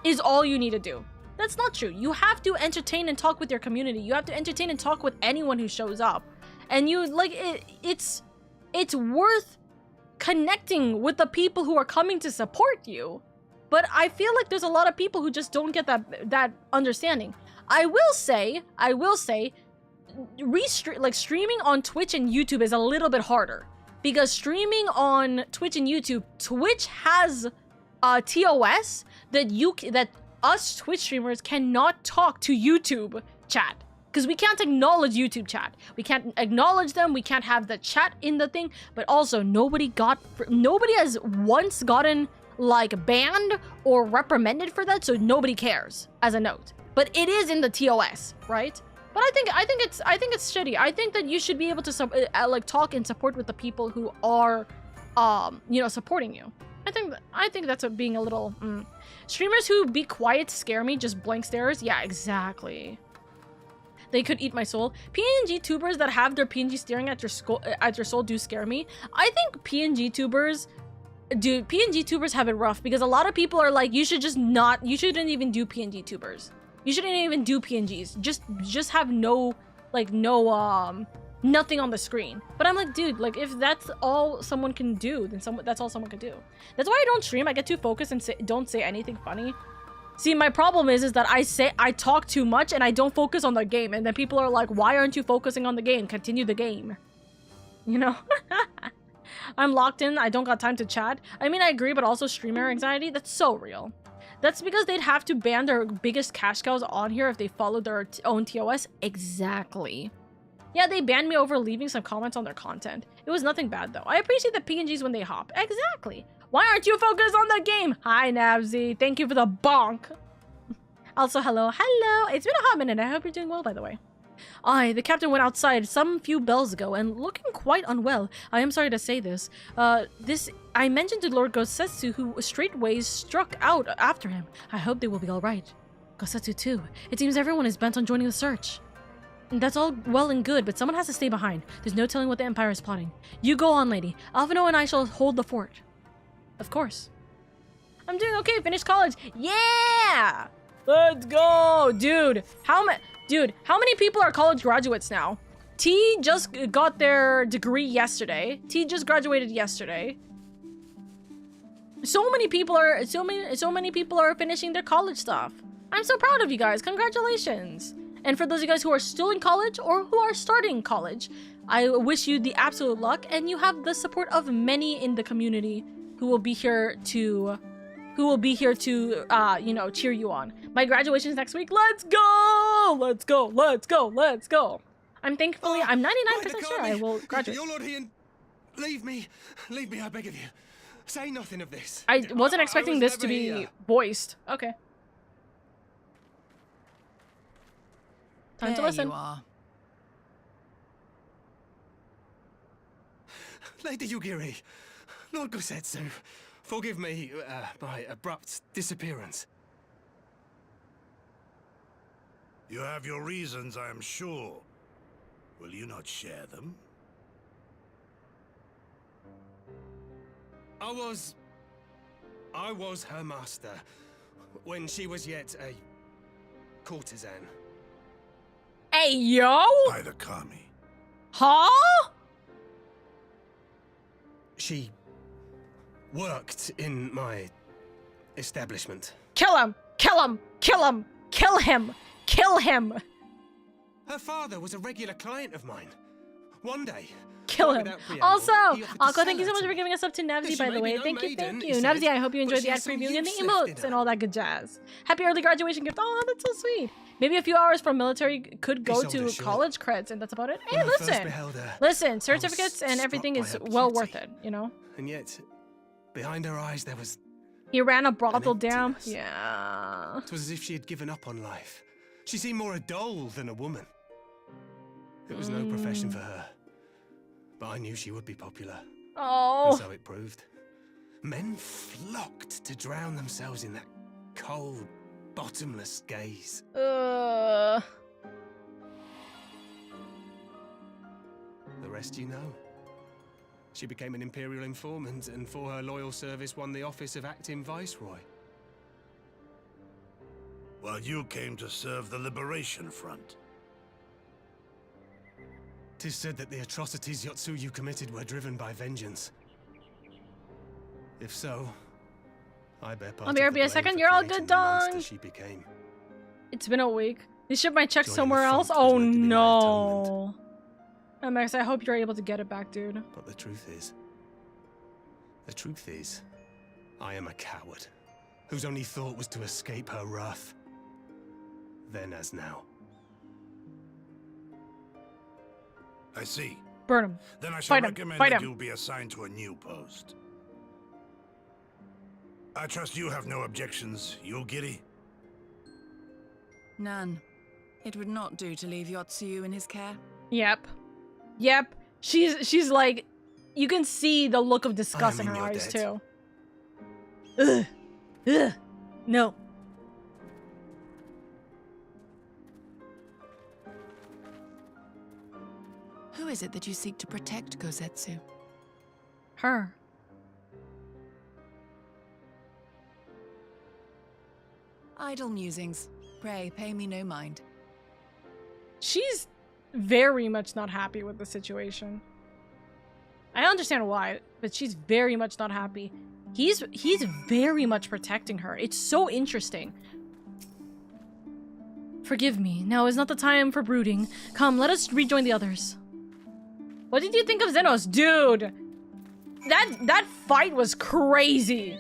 is all you need to do. That's not true. You have to entertain and talk with your community. You have to entertain and talk with anyone who shows up. And it's worth connecting with the people who are coming to support you. But I feel like there's a lot of people who just don't get that understanding. I will say, streaming on Twitch and YouTube is a little bit harder because streaming on Twitch and YouTube, Twitch has a TOS that us Twitch streamers cannot talk to YouTube chat because we can't acknowledge YouTube chat. We can't acknowledge them. We can't have the chat in the thing. But also, nobody has once gotten like banned or reprimanded for that, so nobody cares. As a note. But it is in the TOS, right? But I think it's shitty. I think that you should be able to talk and support with the people who are you know, supporting you. I think that's being a little streamers who be quiet scare me, just blank stares. Yeah, exactly. They could eat my soul. PNG tubers that have their PNG staring at your soul do scare me. I think PNG tubers have it rough because a lot of people are like, you shouldn't even do PNG tubers. You shouldn't even do PNGs. Just have nothing on the screen. But I'm like, dude, like if that's all someone can do, then that's all someone can do. That's why I don't stream. I get too focused and don't say anything funny. See, my problem is that I talk too much and I don't focus on the game, and then people are like, why aren't you focusing on the game? Continue the game. You know? I'm locked in. I don't got time to chat. I mean, I agree, but also streamer anxiety, that's so real. That's because they'd have to ban their biggest cash cows on here if they followed their own TOS. Exactly. Yeah, they banned me over leaving some comments on their content. It was nothing bad, though. I appreciate the PNGs when they hop. Exactly. Why aren't you focused on the game? Hi, Nabzy. Thank you for the bonk. Also, hello. Hello. It's been a hot minute. I hope you're doing well, by the way. The captain went outside some few bells ago and looking quite unwell. I am sorry to say this. I mentioned to Lord Gosetsu, who straightways struck out after him. I hope they will be all right. Gosetsu too. It seems everyone is bent on joining the search. That's all well and good, but someone has to stay behind. There's no telling what the Empire is plotting. You go on, lady. Alphino and I shall hold the fort. Of course. I'm doing okay. Finished college. Yeah! Let's go! Dude, how many people are college graduates now? T just got their degree yesterday. T just graduated yesterday. So many people are finishing their college stuff. I'm so proud of you guys. Congratulations. And for those of you guys who are still in college or who are starting college, I wish you the absolute luck, and you have the support of many in the community who will be here to you know, cheer you on. My graduation's next week. Let's go! Let's go! Let's go! Let's go! I'm 99% sure I will graduate. Your Lord Ian, leave me, I beg of you. Say nothing of this. I wasn't expecting this to be voiced. Okay. Time to listen. You are. Lady Yugiri, Lord Gosetsu, forgive me my abrupt disappearance. You have your reasons, I am sure. Will you not share them? I was her master when she was yet a courtesan. Hey, yo! By the Kami. Huh? She worked in my establishment. Kill him! Kill him! Kill him! Kill him! Kill him! Her father was a regular client of mine. One day, kill him. Also, Aqua, thank you so much for for giving us up to Navzy, by the way. Thank you. Navzy, I hope you enjoyed the ad preview and the emotes and all that good jazz. Happy early graduation gift. Oh, that's so sweet. Maybe a few hours from military could go to college creds, and that's about it. Hey, listen, certificates and everything is well worth it, you know? And yet, behind her eyes, there was... He ran a brothel down. Yeah. It was as if she had given up on life. She seemed more a doll than a woman. It was no profession for her. But I knew she would be popular. Oh. And so it proved. Men flocked to drown themselves in that cold, bottomless gaze. The rest you know. She became an Imperial informant, and for her loyal service won the office of Acting Viceroy. While you came to serve the Liberation Front. 'Tis said that the atrocities Yotsuyu committed were driven by vengeance. If so, I bear part I'll be right back a second. You're all good, dong. She became. It's been a week. They shipped my check somewhere else. Oh no. MX, I hope you're able to get it back, dude. But the truth is, I am a coward, whose only thought was to escape her wrath. Then as now. I see. Burn him. Then I shall recommend that you be assigned to a new post. I trust you have no objections, Yugiri? None. It would not do to leave Yotsuyu in his care. Yep. She's like you can see the look of disgust in her eyes too. Ugh. Ugh. No. Who is it that you seek to protect, Gosetsu? Her. Idle musings. Pray, pay me no mind. She's very much not happy with the situation. I understand why, but she's very much not happy. He's very much protecting her. It's so interesting. Forgive me. Now is not the time for brooding. Come, let us rejoin the others. What did you think of Xenos? Dude! That fight was crazy.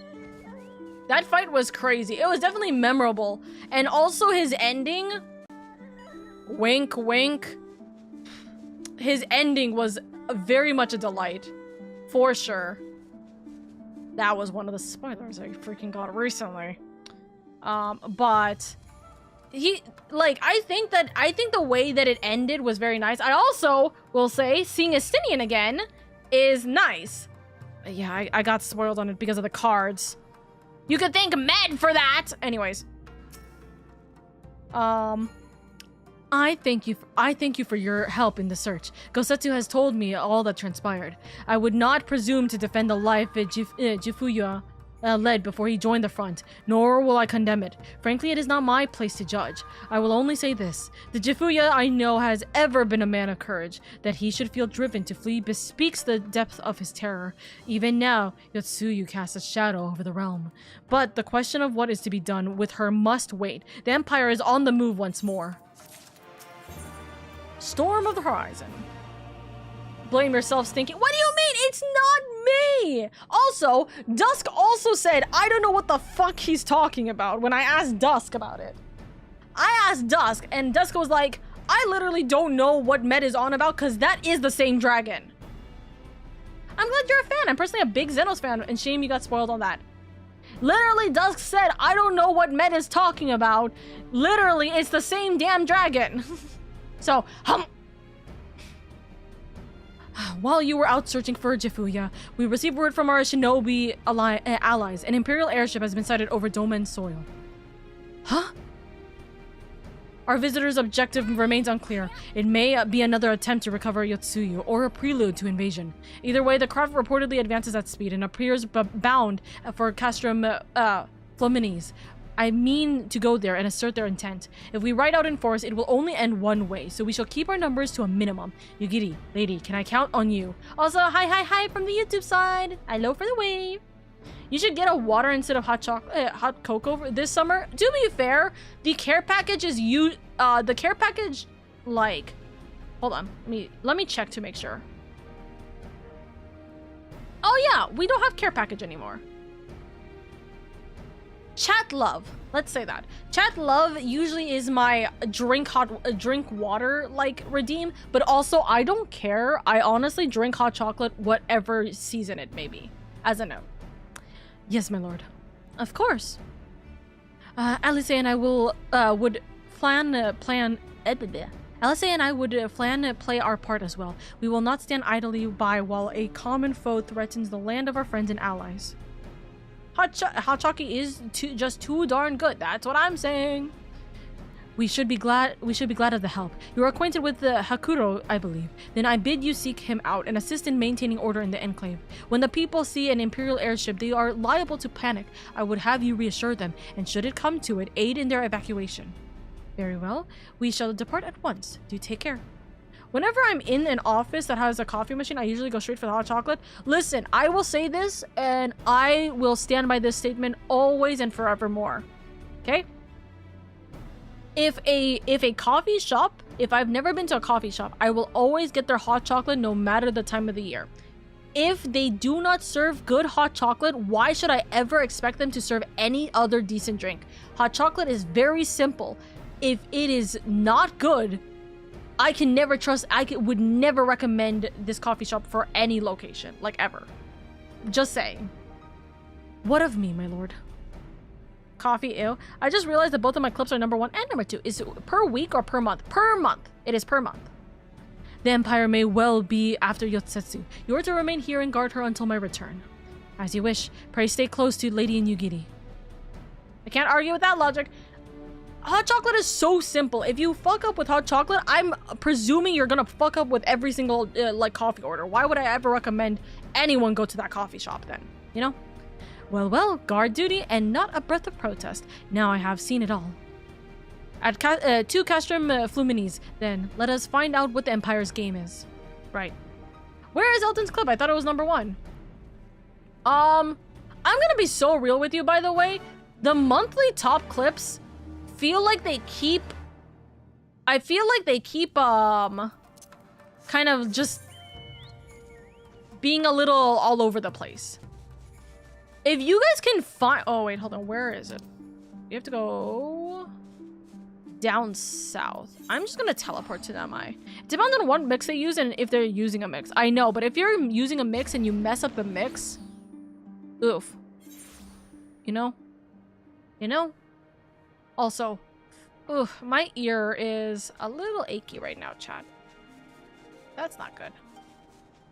That fight was crazy. It was definitely memorable. And also his ending... Wink, wink. His ending was very much a delight. For sure. That was one of the spoilers I freaking got recently. But... I think the way that it ended was very nice. I also will say seeing Estinian again is nice. Yeah, I got spoiled on it because of the cards. You could thank Med for that. Anyways. I thank you for your help in the search. Gosetsu has told me all that transpired. I would not presume to defend the life Jifuya led before he joined the front, nor will I condemn it. Frankly, it is not my place to judge. I will only say this. The Jifuya I know has ever been a man of courage. That he should feel driven to flee bespeaks the depth of his terror. Even now, Yotsuyu casts a shadow over the realm. But the question of what is to be done with her must wait. The Empire is on the move once more. Storm of the Horizon. Blame yourself, stinking. What do you mean? It's not me! Also, Dusk also said, I don't know what the fuck he's talking about when I asked Dusk about it. I asked Dusk, and Dusk was like, I literally don't know what Med is on about because that is the same dragon. I'm glad you're a fan. I'm personally a big Xenos fan, and shame you got spoiled on that. Literally, Dusk said, I don't know what Med is talking about. Literally, it's the same damn dragon. So, while you were out searching for Jifuya, we received word from our shinobi allies. An Imperial airship has been sighted over Domen soil. Huh? Our visitor's objective remains unclear. It may be another attempt to recover Yotsuyu, or a prelude to invasion. Either way, the craft reportedly advances at speed and appears bound for Castrum Flamines. I mean to go there and assert their intent. If we ride out in force, it will only end one way, so we shall keep our numbers to a minimum. Yugiri, lady, can I count on you? Also, hi from the YouTube side. Hello for the wave. You should get a water instead of hot cocoa this summer. To be fair, the care package is the care package, like, hold on, let me check to make sure. Oh yeah, we don't have care package anymore. Chat love, let's say that. Chat love usually is my drink water like redeem, but also I don't care. I honestly drink hot chocolate whatever season it may be, as a note. Yes, my lord. Of course. Alice and I would Alice and I would plan to play our part as well. We will not stand idly by while a common foe threatens the land of our friends and allies. Hot Chocky is just too darn good. That's what I'm saying. We should be glad of the help. You are acquainted with the Hakuro, I believe. Then I bid you seek him out and assist in maintaining order in the enclave. When the people see an Imperial airship, they are liable to panic. I would have you reassure them, and should it come to it, aid in their evacuation. Very well. We shall depart at once. Do take care. Whenever I'm in an office that has a coffee machine, I usually go straight for the hot chocolate. Listen, I will say this, and I will stand by this statement always and forevermore. Okay? If a coffee shop, if I've never been to a coffee shop, I will always get their hot chocolate no matter the time of the year. If they do not serve good hot chocolate, why should I ever expect them to serve any other decent drink? Hot chocolate is very simple. If it is not good, I can never trust, would never recommend this coffee shop for any location, like ever. Just saying. What of me, my lord? Coffee, ew. I just realized that both of my clips are number 1 and number 2. Is it per week or per month? Per month. It is per month. The Empire may well be after Yotsetsu. You are to remain here and guard her until my return. As you wish. Pray stay close to Lady Nyugiri. I can't argue with that logic. Hot chocolate is so simple. If you fuck up with hot chocolate, I'm presuming you're gonna fuck up with every single like coffee order. Why would I ever recommend anyone go to that coffee shop then? You know? Well, guard duty and not a breath of protest. Now I have seen it all. At 2 Castrum Fluminis, then, let us find out what the Empire's game is. Right. Where is Elton's clip? I thought it was number 1. I'm gonna be so real with you, by the way. The monthly top clips feel like they keep... I feel like they keep, kind of just being a little all over the place. If you guys can find... Oh, wait, hold on. Where is it? You have to go... down south. I'm just gonna teleport to them. It depends on what mix they use and if they're using a mix. I know, but if you're using a mix and you mess up the mix... Oof. You know? You know? Also, oof, my ear is a little achy right now, chat. That's not good.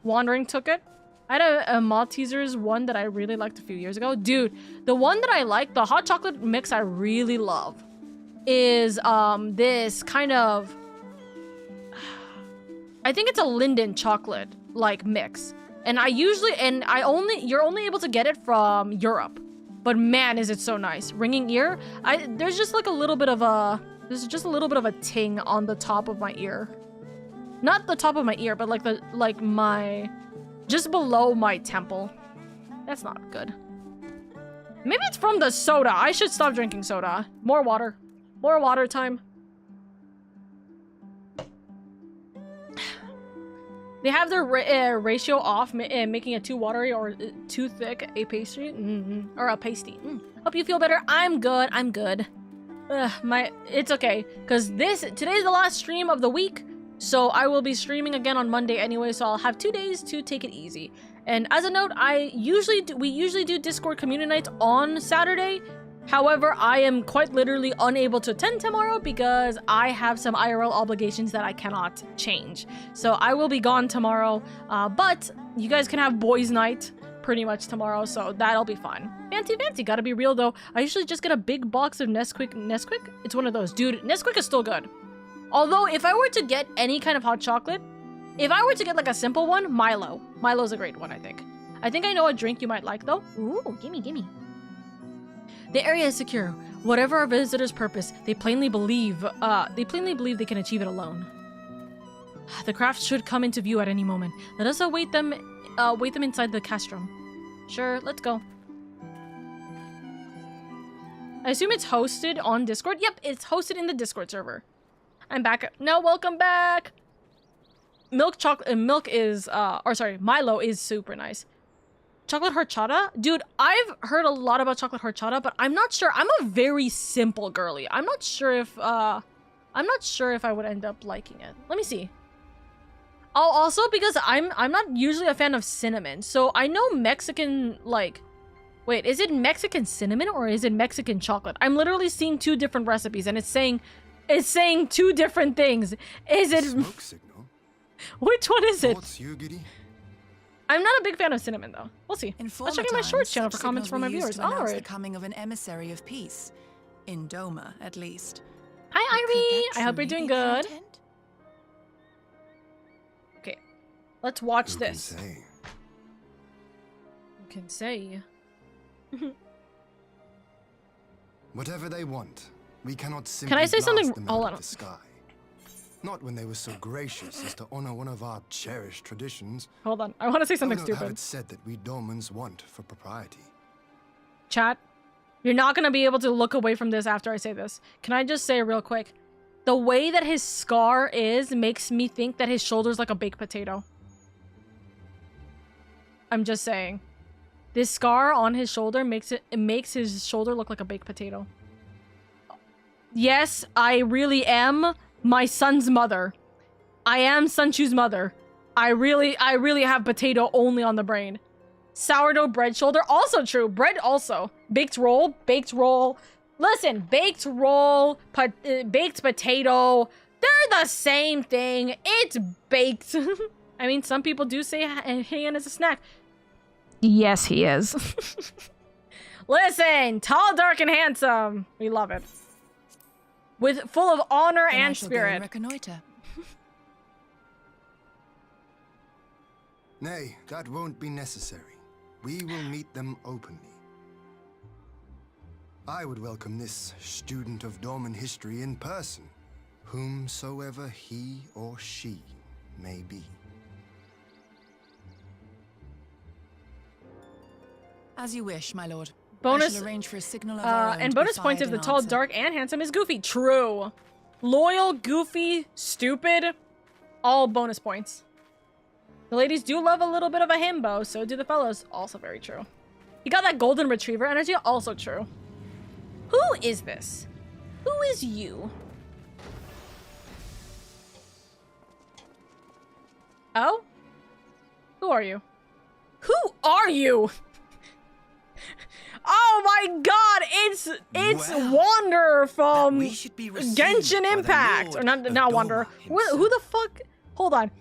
Wandering took it. I had a Maltesers one that I really liked a few years ago. Dude, the one that I like, the hot chocolate mix I really love, is this kind of... I think it's a Linden chocolate, like, mix. And you're only able to get it from Europe. But man, is it so nice. Ringing ear, there's just like a little bit of a ting on the top of my ear. Not the top of my ear, but just below my temple. That's not good. Maybe it's from the soda. I should stop drinking soda. More water. More water time. They have their ratio off, making it too watery or too thick a pastry, or a pasty. Hope you feel better. I'm good. I'm good. It's okay, cause today's the last stream of the week, so I will be streaming again on Monday anyway. So I'll have 2 days to take it easy. And as a note, we usually do Discord community nights on Saturday. However, I am quite literally unable to attend tomorrow because I have some IRL obligations that I cannot change. So I will be gone tomorrow, but you guys can have boys' night pretty much tomorrow, so that'll be fun. Fancy, gotta be real though. I usually just get a big box of Nesquik? It's one of those. Dude, Nesquik is still good. Although, if I were to get any kind of hot chocolate, if I were to get like a simple one, Milo. Milo's a great one, I think. I think I know a drink you might like though. Ooh, gimme. The area is secure. Whatever our visitors' purpose, they plainly believe they can achieve it alone. The craft should come into view at any moment. Let us await them inside the castrum. Sure, let's go. I assume it's hosted on Discord. Yep, it's hosted in the Discord server. I'm back. No, welcome back. Milo is super nice. Chocolate horchata? Dude, I've heard a lot about chocolate horchata, but I'm not sure. I'm a very simple girly. I'm not sure if I would end up liking it. Let me see. Oh, also because I'm not usually a fan of cinnamon. So I know Mexican, like, wait, is it Mexican cinnamon or is it Mexican chocolate? I'm literally seeing 2 different recipes and it's saying 2 different things. Is it smoke signal? Which one is it? Thoughts, Yugiri? I'm not a big fan of cinnamon, though. We'll see. In Let's check out my shorts channel for comments from my viewers. viewers. All right. The Alright. coming of an emissary of peace, in Doma, at least. Hi, Ivy. I hope you're doing good. Okay, let's watch Who this. can say? Who can say? Whatever they want, we cannot simply Can I say something? blast them Hold out on. of the sky. Not when they were so gracious as to honor one of our cherished traditions. Hold on. I want to say something I would not have stupid. it said that we Domans want for propriety. Chat, you're not going to be able to look away from this after I say this. Can I just say real quick? The way that his scar is makes me think that his shoulder's like a baked potato. I'm just saying. This scar on his shoulder makes his shoulder look like a baked potato. Yes, I really am my son's mother. I am Sunshu's mother. I really have potato only on the brain. Sourdough bread shoulder, also true. Bread also. Baked roll. Listen, baked roll, baked potato, They're the same thing. It's baked. I mean, some people do say Heian is a snack. Yes, he is. Listen, tall, dark, and handsome. We love it. With full of honor Then I and shall go and spirit. reconnoiter. Nay, that won't be necessary. We will meet them openly. I would welcome this student of Dorman history in person, whomsoever he or she may be. As you wish, my lord. I Bonus, shall arrange for a signal of our own and to bonus be points if fired the in tall, answer. dark, and handsome is Goofy. True. Loyal, goofy, stupid, all bonus points. The ladies do love a little bit of a himbo, so do the fellows. Also very true. He got that golden retriever energy, also true. Who is this? Who is you? Oh? Who are you? Who are you? Oh my god, it's Well, Wander from we should be received Genshin by the Impact. Or Lord not of Wander. Doma Who the fuck? Hold on.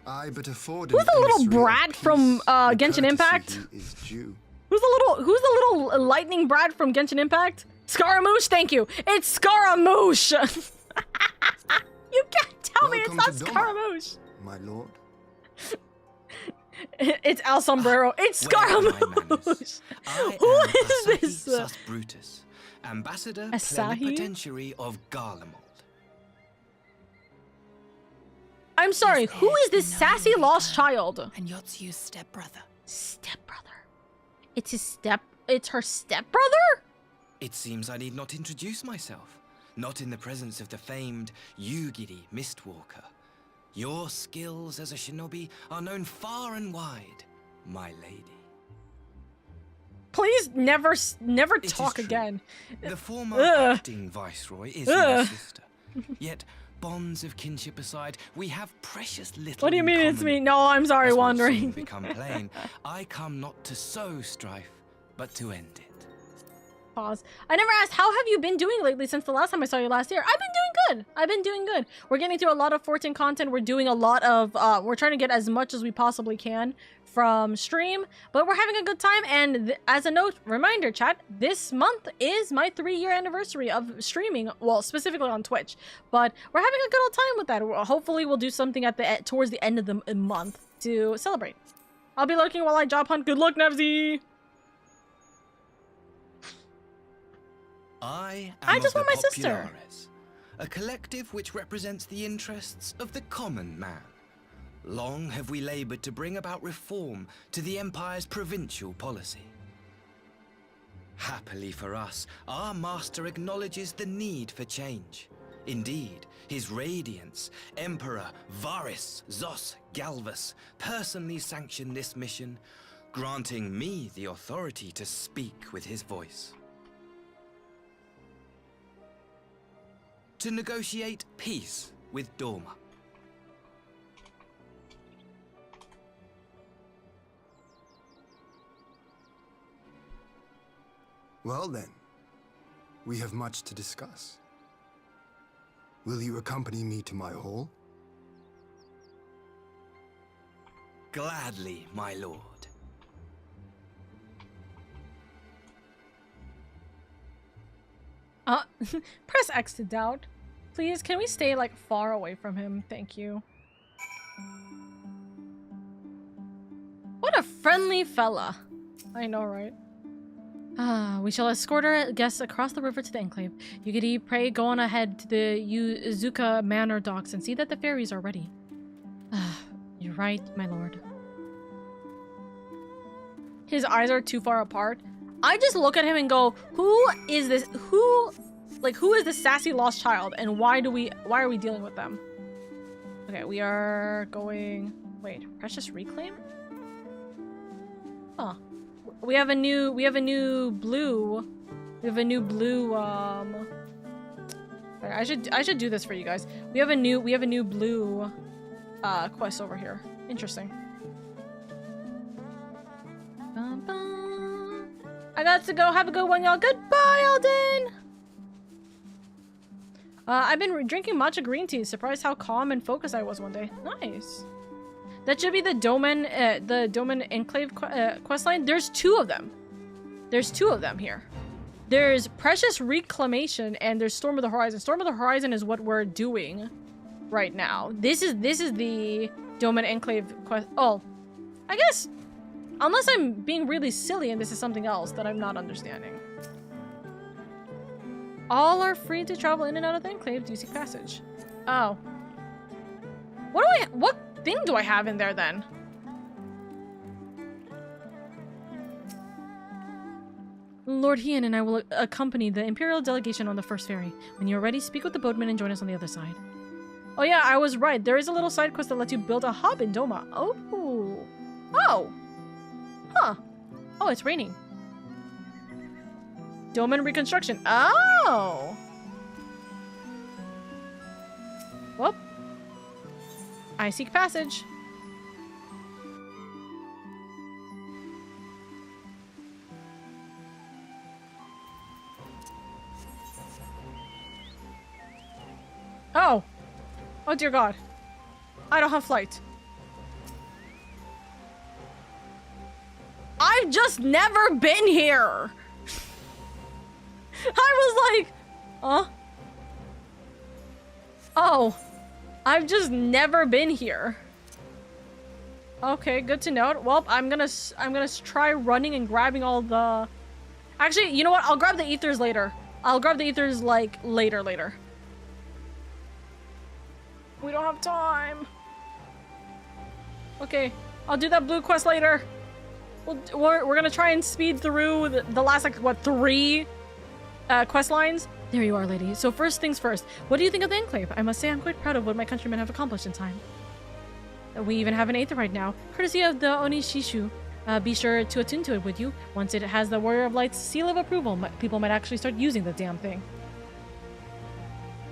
I but afford Who's an the little emissary of brat from peace, the Genshin courtesy Impact? he is due. Who's the little lightning brat from Genshin Impact? Scaramouche, thank you. It's Scaramouche. You can't tell me it's Welcome not to Doma, Scaramouche. my lord. It's El Sombrero. It's Where are my Scaramouche. I Who am is Asahi this? Sus Brutus, ambassador Asahi? plenipotentiary of Garlemald. I'm sorry. Who is this sassy lost child? And Yotsu's stepbrother. Stepbrother. It's her stepbrother? It seems I need not introduce myself, not in the presence of the famed Yugiri Mistwalker. Your skills as a shinobi are known far and wide, my lady. Please never It talk is true. again. The former Ugh. acting viceroy is my Ugh. sister. Yet, bonds of kinship aside, we have precious little. What do you in mean it's common. me? No, I'm sorry, As will Wandering. soon become plain, I come not to sow strife, but to end it. Pause. I never asked, how have you been doing lately since the last time I saw you last year? I've been doing good. We're getting through a lot of 14 content. We're doing a lot of, we're trying to get as much as we possibly can from stream, but we're having a good time. And as a note, reminder, chat, this month is my 3-year anniversary of streaming. Well, specifically on Twitch, but we're having a good old time with that. Hopefully we'll do something at the towards the end of the month to celebrate. I'll be lurking while I job hunt. Good luck, Nevsy! I just of want my the sister. Populares, a collective which represents the interests of the common man. Long have we labored to bring about reform to the Empire's provincial policy. Happily for us, our master acknowledges the need for change. Indeed, His Radiance, Emperor Varys Zos Galvus, personally sanctioned this mission, granting me the authority to speak with his voice. To negotiate peace with Doma. Well then, we have much to discuss. Will you accompany me to my hall? Gladly, my lord. Press X to doubt. Please, can we stay, like, far away from him? Thank you. What a friendly fella. I know, right? We shall escort our guests across the river to the Enclave. Yugiri, pray go on ahead to the Yuzuka Manor docks and see that the ferries are ready. You're right, my lord. His eyes are too far apart. I just look at him and go, who is this? Who is this sassy lost child, and why are we dealing with them? Okay, we are going. Wait, Precious Reclaim? Oh, we have a new blue. I should do this for you guys. We have a new blue quest over here. Interesting. I got to go. Have a good one, y'all. Goodbye, Alden. I've been drinking matcha green tea. Surprised how calm and focused I was one day. Nice. That should be the Doman Enclave questline. There's 2 of them. There's 2 of them here. There's Precious Reclamation and there's Storm of the Horizon. Storm of the Horizon is what we're doing right now. This is the Doman Enclave quest. Oh, I guess unless I'm being really silly and this is something else that I'm not understanding. All are free to travel in and out of the Enclave. Do you seek passage? Oh. What thing do I have in there then? Lord Hien and I will accompany the Imperial delegation on the first ferry. When you're ready, speak with the boatman and join us on the other side. Oh yeah, I was right. There is a little side quest that lets you build a hub in Doma. Oh. Oh. Huh. Oh, it's raining. Doman reconstruction. Oh. Well. I seek passage. Oh. Oh dear God. I don't have flight. I've just never been here. I was like, huh? Oh. I've just never been here. Okay, good to know. Well, I'm gonna try running and grabbing all the... Actually, you know what? I'll grab the ethers later. I'll grab the ethers, like, later. We don't have time. Okay, I'll do that blue quest later. We're gonna try and speed through the last, like, what, 3 quest lines? There you are, lady. So first things first, what do you think of the Enclave? I must say I'm quite proud of what my countrymen have accomplished in time. We even have an Aether right now, courtesy of the Onishishu. Be sure to attune to it with you. Once it has the Warrior of Light's seal of approval, people might actually start using the damn thing.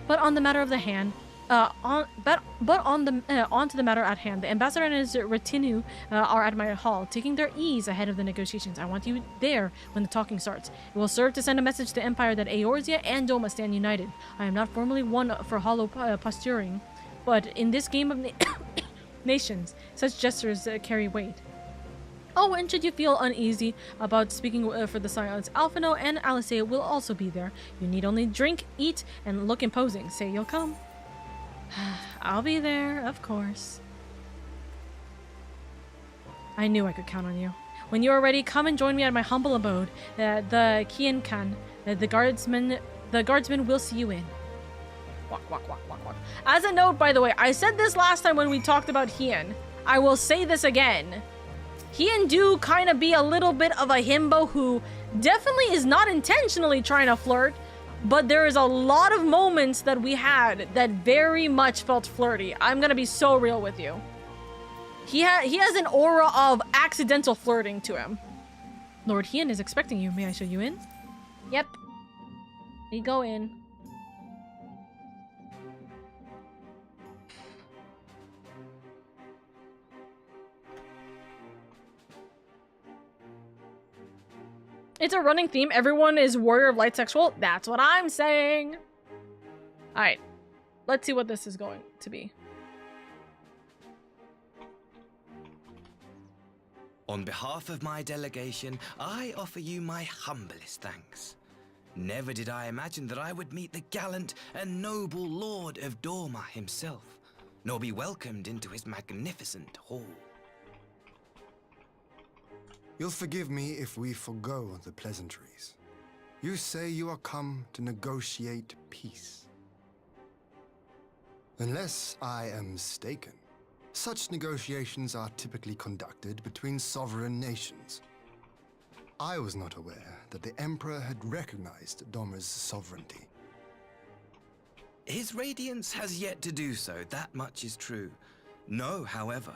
But on the matter of the hand, on to the matter at hand. The ambassador and his retinue are at my hall, taking their ease ahead of the negotiations. I want you there when the talking starts. It will serve to send a message to Empire that Eorzea and Doma stand united. I am not formally one for hollow posturing, but in this game of nations, such gestures carry weight. Oh, and should you feel uneasy about speaking for the Scions, Alphino and Alicea will also be there. You need only drink, eat, and look imposing. Say you'll come. I'll be there, of course. I knew I could count on you. When you are ready, come and join me at my humble abode, the Kienkan. The guardsmen will see you in. Walk, walk, walk, walk, walk. As a note, by the way, I said this last time when we talked about Hien. I will say this again. Hien do kind of be a little bit of a himbo who definitely is not intentionally trying to flirt, but there is a lot of moments that we had that very much felt flirty. I'm gonna be so real with you. He has an aura of accidental flirting to him. Lord Hien is expecting you. May I show you in? Yep. We go in. It's a running theme. Everyone is Warrior of Light sexual. That's what I'm saying. Alright. Let's see what this is going to be. On behalf of my delegation, I offer you my humblest thanks. Never did I imagine that I would meet the gallant and noble Lord of Doma himself, nor be welcomed into his magnificent hall. You'll forgive me if we forgo the pleasantries. You say you are come to negotiate peace. Unless I am mistaken, such negotiations are typically conducted between sovereign nations. I was not aware that the Emperor had recognized Doma's sovereignty. His Radiance has yet to do so, that much is true. Know, however,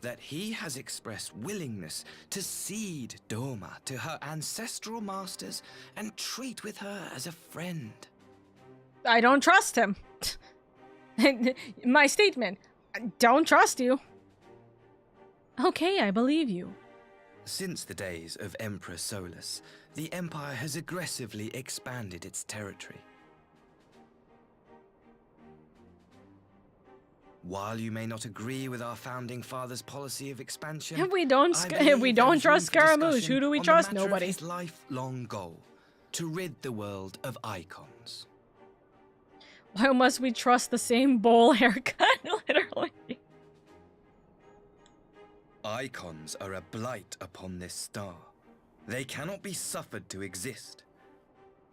that he has expressed willingness to cede Doma to her ancestral masters and treat with her as a friend. I don't trust him. My statement. I don't trust you. Okay, I believe you. Since the days of Emperor Solus, the Empire has aggressively expanded its territory. While you may not agree with our founding father's policy of expansion, If we don't, I if believe we there don't is trust room for Scaramouche, discussion who do we on the trust? matter of Nobody. his lifelong goal, to rid the world of icons. Why must we trust the same bowl haircut? Literally. Icons are a blight upon this star. They cannot be suffered to exist.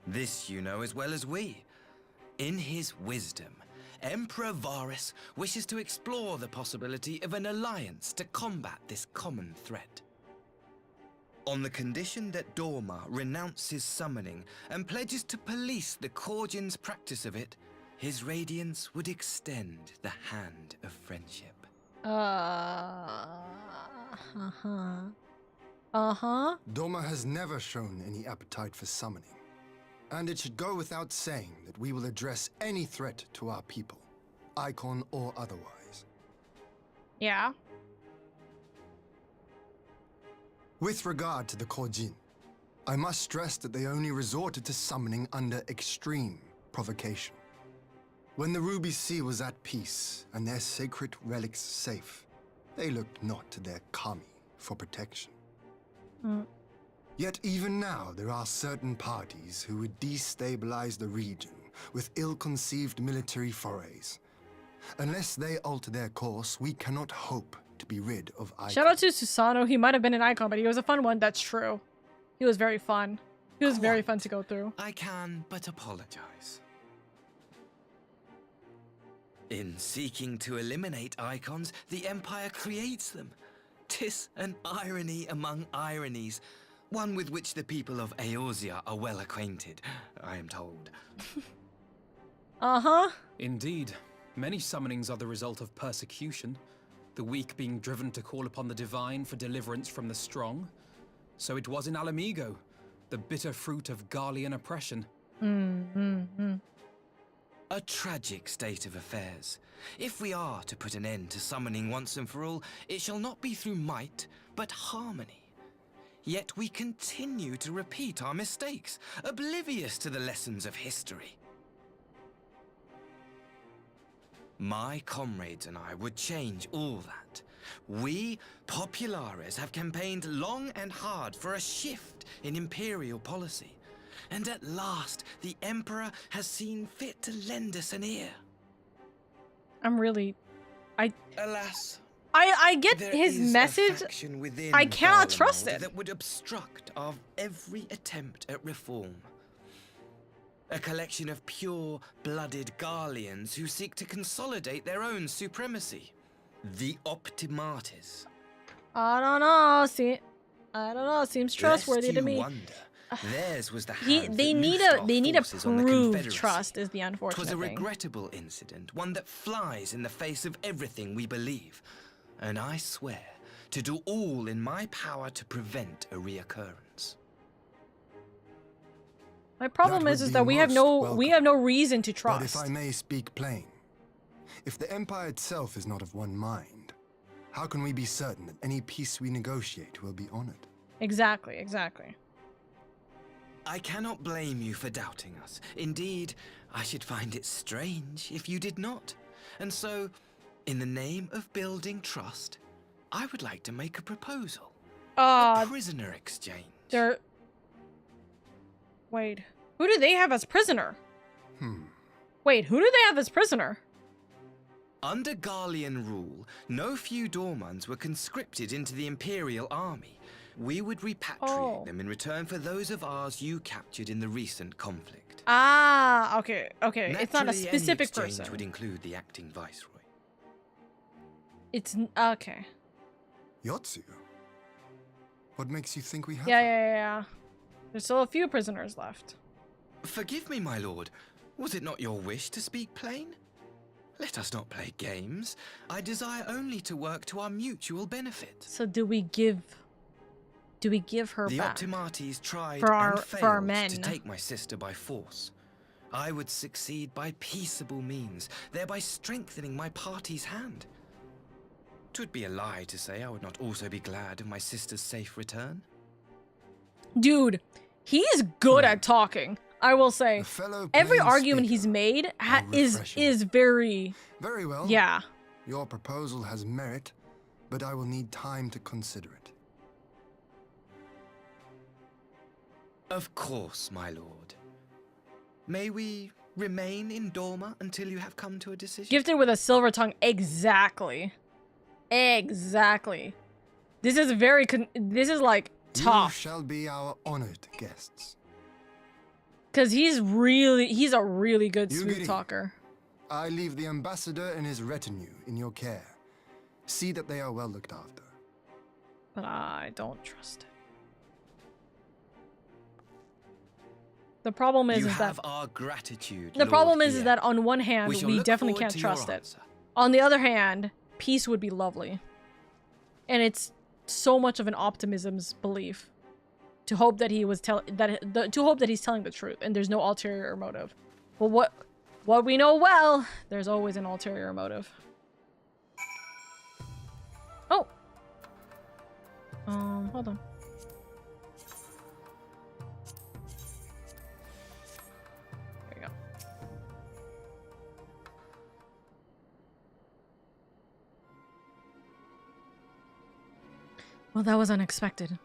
This you know as well as we. In his wisdom, Emperor Varus wishes to explore the possibility of an alliance to combat this common threat. On the condition that Dorma renounces summoning and pledges to police the Korgin's practice of it, his radiance would extend the hand of friendship. Dorma has never shown any appetite for summoning. And it should go without saying that we will address any threat to our people, icon or otherwise. Yeah. With regard to the Korjin, I must stress that they only resorted to summoning under extreme provocation. When the Ruby Sea was at peace and their sacred relics safe, they looked not to their kami for protection. Yet even now, there are certain parties who would destabilize the region with ill-conceived military forays. Unless they alter their course, we cannot hope to be rid of icons. Shout out to Susano. He might have been an icon, but he was a fun one. That's true. He was very fun. He was very fun to go through. I can but apologize. In seeking to eliminate icons, the Empire creates them. 'Tis an irony among ironies, one with which the people of Eorzea are well acquainted, I am told. Indeed. Many summonings are the result of persecution, the weak being driven to call upon the divine for deliverance from the strong. So it was in Alamigo, the bitter fruit of Garlean oppression. A tragic state of affairs. If we are to put an end to summoning once and for all, it shall not be through might, but harmony. Yet we continue to repeat our mistakes, oblivious to the lessons of history. My comrades and I would change all that. We, Populares, have campaigned long and hard for a shift in Imperial policy. And at last, the Emperor has seen fit to lend us an ear. Alas, I get his message. I cannot trust it. That would obstruct our every attempt at reform. A collection of pure-blooded Garleans who seek to consolidate their own supremacy. The Optimates. I don't know. Seems trustworthy to me. Wonder. Theirs was the hand They need a prove trust is the unfortunate thing. 'Twas a regrettable incident, one that flies in the face of everything we believe. And I swear to do all in my power to prevent a reoccurrence. My problem is that we have no reason to trust. But if I may speak plain, if the Empire itself is not of one mind, how can we be certain that any peace we negotiate will be honored? Exactly. I cannot blame you for doubting us. Indeed, I should find it strange if you did not. And so, in the name of building trust, I would like to make a proposal. A prisoner exchange. Wait, who do they have as prisoner? Wait, who do they have as prisoner? Under Garlean rule, no few Dormans were conscripted into the Imperial army. We would repatriate them in return for those of ours you captured in the recent conflict. Okay. Naturally, It's not a specific any exchange person. would include the acting viceroy. It's okay. Yotsu? What makes you think we have? Yeah. There's still a few prisoners left. Forgive me, my lord. Was it not your wish to speak plain? Let us not play games. I desire only to work to our mutual benefit. So do we give her the back? The Optimates tried for and our failed men to take my sister by force. I would succeed by peaceable means, thereby strengthening my party's hand. 'Twould be a lie to say I would not also be glad of my sister's safe return. Dude, he's good at talking. I will say, every argument he's made is very well. Yeah. Your proposal has merit, but I will need time to consider it. Of course, my lord. May we remain in Dorma until you have come to a decision? Gifted with a silver tongue. Exactly. Exactly. This is very this is like tough. You shall be our honored guests. Cause he's a really good smooth Yugiri, talker. I leave the ambassador and his retinue in your care. See that they are well looked after. But I don't trust it. The problem is, you is have that our gratitude. the problem Lord is Ian. that on one hand we definitely can't trust it. On the other hand, peace would be lovely. And it's so much of an optimism's belief to hope that he was to hope that he's telling the truth and there's no ulterior motive. But what we know well, there's always an ulterior motive. Oh. Hold on. There we go. Well, that was unexpected.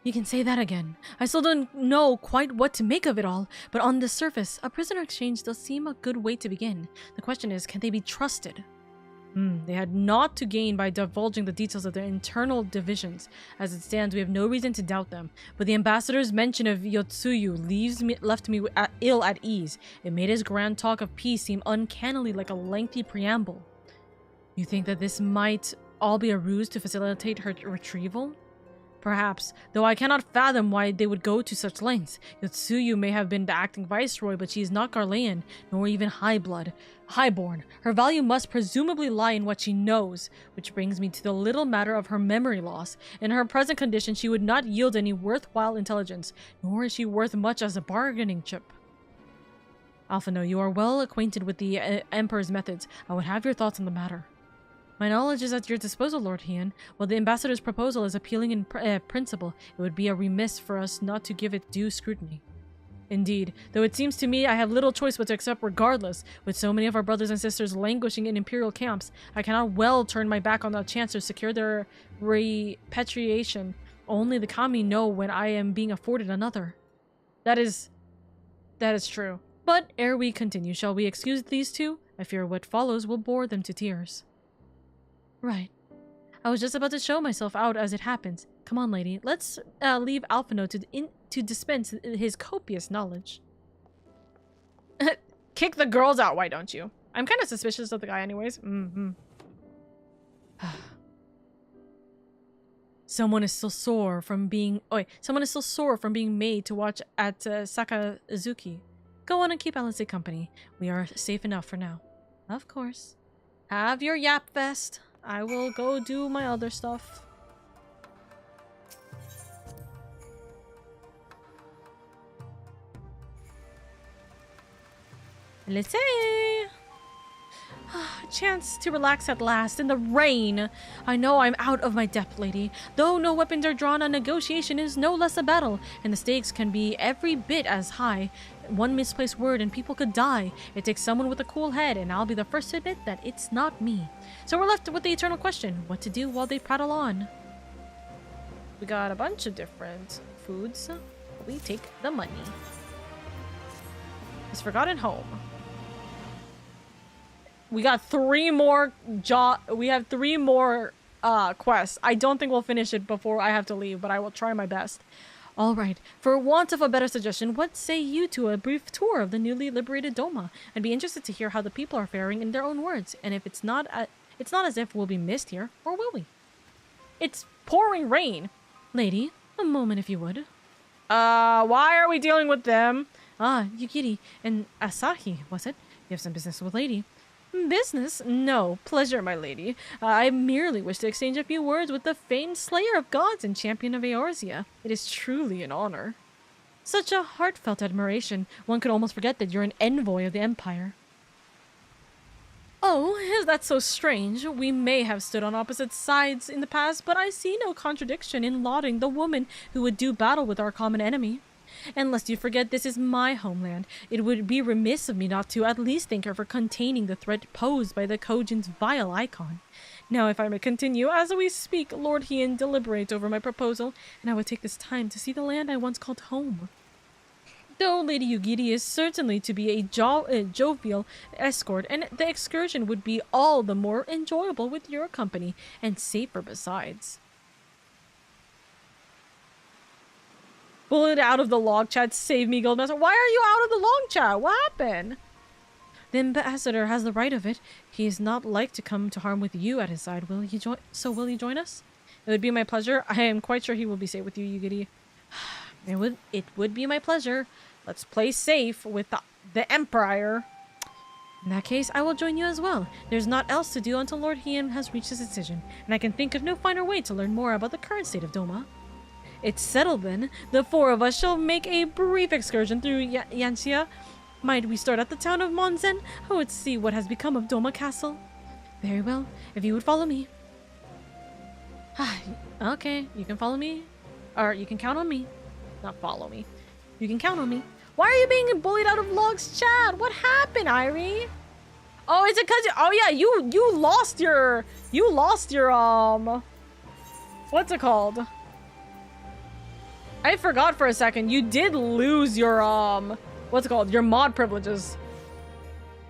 You can say that again. I still don't know quite what to make of it all, but on the surface, a prisoner exchange does seem a good way to begin. The question is, can they be trusted? They had naught to gain by divulging the details of their internal divisions. As it stands, we have no reason to doubt them. But the ambassador's mention of Yotsuyu left me ill at ease. It made his grand talk of peace seem uncannily like a lengthy preamble. You think that this might all be a ruse to facilitate her retrieval? Perhaps, though I cannot fathom why they would go to such lengths. Yotsuyu may have been the acting viceroy, but she is not Garlean, nor even highborn. Her value must presumably lie in what she knows, which brings me to the little matter of her memory loss. In her present condition, she would not yield any worthwhile intelligence, nor is she worth much as a bargaining chip. Alphino, you are well acquainted with the Emperor's methods. I would have your thoughts on the matter. My knowledge is at your disposal, Lord Heian. While the ambassador's proposal is appealing in principle, it would be a remiss for us not to give it due scrutiny. Indeed, though it seems to me I have little choice but to accept regardless, with so many of our brothers and sisters languishing in imperial camps, I cannot well turn my back on the chance to secure their repatriation. Only the kami know when I am being afforded another. That is true. But ere we continue, shall we excuse these two? I fear what follows will bore them to tears. Right. I was just about to show myself out as it happens. Come on, lady. Let's leave Alphino to dispense his copious knowledge. Kick the girls out, why don't you? I'm kind of suspicious of the guy anyways. Someone is still sore from being made to watch at Sakazuki. Go on and keep Alice company. We are safe enough for now. Of course. Have your yap fest. I will go do my other stuff. Let's say chance to relax at last in the rain. I know I'm out of my depth, lady. Though no weapons are drawn, a negotiation is no less a battle, and the stakes can be every bit as high. One misplaced word and people could die. It takes someone with a cool head, and I'll be the first to admit that it's not me. So we're left with the eternal question, what to do while they prattle on. We got a bunch of different foods. We take the money. His forgotten home. We got 3 more we have 3 more quests. I don't think we'll finish it before I have to leave, but I will try my best. All right. For want of a better suggestion, what say you to a brief tour of the newly liberated Doma? I'd be interested to hear how the people are faring in their own words, and if it's not as if we'll be missed here, or will we? It's pouring rain. Lady, a moment if you would. Why are we dealing with them? Ah, Yugiri and Asahi, was it? You have some business with Lady. Business? No. Pleasure, my lady. I merely wish to exchange a few words with the famed slayer of gods and champion of Eorzea. It is truly an honor. Such a heartfelt admiration. One could almost forget that you're an envoy of the Empire. Oh, is that so strange? We may have stood on opposite sides in the past, but I see no contradiction in lauding the woman who would do battle with our common enemy. And lest you forget, this is my homeland. It would be remiss of me not to at least thank her for containing the threat posed by the Kojin's vile icon. Now, if I may continue, as we speak, Lord Hien deliberates over my proposal, and I would take this time to see the land I once called home. Though Lady Yugiri is certainly to be a jovial escort, and the excursion would be all the more enjoyable with your company, and safer besides. Bullet out of the log chat, save me, Goldmaster. Why are you out of the log chat? What happened? The ambassador has the right of it. He is not like to come to harm with you at his side. Will he join us? It would be my pleasure. I am quite sure he will be safe with you, Yugiri. It would be my pleasure. Let's play safe with the Empire. In that case, I will join you as well. There's naught else to do until Lord Hien has reached his decision, and I can think of no finer way to learn more about the current state of Doma. It's settled then. The four of us shall make a brief excursion through Yanxia. Might we start at the town of Monzen? I would see what has become of Doma Castle. Very well, if you would follow me. Okay, you can follow me. Or you can count on me. Not follow me. You can count on me. Why are you being bullied out of Log's chat? What happened, Irie? Oh, is it cause oh yeah, you lost your what's it called? I forgot for a second. You did lose your what's it called? Your mod privileges.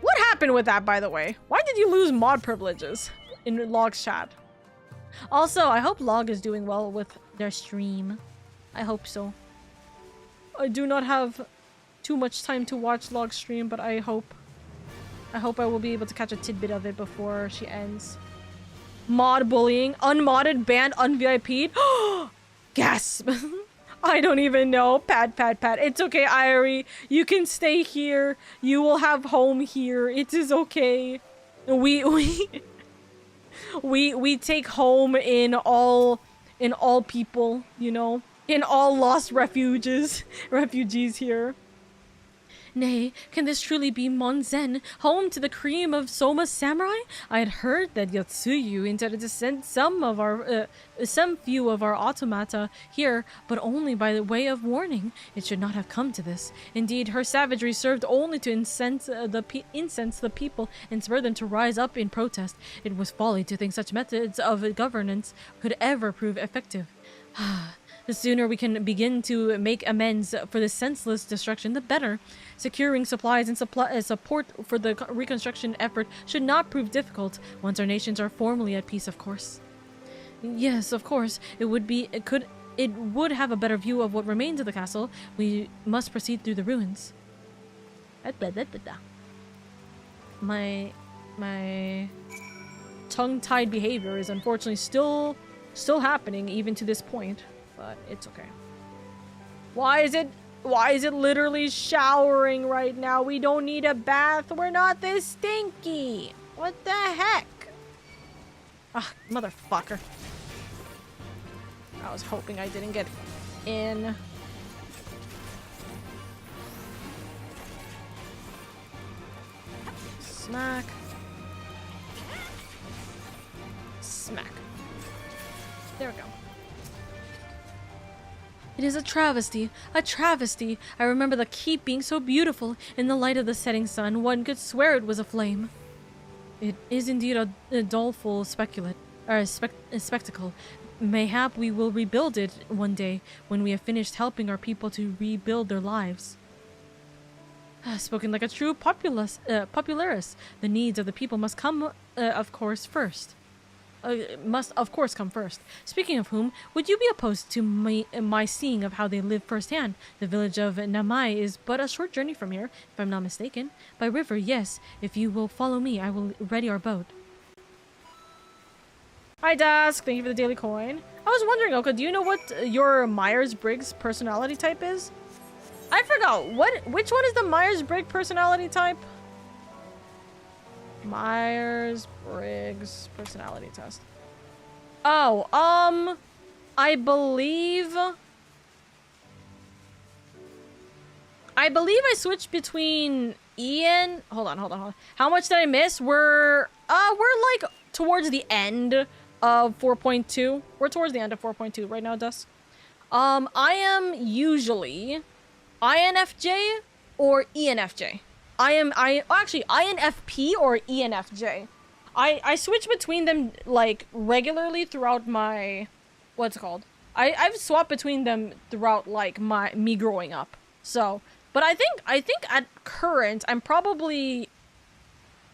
What happened with that, by the way? Why did you lose mod privileges in Log's chat? Also, I hope Log is doing well with their stream. I hope so. I do not have too much time to watch Log's stream, but I hope I will be able to catch a tidbit of it before she ends. Mod bullying, unmodded, banned, unVIP'd. Gasp! I don't even know. Pat. It's okay, Irie. You can stay here. You will have home here. It is okay. We take home in all people, you know, in all lost refugees here. Nay, can this truly be Monzen, home to the cream of Soma's samurai? I had heard that Yotsuyu intended to send some few of our automata here, but only by the way of warning. It should not have come to this. Indeed, her savagery served only to incense the people and spur them to rise up in protest. It was folly to think such methods of governance could ever prove effective. The sooner we can begin to make amends for this senseless destruction, the better. Securing supplies and support for the reconstruction effort should not prove difficult once our nations are formally at peace, of course. Yes, of course. It would have a better view of what remains of the castle. We must proceed through the ruins. My tongue-tied behavior is unfortunately still happening even to this point. But it's okay. Why is it literally showering right now? We don't need a bath. We're not this stinky. What the heck? Ah, motherfucker. I was hoping I didn't get in. Smack. Smack. There we go. It is a travesty, a travesty. I remember the keep being so beautiful in the light of the setting sun. One could swear it was aflame. It is indeed a doleful spectacle. Mayhap we will rebuild it one day when we have finished helping our people to rebuild their lives. Spoken like a true popularist, the needs of the people must come, of course, first. Must of course come first. Speaking of whom, would you be opposed to my seeing of how they live firsthand? The village of Namai is but a short journey from here, if I'm not mistaken. By river, yes. If you will follow me, I will ready our boat. Hi, Dusk. Thank you for the daily coin. I was wondering, Oka, do you know what your Myers-Briggs personality type is? I forgot. Which one is the Myers-Briggs personality type? Myers-Briggs personality test. Oh, I believe I switched between Ian. Hold on. How much did I miss? We're like towards the end of 4.2. We're towards the end of 4.2 right now, Dusk. I am usually INFJ or ENFJ? Actually INFP or ENFJ. I switch between them like regularly throughout my, what's it called? I've swapped between them throughout like me growing up. So, but I think at current I'm probably,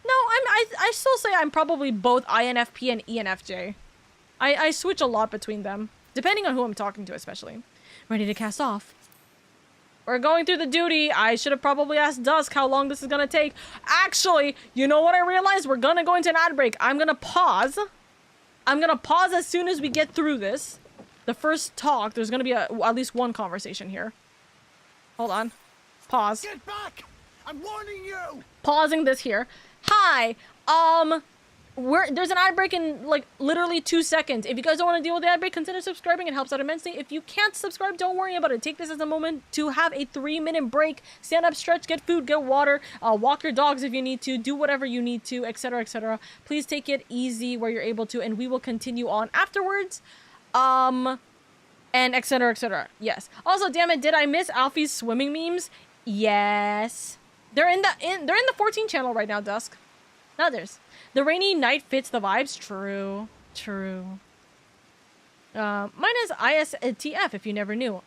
no, I still say I'm probably both INFP and ENFJ. I switch a lot between them, depending on who I'm talking to, especially. Ready to cast off. We're going through the duty. I should have probably asked Dusk how long this is gonna take. Actually, you know what I realized? We're gonna go into an ad break. I'm gonna pause. I'm gonna pause as soon as we get through this. The first talk, there's gonna be at least one conversation here. Hold on. Pause. Get back! I'm warning you! Pausing this here. Hi, there's an ad break in like literally 2 seconds. If you guys don't want to deal with the ad break, consider subscribing. It helps out immensely. If you can't subscribe, don't worry about it. Take this as a moment to have a 3-minute break. Stand up, stretch, get food, get water, walk your dogs if you need to, do whatever you need to, etc., etc. Please take it easy where you're able to, and we will continue on afterwards. And etc., etc. Yes. Also, damn it, did I miss Alfie's swimming memes? Yes. They're in the 14 channel right now, Dusk. Not theirs. The rainy night fits the vibes. True. True. Mine is ISTF, if you never knew.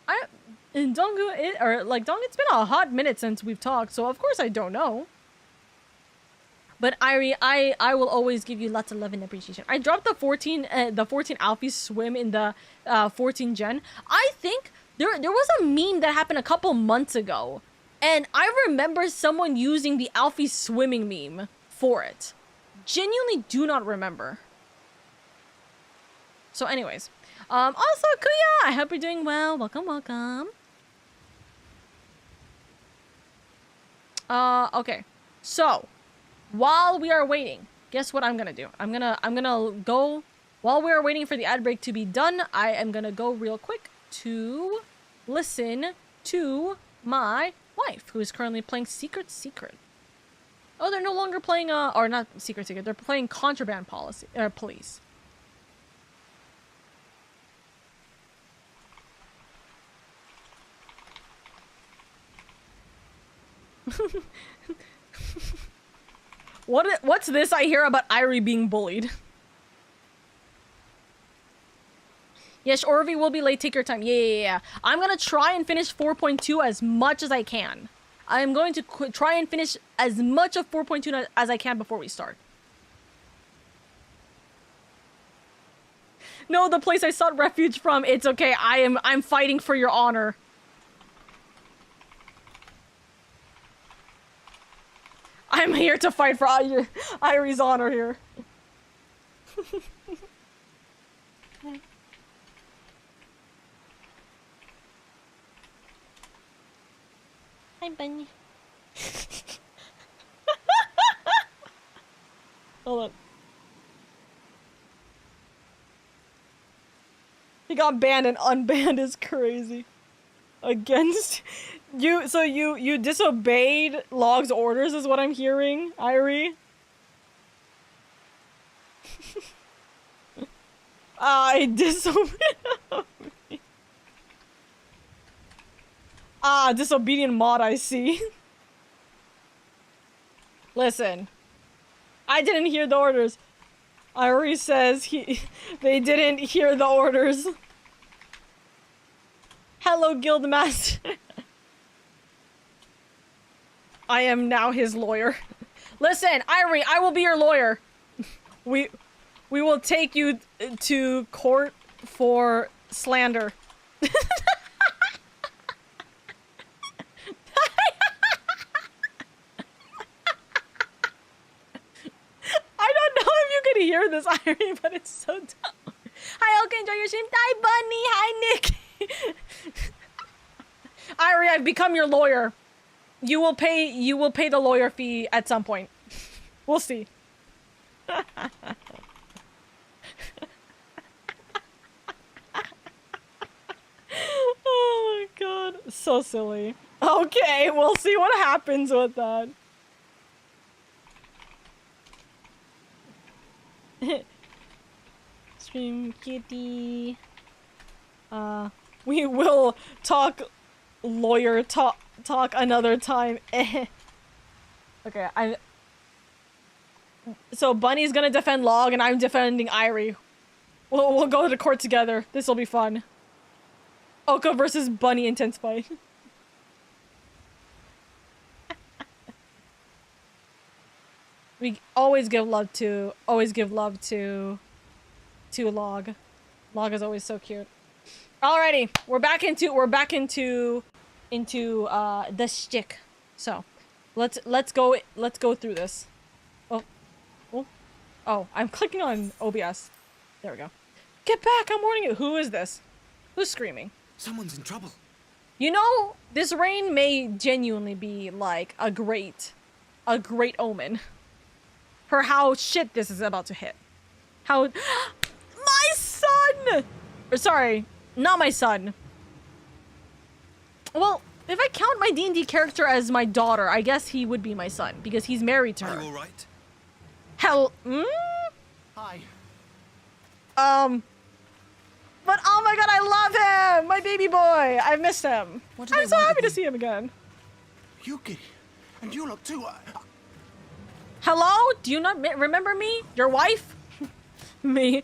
Dongu, it's been a hot minute since we've talked, so of course I don't know. But Irie, I will always give you lots of love and appreciation. I dropped the 14 Alfie swim in the 14 gen. I think there was a meme that happened a couple months ago, and I remember someone using the Alfie swimming meme for it. Genuinely do not remember. So anyways, also Kuya, I hope you're doing well. Welcome, welcome. Okay. So, while we are waiting, guess what I'm gonna do? I'm gonna go, while we are waiting for the ad break to be done, I am gonna go real quick to listen to my wife, who is currently playing Secret Secret. Oh, they're no longer playing, or not Secret Secret, they're playing Contraband Police. What's this I hear about Irie being bullied? Yes, Orvi will be late, take your time. Yeah. I'm gonna try and finish 4.2 as much as I can. I'm going to try and finish as much of 4.2 as I can before we start. No, the place I sought refuge from, it's okay. I'm fighting for your honor. I'm here to fight for Irie's honor here. Hi, Bunny. Hold on. He got banned and unbanned is crazy. Against you, so you disobeyed Log's orders is what I'm hearing, Irie. I disobeyed. Disobedient mod, I see. Listen. I didn't hear the orders. Irie says they didn't hear the orders. Hello, Guildmaster. I am now his lawyer. Listen, Irie, I will be your lawyer. We will take you to court for slander. I don't know if you could hear this, Irie, but it's so dumb. Hi, okay, enjoy your stream. Hi, Bunny. Hi, Nick. Irie, I've become your lawyer. You will pay the lawyer fee at some point. We'll see. Oh my god. So silly. Okay, we'll see what happens with that. Stream kitty. We will talk lawyer talk talk another time. Okay, so Bunny's gonna defend Log and I'm defending Irie. We'll go to court together. This will be fun. Oka versus Bunny intense fight. We always give love to Log. Log is always so cute. Alrighty, we're back into the shtick. So, let's go through this. Oh, I'm clicking on OBS. There we go. Get back! I'm warning you. Who is this? Who's screaming? Someone's in trouble. You know, this rain may genuinely be like a great omen for how shit this is about to hit. How my son! Or sorry, not my son. Well, if I count my D&D character as my daughter, I guess he would be my son because he's married to her. Are you all right? Hell, Hi. But oh my god, I love him! My baby boy! I missed him. I'm so happy to see him again. Yuki, and you look too. Hello? Do you not remember me? Your wife? Me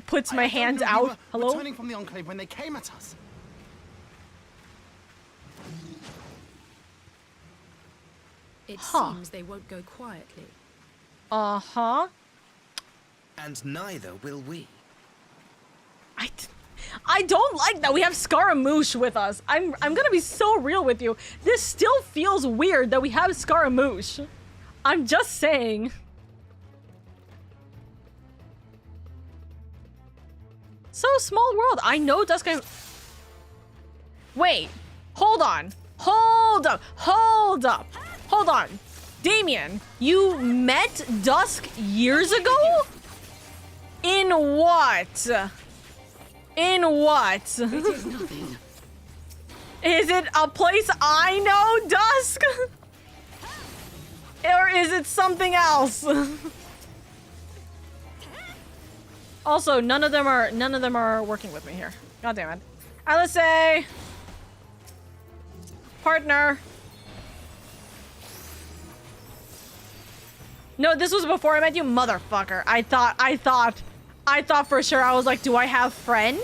puts my hands out. Hello? Returning from the Enclave when they came at us. It seems they won't go quietly. Uh-huh. And neither will we. I don't like that we have Scaramouche with us. I'm gonna be so real with you. This still feels weird that we have Scaramouche. I'm just saying. So small world. I know Dusk. Wait. Hold on. Hold up. Hold up. Hold on. Damien, you met Dusk years ago? In what? In what? It is nothing. Is it a place I know, Dusk? Or is it something else? Also, none of them are working with me here. God damn it. Alice, partner. No, this was before I met you, motherfucker. I thought for sure. I was like, do I have friend?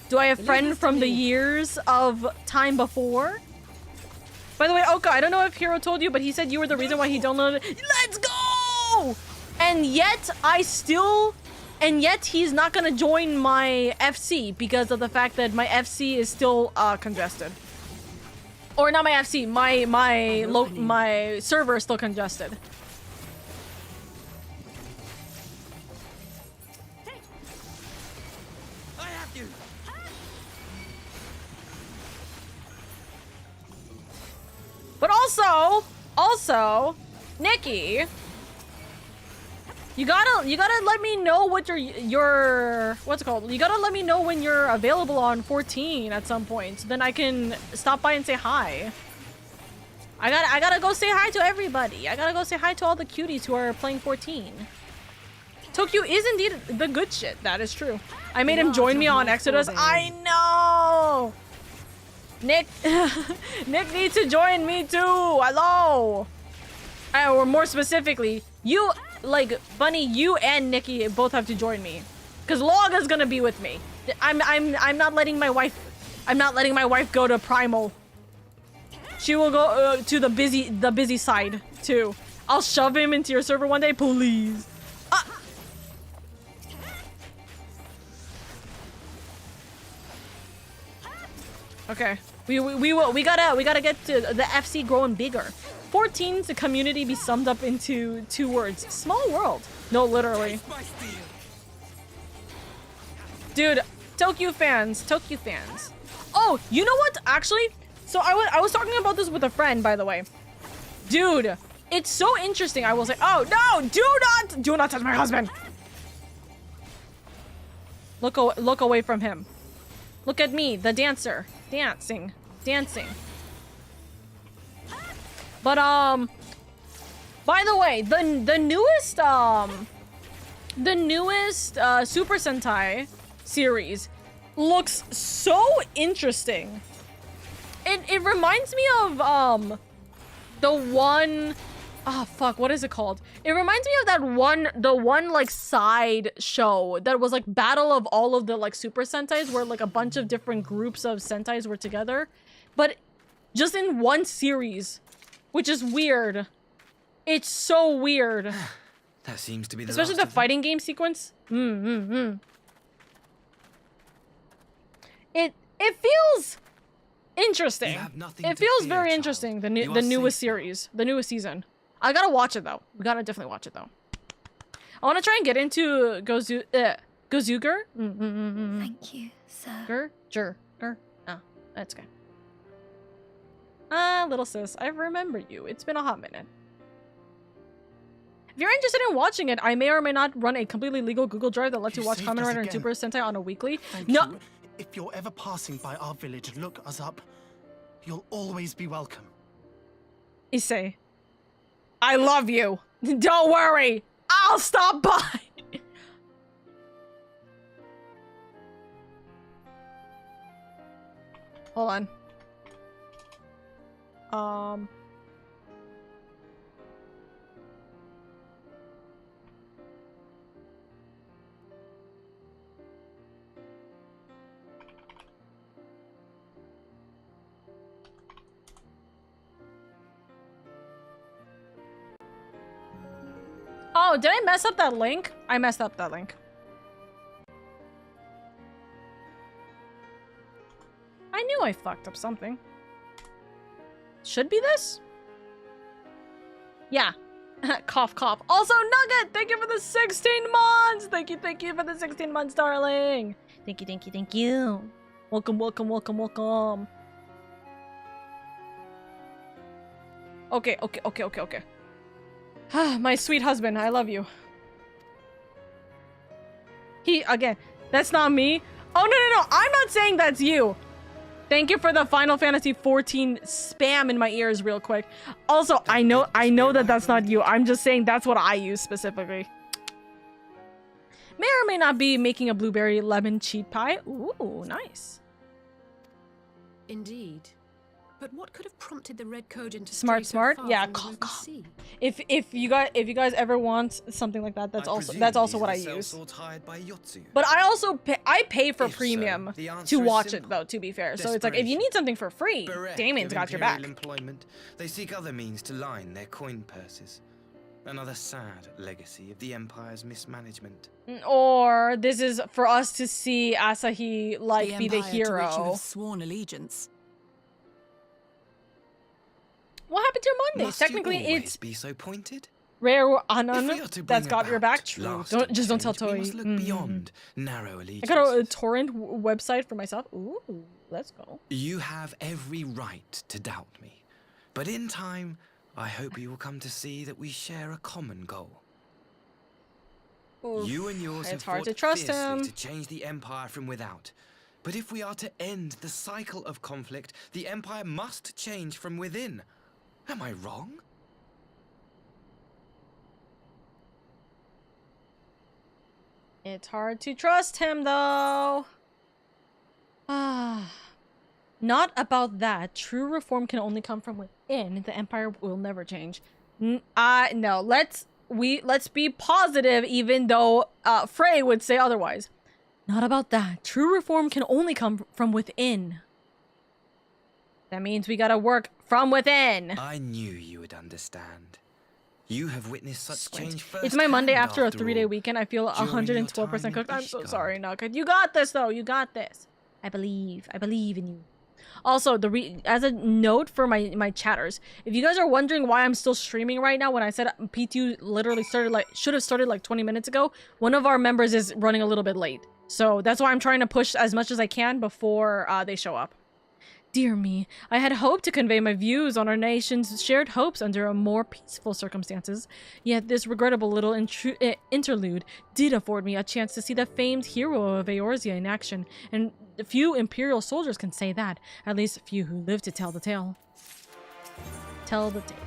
Do I have friend from the years of time before? By the way, Oka, I don't know if Hiro told you, but he said you were the reason why he downloaded. Let's go! And yet he's not gonna join my FC because of the fact that my FC is still congested. Or not my FC, my server is still congested. But also, Nikki, you gotta let me know what your what's it called? You gotta let me know when you're available on 14 at some point, so then I can stop by and say hi. I gotta go say hi to everybody. I gotta go say hi to all the cuties who are playing 14. Tokyo is indeed the good shit. That is true. I made him join me on Exodus. I know. Nick needs to join me too. Hello. Or more specifically, you, like Bunny, you and Nikki both have to join me, because Laga's gonna be with me. I'm not letting my wife. I'm not letting my wife go to Primal. She will go to the busy side too. I'll shove him into your server one day, please. Okay, we gotta get to the FC growing bigger. 14's the community be summed up into 2 words: small world. No, literally. Dude, Tokyo fans. Oh, you know what? Actually, so I was talking about this with a friend, by the way. Dude, it's so interesting. I will say, oh no, do not touch my husband. Look away from him. Look at me, the dancer. Dancing. But by the way, the newest Super Sentai series looks so interesting. it reminds me of the one, oh fuck, what is it called? It reminds me of the one like side show that was like battle of all of the like Super Sentais, where like a bunch of different groups of Sentais were together, but just in one series, which is weird. It's so weird. That seems to be the especially last the fighting game sequence. It feels interesting. It feels very interesting. The newest series, the newest season. I gotta watch it though. We gotta definitely watch it though. I want to try and get into Gozuger. Thank you, sir. Oh, that's okay. Little sis, I remember you. It's been a hot minute. If you're interested in watching it, I may or may not run a completely legal Google Drive that lets you watch Kamen Rider and Super Sentai on a weekly. Thank you. If you're ever passing by our village, look us up. You'll always be welcome. Issei, I love you. Don't worry. I'll stop by. Hold on. Oh, did I mess up that link? I messed up that link. I knew I fucked up something. Should be this? Yeah. Cough, cough. Also, Nugget, thank you for the 16 months! Thank you for the 16 months, darling! Thank you. Welcome. Okay. My sweet husband, I love you. Again, that's not me. Oh, no, I'm not saying that's you. Thank you for the Final Fantasy 14 spam in my ears real quick. Also, I know that that's not you. I'm just saying that's what I use specifically. May or may not be making a blueberry lemon cheat pie. Ooh, nice. Indeed. But what could have prompted the Red Kojin to Smart. Yeah, cough. If you guys ever want something like that, that's also what I use. But I also pay for premium to watch it though, to be fair. So it's like if you need something for free, Damien's got your back. Employment, they seek other means to line their coin purses. Another sad legacy of the Empire's mismanagement. Or this is for us to see Asahi be the hero. To which you have sworn allegiance. What happened to your Mondays? Technically, it's be so pointed. Rare Anon that's got your back. True. Don't tell Toei. Must look beyond narrow allegiance. I got a torrent website for myself. Ooh, let's go. You have every right to doubt me, but in time, I hope you will come to see that we share a common goal. Oof, you and yours have hard fought to trust fiercely him. to change the Empire from without. But if we are to end the cycle of conflict, the Empire must change from within. Am I wrong? It's hard to trust him, though. Not about that. True reform can only come from within. The Empire will never change. No, let's be positive, even though Frey would say otherwise. Not about that. True reform can only come from within. That means we gotta work from within. I knew you would understand. You have witnessed such change firsthand. It's my Monday after a 3-day all. weekend. I feel During 112% cooked. I'm so sorry, Nugget. You got this, though. You got this. I believe in you. Also, as a note for my chatters, if you guys are wondering why I'm still streaming right now when I said P2 literally should have started like 20 minutes ago, one of our members is running a little bit late. So that's why I'm trying to push as much as I can before they show up. Dear me, I had hoped to convey my views on our nation's shared hopes under a more peaceful circumstances. Yet this regrettable little interlude did afford me a chance to see the famed hero of Eorzea in action, and few Imperial soldiers can say that. At least few who live to tell the tale. Tell the tale.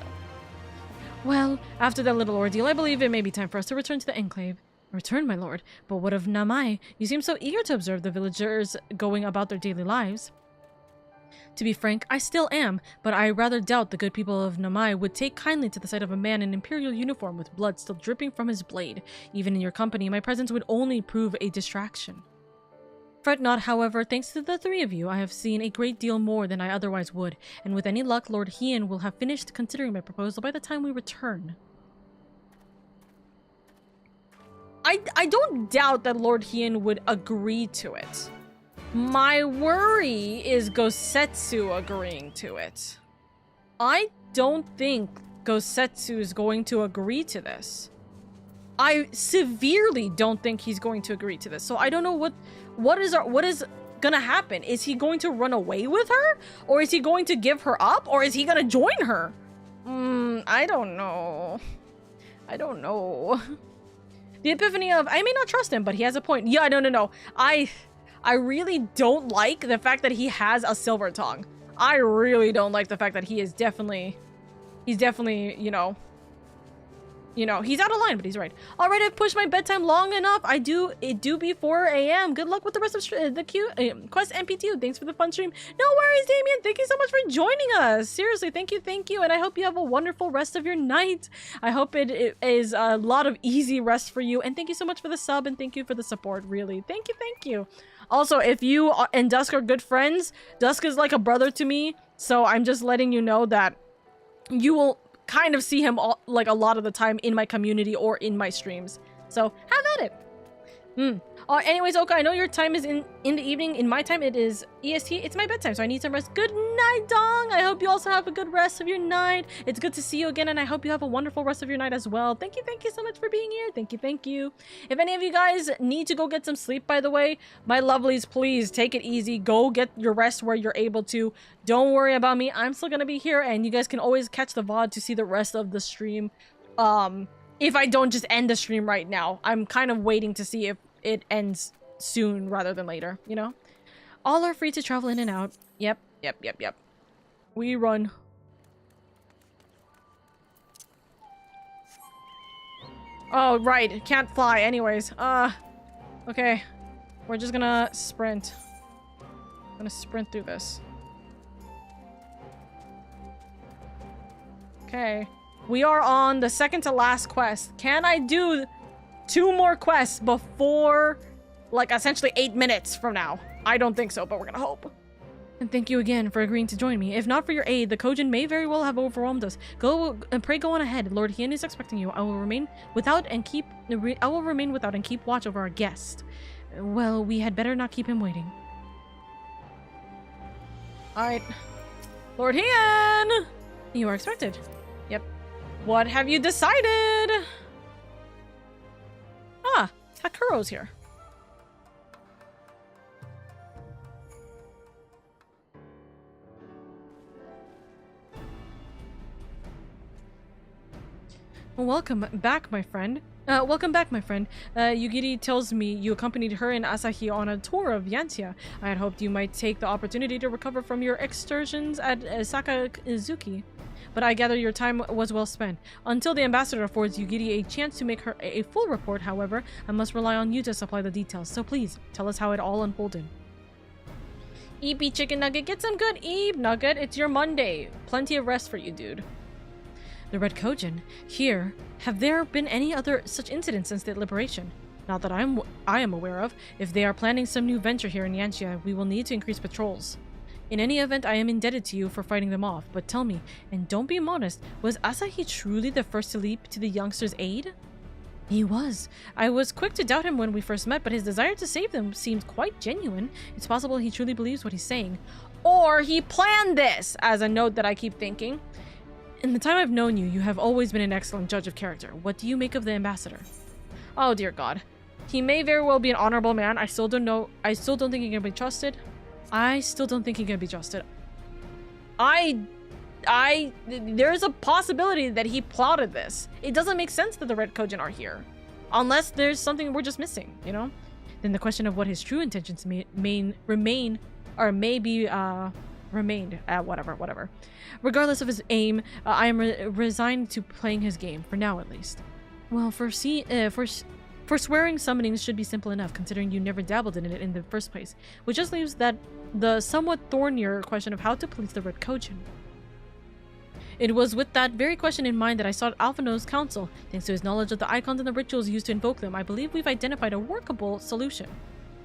Well, after that little ordeal, I believe it may be time for us to return to the Enclave. Return, my lord. But what of Namai? You seem so eager to observe the villagers going about their daily lives. To be frank, I still am, but I rather doubt the good people of Namai would take kindly to the sight of a man in imperial uniform with blood still dripping from his blade. Even in your company, my presence would only prove a distraction. Fret not, however, thanks to the three of you, I have seen a great deal more than I otherwise would, and with any luck, Lord Hien will have finished considering my proposal by the time we return. I don't doubt that Lord Hien would agree to it. My worry is Gosetsu agreeing to it. I don't think Gosetsu is going to agree to this. I severely don't think he's going to agree to this. So I don't know what is gonna happen. Is he going to run away with her? Or is he going to give her up? Or is he gonna join her? I don't know. I don't know. The epiphany of, I may not trust him, but he has a point. Yeah, no. I really don't like the fact that he has a silver tongue. I really don't like the fact that he's definitely, you know, he's out of line, but he's right. All right, I've pushed my bedtime long enough. It do be 4 a.m. Good luck with the rest of the quest NP2. Thanks for the fun stream. No worries, Damien. Thank you so much for joining us. Seriously, thank you. And I hope you have a wonderful rest of your night. I hope it is a lot of easy rest for you. And thank you so much for the sub and thank you for the support, really. Thank you. Also, if you and Dusk are good friends, Dusk is like a brother to me. So I'm just letting you know that you will kind of see him like a lot of the time in my community or in my streams. So have at it. Anyways, Oka, I know your time is in the evening. In my time, it is EST. It's my bedtime, so I need some rest. Good night, Dong. I hope you also have a good rest of your night. It's good to see you again, and I hope you have a wonderful rest of your night as well. Thank you so much for being here. Thank you. If any of you guys need to go get some sleep, by the way, my lovelies, please take it easy. Go get your rest where you're able to. Don't worry about me. I'm still gonna be here, and you guys can always catch the VOD to see the rest of the stream. If I don't just end the stream right now, I'm kind of waiting to see if it ends soon rather than later, you know? All are free to travel in and out. Yep. We run. Oh, right. Can't fly anyways. Okay. We're just gonna sprint. I'm gonna sprint through this. Okay. We are on the second to last quest. Can I do 2 more quests before, like, essentially 8 minutes from now? I don't think so, but we're gonna hope. And thank you again for agreeing to join me. If not for your aid, the Kojin may very well have overwhelmed us. Go on ahead. Lord Hien is expecting you. I will remain without and keep watch over our guest. Well, we had better not keep him waiting. Alright. Lord Hien! You are expected. Yep. What have you decided? Ah, Takuro's here. Welcome back, my friend. Yugiri tells me you accompanied her and Asahi on a tour of Yantia. I had hoped you might take the opportunity to recover from your excursions at Sakazuki. But I gather your time was well spent. Until the ambassador affords Yugiri a chance to make her a full report, however, I must rely on you to supply the details. So please, tell us how it all unfolded. Eepy Chicken Nugget, get some good Eep Nugget. It's your Monday. Plenty of rest for you, dude. The Red Kojin. Here, have there been any other such incidents since the liberation? Not that I am aware of. If they are planning some new venture here in Yanxia, we will need to increase patrols. In any event, I am indebted to you for fighting them off, but tell me, and don't be modest, was Asahi truly the first to leap to the youngster's aid? He was. I was quick to doubt him when we first met, but his desire to save them seemed quite genuine. It's possible he truly believes what he's saying. Or he planned this, as a note that I keep thinking. In the time I've known you, you have always been an excellent judge of character. What do you make of the ambassador? Oh dear God. He may very well be an honorable man. I still don't think he can be trusted. There's a possibility that he plotted this. It doesn't make sense that the Red Kojin are here. Unless there's something we're just missing, you know? Then the question of what his true intentions remained. Whatever. Regardless of his aim, I am resigned to playing his game, for now at least. Well, for Forswearing summonings should be simple enough, considering you never dabbled in it in the first place, which just leaves that the somewhat thornier question of how to police the Red Kojin. It was with that very question in mind that I sought Alphino's counsel. Thanks to his knowledge of the icons and the rituals used to invoke them, I believe we've identified a workable solution.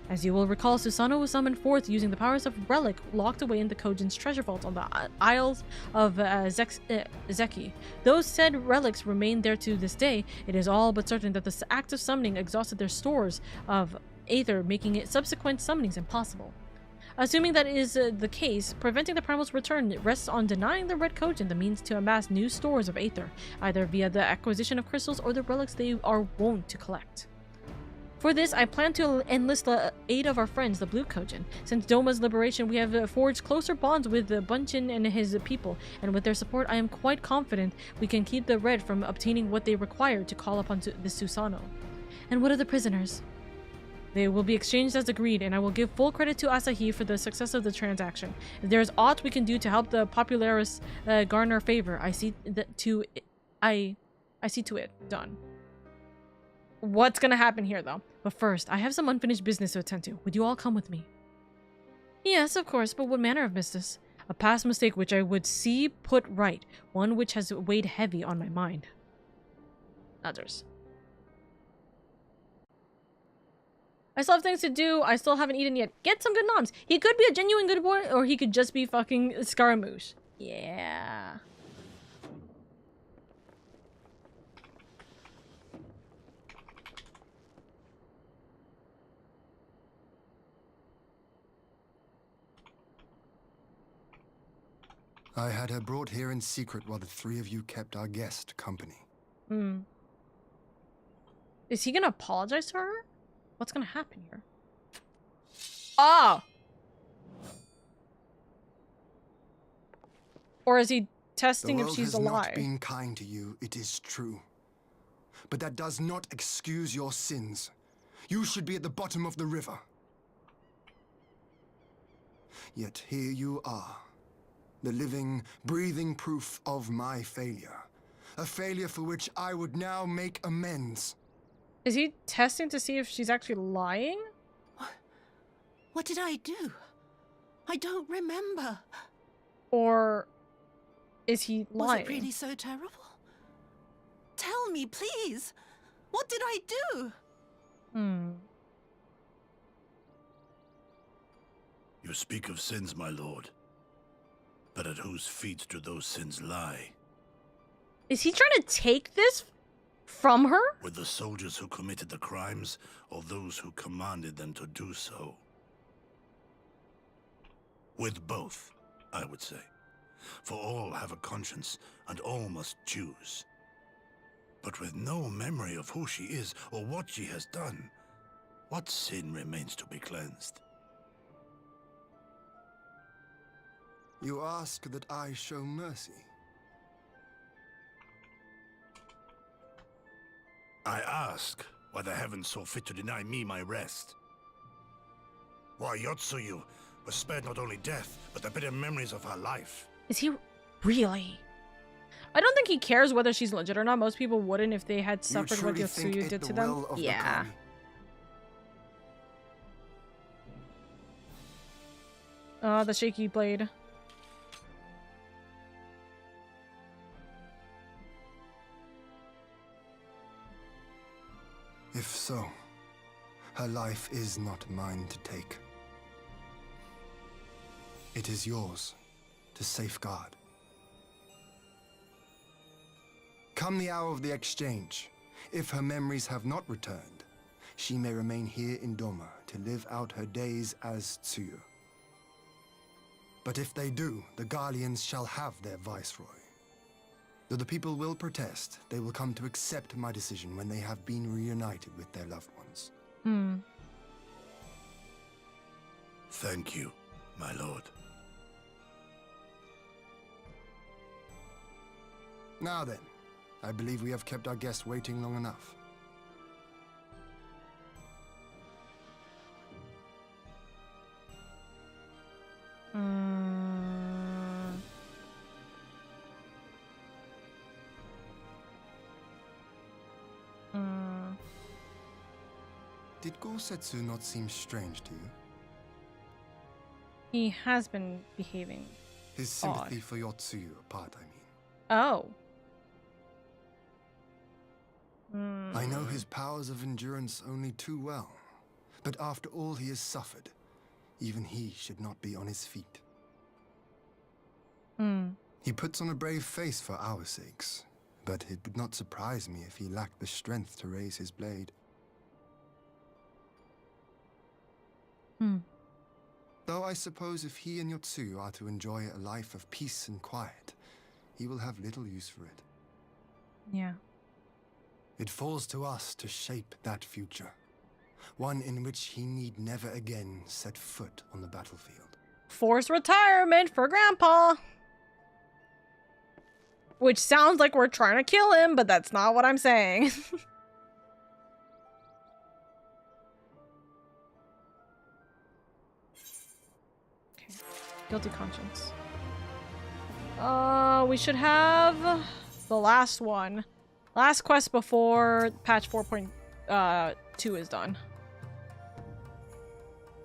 As you will recall, Susanoo was summoned forth using the powers of Relic locked away in the Kojin's treasure vault on the Isles of Zeki. Though said relics remain there to this day, it is all but certain that the act of summoning exhausted their stores of aether, making it subsequent summonings impossible. Assuming that is the case, preventing the Primal's return rests on denying the Red Kojin the means to amass new stores of aether, either via the acquisition of crystals or the relics they are wont to collect. For this, I plan to enlist the aid of our friends, the Blue Kojin. Since Doma's liberation, we have forged closer bonds with Bunchin and his people, and with their support, I am quite confident we can keep the Red from obtaining what they require to call upon the Susanoo. And what of the prisoners? They will be exchanged as agreed, and I will give full credit to Asahi for the success of the transaction. If there is aught we can do to help the Popularis garner favor, I see to it done. What's gonna happen here, though? But first, I have some unfinished business to attend to. Would you all come with me? Yes, of course, but what manner of business? A past mistake which I would see put right, one which has weighed heavy on my mind. Others. I still have things to do. I still haven't eaten yet. Get some good noms. He could be a genuine good boy, or he could just be fucking Scaramouche. Yeah. I had her brought here in secret while the three of you kept our guest company. Is he gonna apologize to her? What's gonna happen here? Oh! Or is he testing if she's alive? The world has not been kind to you, it is true. But that does not excuse your sins. You should be at the bottom of the river. Yet here you are. The living, breathing proof of my failure. A failure for which I would now make amends. Is he testing to see if she's actually lying? What did I do? I don't remember. Or is he lying? Was it really so terrible? Tell me, please. What did I do? You speak of sins, my lord. But at whose feet do those sins lie? Is he trying to take this from her? With the soldiers who committed the crimes, or those who commanded them to do so? With both, I would say. For all have a conscience, and all must choose. But with no memory of who she is, or what she has done, what sin remains to be cleansed? You ask that I show mercy. I ask why the heavens saw fit to deny me my rest. Why Yotsuyu was spared not only death, but the bitter memories of her life. Is he really? I don't think he cares whether she's legit or not. Most people wouldn't if they had suffered what Yotsuyu did to them. Yeah. The shaky blade. If so, her life is not mine to take. It is yours to safeguard. Come the hour of the exchange, if her memories have not returned, she may remain here in Doma to live out her days as Tsuyu. But if they do, the Guardians shall have their viceroy. Though the people will protest, they will come to accept my decision when they have been reunited with their loved ones. Thank you, my lord. Now then, I believe we have kept our guest waiting long enough. Did Gosetsu not seem strange to you? He has been behaving His sympathy for Yotsuyu apart, I mean. Oh. I know his powers of endurance only too well. But after all he has suffered, even he should not be on his feet. He puts on a brave face for our sakes, but it would not surprise me if he lacked the strength to raise his blade. Though I suppose if he and Yotsuyu are to enjoy a life of peace and quiet, he will have little use for it. Yeah. It falls to us to shape that future. One in which he need never again set foot on the battlefield. Forced retirement for Grandpa! Which sounds like we're trying to kill him, but that's not what I'm saying. Okay. Guilty conscience. We should have the last one. Last quest before patch 4.2 is done.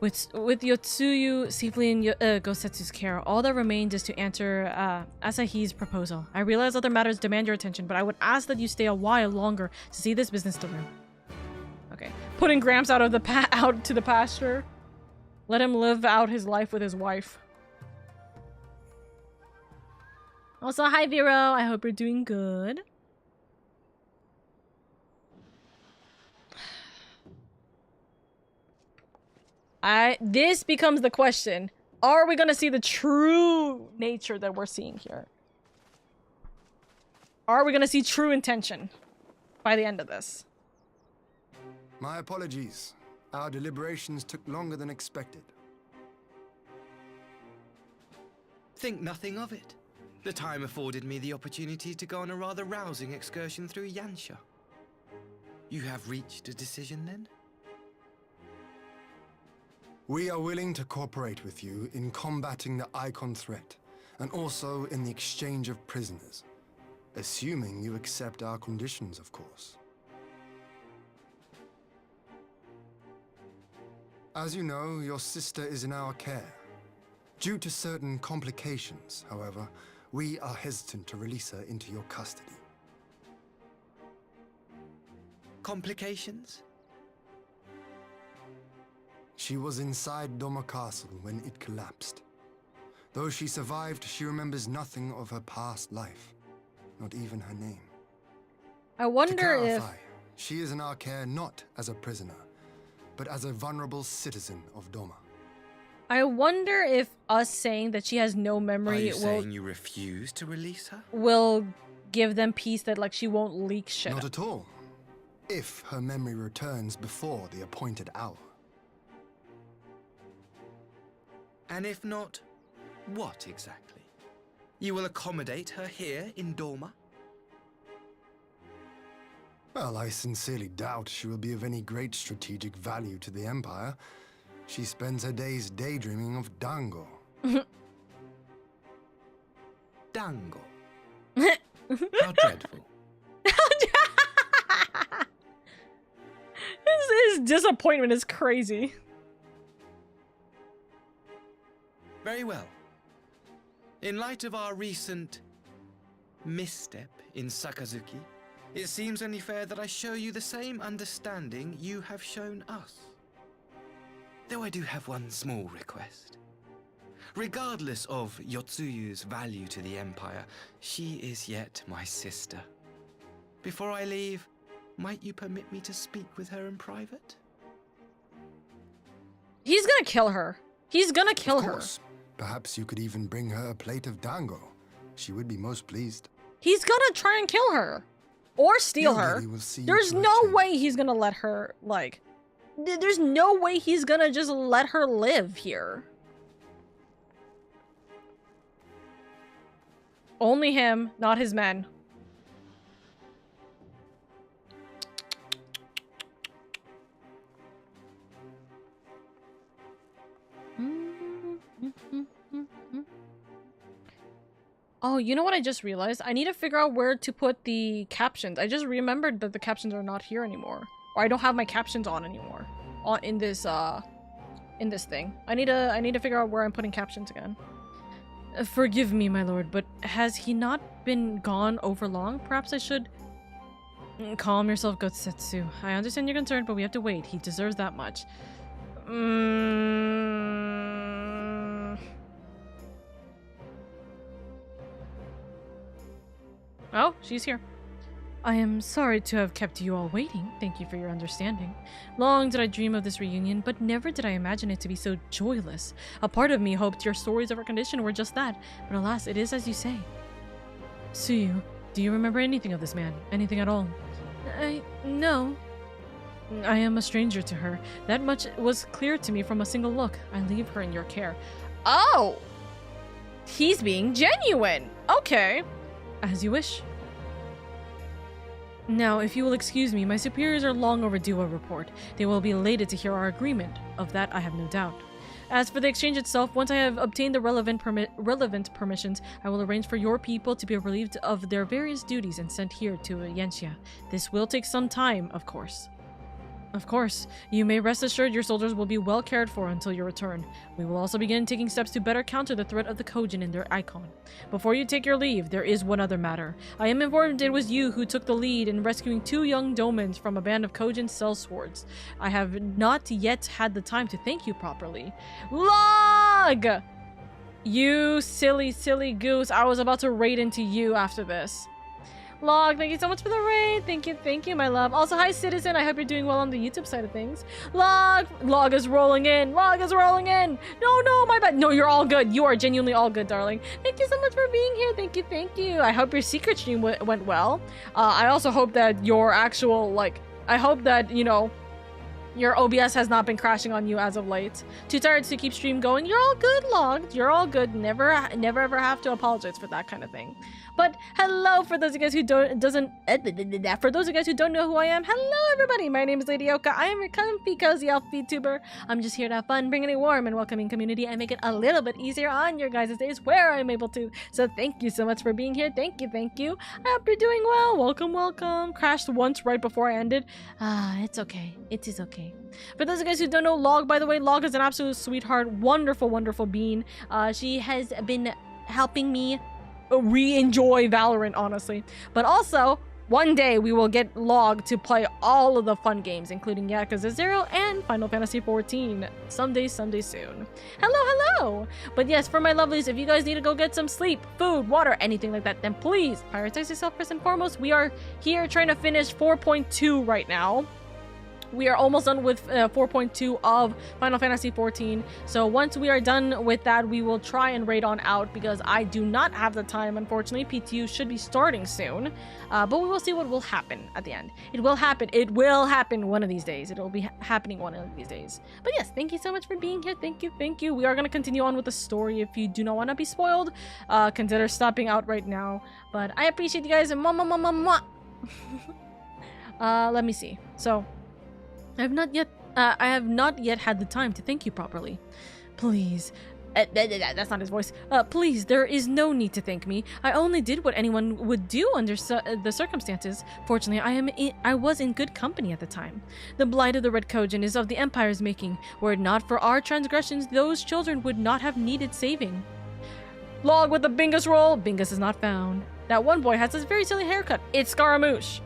With Yotsuyu safely in Gosetsu's care, all that remains is to answer Asahi's proposal. I realize other matters demand your attention, but I would ask that you stay a while longer to see this business through. Okay, putting Gramps out of the out to the pasture. Let him live out his life with his wife. Also, hi Vero. I hope you're doing good. This becomes the question. Are we gonna see the true nature that we're seeing here? Are we gonna see true intention by the end of this? My apologies. Our deliberations took longer than expected. Think nothing of it. The time afforded me the opportunity to go on a rather rousing excursion through Yansha. You have reached a decision then? We are willing to cooperate with you in combating the Icon threat, and also in the exchange of prisoners. Assuming you accept our conditions, of course. As you know, your sister is in our care. Due to certain complications, however, we are hesitant to release her into your custody. Complications? She was inside Doma Castle when it collapsed. Though she survived, she remembers nothing of her past life. Not even her name. I wonder to clarify, she is in our care not as a prisoner, but as a vulnerable citizen of Doma. I wonder if us saying that she has no memory Are you saying you refuse to release her? Will give them peace that like she won't leak shit. Not at all. If her memory returns before the appointed hour. And if not, what exactly? You will accommodate her here in Doma? Well, I sincerely doubt she will be of any great strategic value to the Empire. She spends her days daydreaming of Dango. Dango? How dreadful. His disappointment is crazy. Very well. In light of our recent misstep in Sakazuki, it seems only fair that I show you the same understanding you have shown us. Though I do have one small request. Regardless of Yotsuyu's value to the Empire, she is yet my sister. Before I leave, might you permit me to speak with her in private? He's gonna kill her. He's gonna kill Of her. course. Perhaps you could even bring her a plate of dango. She would be most pleased. He's gonna try and kill her. Or steal her. Yogiri will see There's you to no her way he's gonna let her, like... There's no way he's gonna just let her live here. Only him, not his men. Oh, you know what I just realized? I need to figure out where to put the captions. I just remembered that the captions are not here anymore. Or I don't have my captions on anymore. in this thing. I need to figure out where I'm putting captions again. Forgive me, my lord, but has he not been gone over long? Perhaps I should... Calm yourself, Gotsetsu. I understand your concern, but we have to wait. He deserves that much. Oh, she's here. I am sorry to have kept you all waiting. Thank you for your understanding. Long did I dream of this reunion, but never did I imagine it to be so joyless. A part of me hoped your stories of our condition were just that, but alas, it is as you say. Tsuyu, do you remember anything of this man? Anything at all? No. I am a stranger to her. That much was clear to me from a single look. I leave her in your care. Oh! He's being genuine! Okay. As you wish. Now, if you will excuse me, my superiors are long overdue a report. They will be elated to hear our agreement. Of that, I have no doubt. As for the exchange itself, once I have obtained the relevant permissions, I will arrange for your people to be relieved of their various duties and sent here to Yenxia. This will take some time, of course. Of course, you may rest assured your soldiers will be well cared for until your return. We will also begin taking steps to better counter the threat of the Kojin and their icon. Before you take your leave, there is one other matter. I am informed it was you who took the lead in rescuing 2 young domens from a band of Kojin sellswords. I have not yet had the time to thank you properly. Log! You silly, silly goose. I was about to raid into you after this. Log, thank you so much for the raid. Thank you, my love. Also, hi, Citizen. I hope you're doing well on the YouTube side of things. Log is rolling in. Log is rolling in. No, my bad. No, you're all good. You are genuinely all good, darling. Thank you so much for being here. Thank you. I hope your secret stream went well. I also hope that your actual, I hope that, you know, your OBS has not been crashing on you as of late. Too tired to keep stream going? You're all good, Log. You're all good. Never ever have to apologize for that kind of thing. But hello, for those of you guys who don't know who I am, hello everybody. My name is LadyOka. I am your comfy, cozy elf Vtuber. I'm just here to have fun, bring in a warm and welcoming community, and make it a little bit easier on your guys' days where I'm able to. So thank you so much for being here. Thank you. I hope you're doing well. Welcome. Crashed once right before I ended. It's okay. It is okay. For those of you guys who don't know Log, by the way, Log is an absolute sweetheart, wonderful bean. She has been helping me re-enjoy Valorant, honestly. But also, one day we will get Log to play all of the fun games, including Yakuza 0 and Final Fantasy 14. Someday soon. Hello! But yes, for my lovelies, if you guys need to go get some sleep, food, water, anything like that, then please prioritize yourself first and foremost. We are here trying to finish 4.2 right now. We are almost done with 4.2 of Final Fantasy 14. So once we are done with that, we will try and raid on out because I do not have the time, unfortunately. PTU should be starting soon. But we will see what will happen at the end. It will happen. It will happen one of these days. It will be happening one of these days. But yes, thank you so much for being here. Thank you. We are going to continue on with the story. If you do not want to be spoiled, consider stopping out right now. But I appreciate you guys. Mwah. Let me see. So... I have not yet had the time to thank you properly. Please. That's not his voice. Please, there is no need to thank me. I only did what anyone would do under the circumstances. Fortunately, I was in good company at the time. The blight of the Red Kojin is of the Empire's making. Were it not for our transgressions, those children would not have needed saving. Log with the Bingus roll. Bingus is not found. That one boy has this very silly haircut. It's Scaramouche.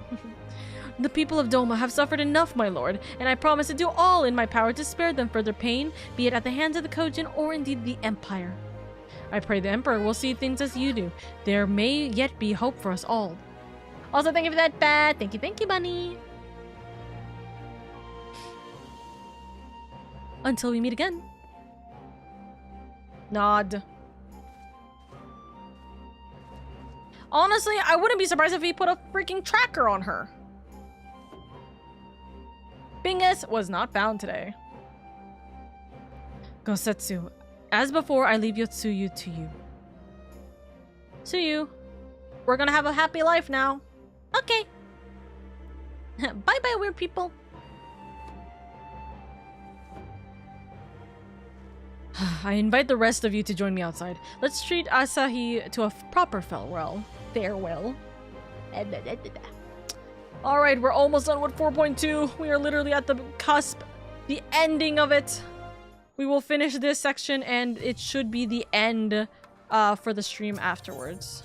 The people of Doma have suffered enough, my lord, and I promise to do all in my power to spare them further pain, be it at the hands of the Kojin or indeed the Empire. I pray the Emperor will see things as you do. There may yet be hope for us all. Also, thank you for that, Pat. Thank you, bunny. Until we meet again. Nod. Honestly, I wouldn't be surprised if he put a freaking tracker on her. Bingus was not found today. Gosetsu, as before, I leave Yotsuyu to you. Tsuyu, we're gonna have a happy life now. Okay. Bye-bye, weird people. I invite the rest of you to join me outside. Let's treat Asahi to a proper farewell. Alright, we're almost done with 4.2. We are literally at the cusp. the ending of it. We will finish this section and it should be the end for the stream afterwards.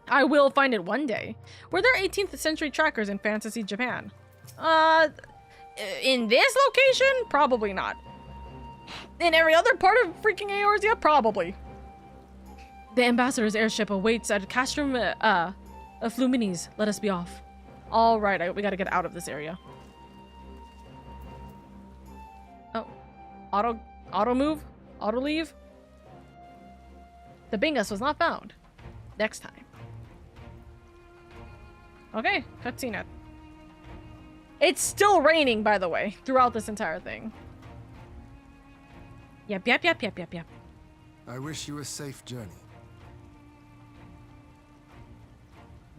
I will find it one day. Were there 18th century trackers in fantasy Japan? In this location? Probably not. In every other part of freaking Eorzea? Probably. The ambassador's airship awaits at Castrum Fluminis. Let us be off. Alright, we gotta get out of this area. Oh. Auto move? Auto leave? The Bingus was not found. Next time. Okay, cutscene it. It's still raining, by the way, throughout this entire thing. Yep. I wish you a safe journey.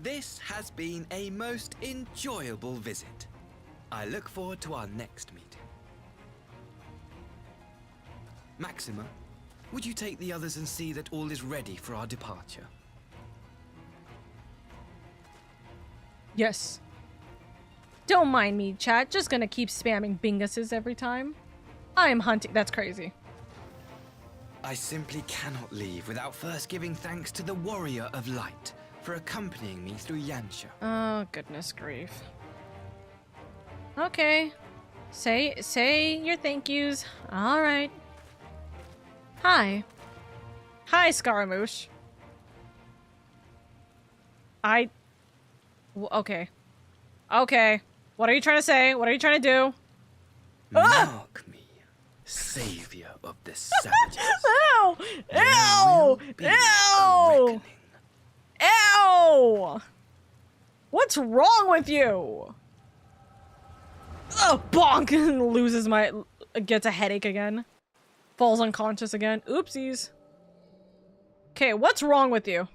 This has been a most enjoyable visit. I look forward to our next meeting. Maxima, would you take the others and see that all is ready for our departure? Yes. Don't mind me, chat. Just gonna keep spamming binguses every time. I'm hunting. That's crazy. I simply cannot leave without first giving thanks to the Warrior of Light for accompanying me through Yansha. Oh, goodness grief. Okay. Say your thank yous. Alright. Hi. Hi, Scaramouche. Okay. Okay. What are you trying to say? What are you trying to do? Mark me, savior of the savages. Ow! Ew! Ew! Ew! What's wrong with you? Oh, bonk! Loses gets a headache again. Falls unconscious again. Oopsies. Okay, what's wrong with you?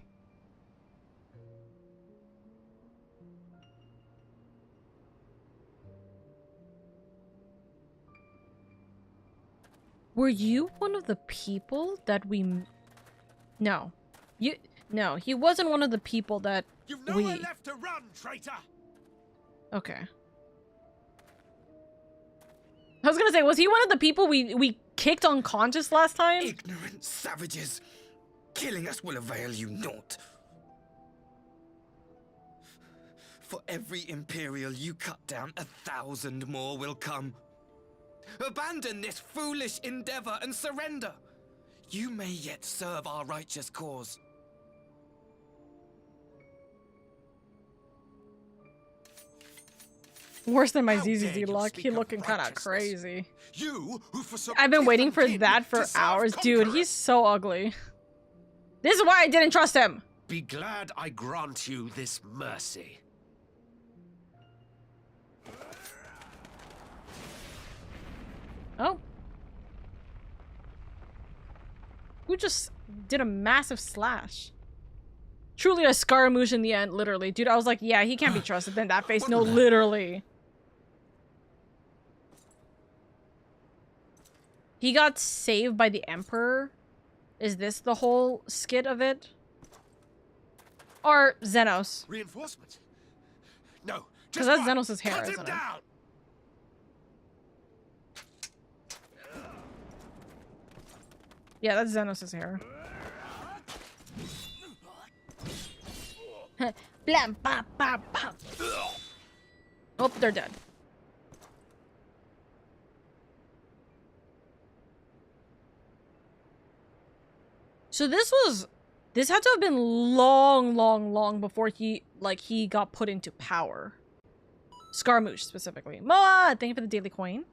Were you one of the people that we... No. No, he wasn't one of the people that You've nowhere left to run, traitor! Okay. I was gonna say, was he one of the people we kicked unconscious last time? Ignorant savages! Killing us will avail you naught. For every Imperial you cut down, 1,000 more will come. Abandon this foolish endeavor and surrender. You may yet serve our righteous cause. Worse than my ZZZ luck. He looking kind of crazy. You who I've been waiting for that for hours. Dude, he's so ugly. This is why I didn't trust him. Be glad I grant you this mercy. Oh. Who just did a massive slash? Truly a Scaramouche in the end, literally. Dude, I was like, yeah, he can't be trusted. Then that face, no, literally. He got saved by the Emperor? Is this the whole skit of it? Or Xenos? Reinforcement? No. Because that's Xenos' hair, isn't it? Yeah, that's Xenos' hair. Blam, bam, bam, bam. Oh, they're dead. So this had to have been long before he got put into power. Scaramouche, specifically. Moa, thank you for the daily coin.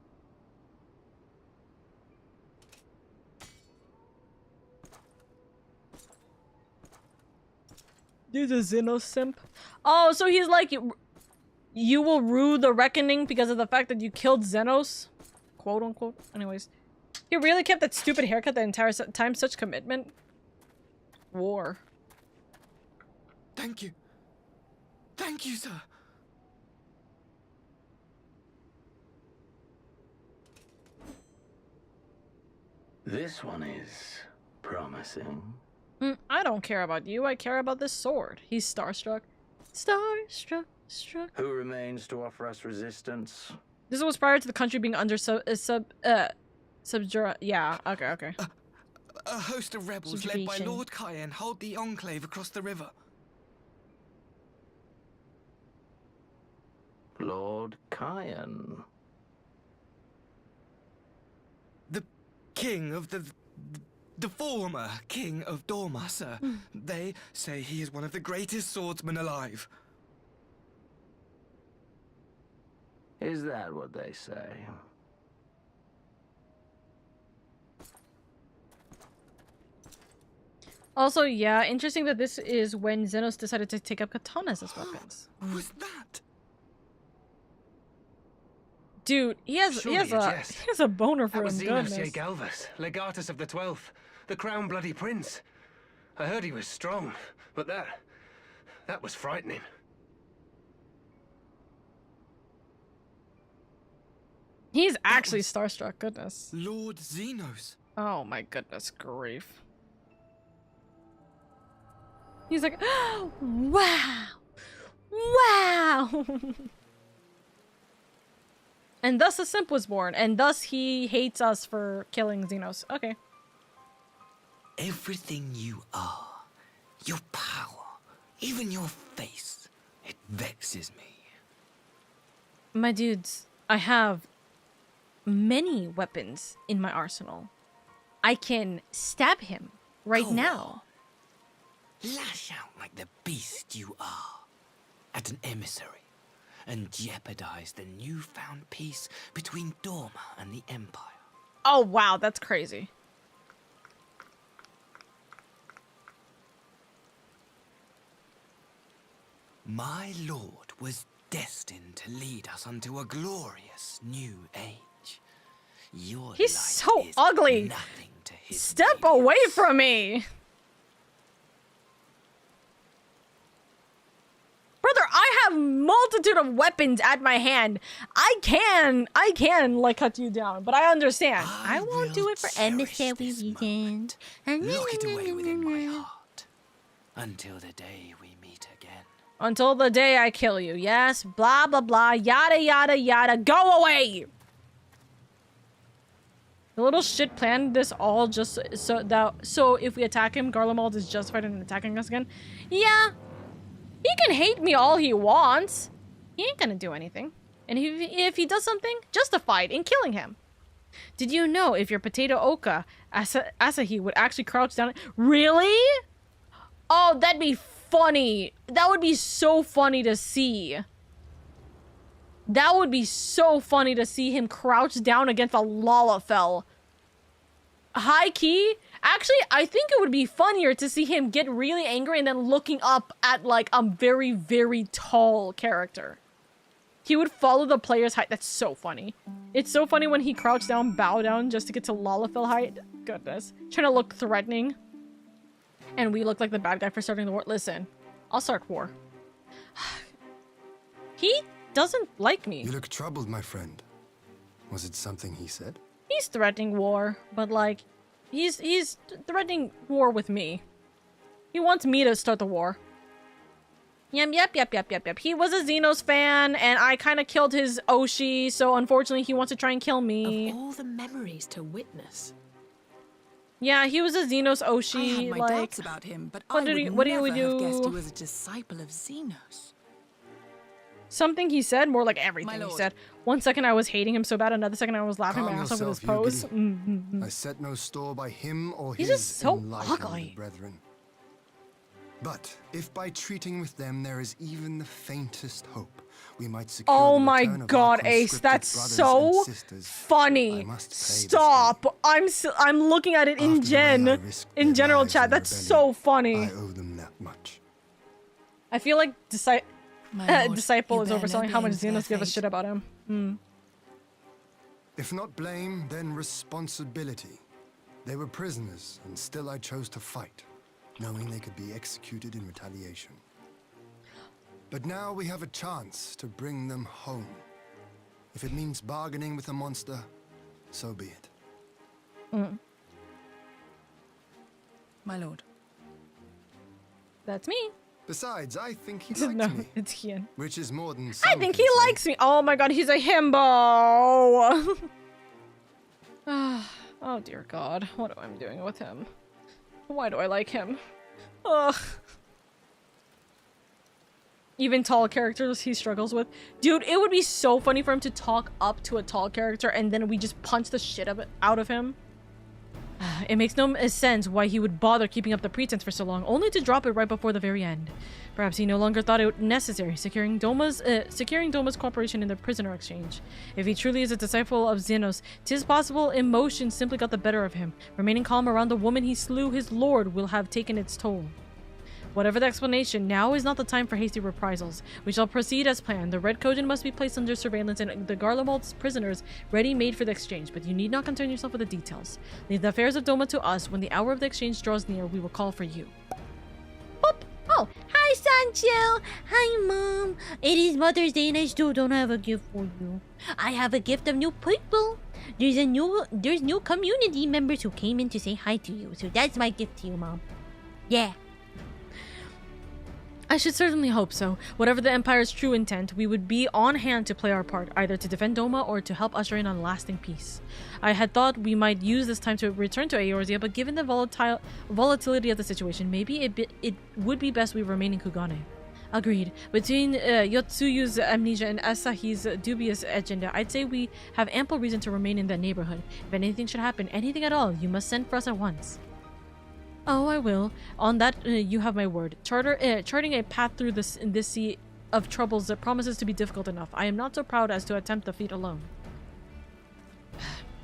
There's a Xenos simp. Oh, so he's like, you will rue the reckoning because of the fact that you killed Xenos? Quote unquote. Anyways. He really kept that stupid haircut the entire time, such commitment. War. Thank you. Thank you, sir. This one is promising. I don't care about you. I care about this sword. He's starstruck. Starstruck. Who remains to offer us resistance? This was prior to the country being under yeah, okay. A host of rebels led by Lord Cayenne hold the enclave across the river. Lord Cayenne. The king of the former king of Dorma, sir. They say he is one of the greatest swordsmen alive. Is that what they say? Also, yeah, interesting that this is when Xenos decided to take up katanas as weapons. Who's that? Dude, he has a boner for That was him. Xenos Goodness. Galvus, legatus of the 12th, the crown bloody prince. I heard he was strong, but that was frightening. He's actually starstruck. Goodness. Lord Xenos. Oh my goodness grief. He's like, oh, wow, wow. And thus a simp was born, and thus he hates us for killing Xenos. Okay. Everything you are, your power, even your face, it vexes me. My dudes, I have many weapons in my arsenal. I can stab him right now. Lash out like the beast you are at an emissary and jeopardize the newfound peace between Dorma and the Empire. Oh wow, that's crazy. My lord was destined to lead us unto a glorious new age. Your He's light so is ugly. nothing to his Step away from me. Brother, I have multitude of weapons at my hand. I can like cut you down, but I understand. I won't do it for emissary reasons. Lock it away within my heart until the day we meet again. Until the day I kill you. Yes, blah blah blah, yada yada yada. Go away. The little shit planned this all just so if we attack him, Garlemald is justified in attacking us again. Yeah. He can hate me all he wants. He ain't gonna do anything. And if he does something, justified in killing him. Did you know if your potato Oka, Asahi, would actually crouch down? Really? Oh, that'd be funny. That would be so funny to see. That would be so funny to see him crouch down against a Lalafell. High key. Actually, I think it would be funnier to see him get really angry and then looking up at like a very, very tall character. He would follow the player's height. That's so funny. It's so funny when he crouched down, bow down just to get to Lalafell height. Goodness. Trying to look threatening. And we look like the bad guy for starting the war. Listen, I'll start war. He doesn't like me. You look troubled, my friend. Was it something he said? He's threatening war, but like, he's threatening war with me. He wants me to start the war. Yep. He was a Xenos fan, and I kind of killed his Oshi, so unfortunately he wants to try and kill me. Of all the memories to witness. Yeah, he was a Xenos I Oshi, had my like... doubts about him, but what I did would he- what did never we have guessed he do? was a disciple of Xenos. Something he said, more like everything he lord. said. One second I was hating him so bad, another second I was laughing my Calm ass off with his yourself, pose. Yugiri. I set no store by him or He's his just so enlightened ugly. brethren. But if by treating with them there is even the faintest hope, we might secure Oh the my return of our god, Ace, conscripted that's brothers so and sisters, funny. I must play this Stop. I'm looking at it in After the way I gen, risked in their general lives chat. in That's rebellion, so funny. I owe them that much. I feel like My lord, Disciple you is bear no overselling how much blame for their Xenos give a fate. shit about him. If not blame, then responsibility. They were prisoners, and still I chose to fight, knowing they could be executed in retaliation. But now we have a chance to bring them home. If it means bargaining with a monster, so be it. My lord. That's me. Besides, I think he likes No, me. it's Ian. Which is more than I some think can he say. likes me. Oh my god, he's a himbo. Oh dear god, what am I doing with him? Why do I like him? Ugh. Even tall characters he struggles with. Dude, it would be so funny for him to talk up to a tall character and then we just punch the shit out of him. It makes no sense why he would bother keeping up the pretense for so long, only to drop it right before the very end. Perhaps he no longer thought it necessary, securing Doma's cooperation in the prisoner exchange. If he truly is a disciple of Xenos, 'tis possible emotion simply got the better of him. Remaining calm around the woman he slew, his lord, will have taken its toll. Whatever the explanation, now is not the time for hasty reprisals. We shall proceed as planned. The Red Kojin must be placed under surveillance and the Garlemald's prisoners ready-made for the exchange, but you need not concern yourself with the details. Leave the affairs of Doma to us. When the hour of the exchange draws near, we will call for you. Boop. Oh, hi, Sunshu. Hi, Mom. It is Mother's Day and I still don't have a gift for you. I have a gift of new people. There's new community members who came in to say hi to you, so that's my gift to you, Mom. Yeah. I should certainly hope so. Whatever the Empire's true intent, we would be on hand to play our part, either to defend Doma or to help usher in a lasting peace. I had thought we might use this time to return to Eorzea, but given the volatility of the situation, maybe it would be best we remain in Kugane. Agreed. Between Yotsuyu's amnesia and Asahi's dubious agenda, I'd say we have ample reason to remain in that neighborhood. If anything should happen, anything at all, you must send for us at once. Oh, I will. On that, you have my word. Charting a path through this sea of troubles that promises to be difficult enough. I am not so proud as to attempt the feat alone.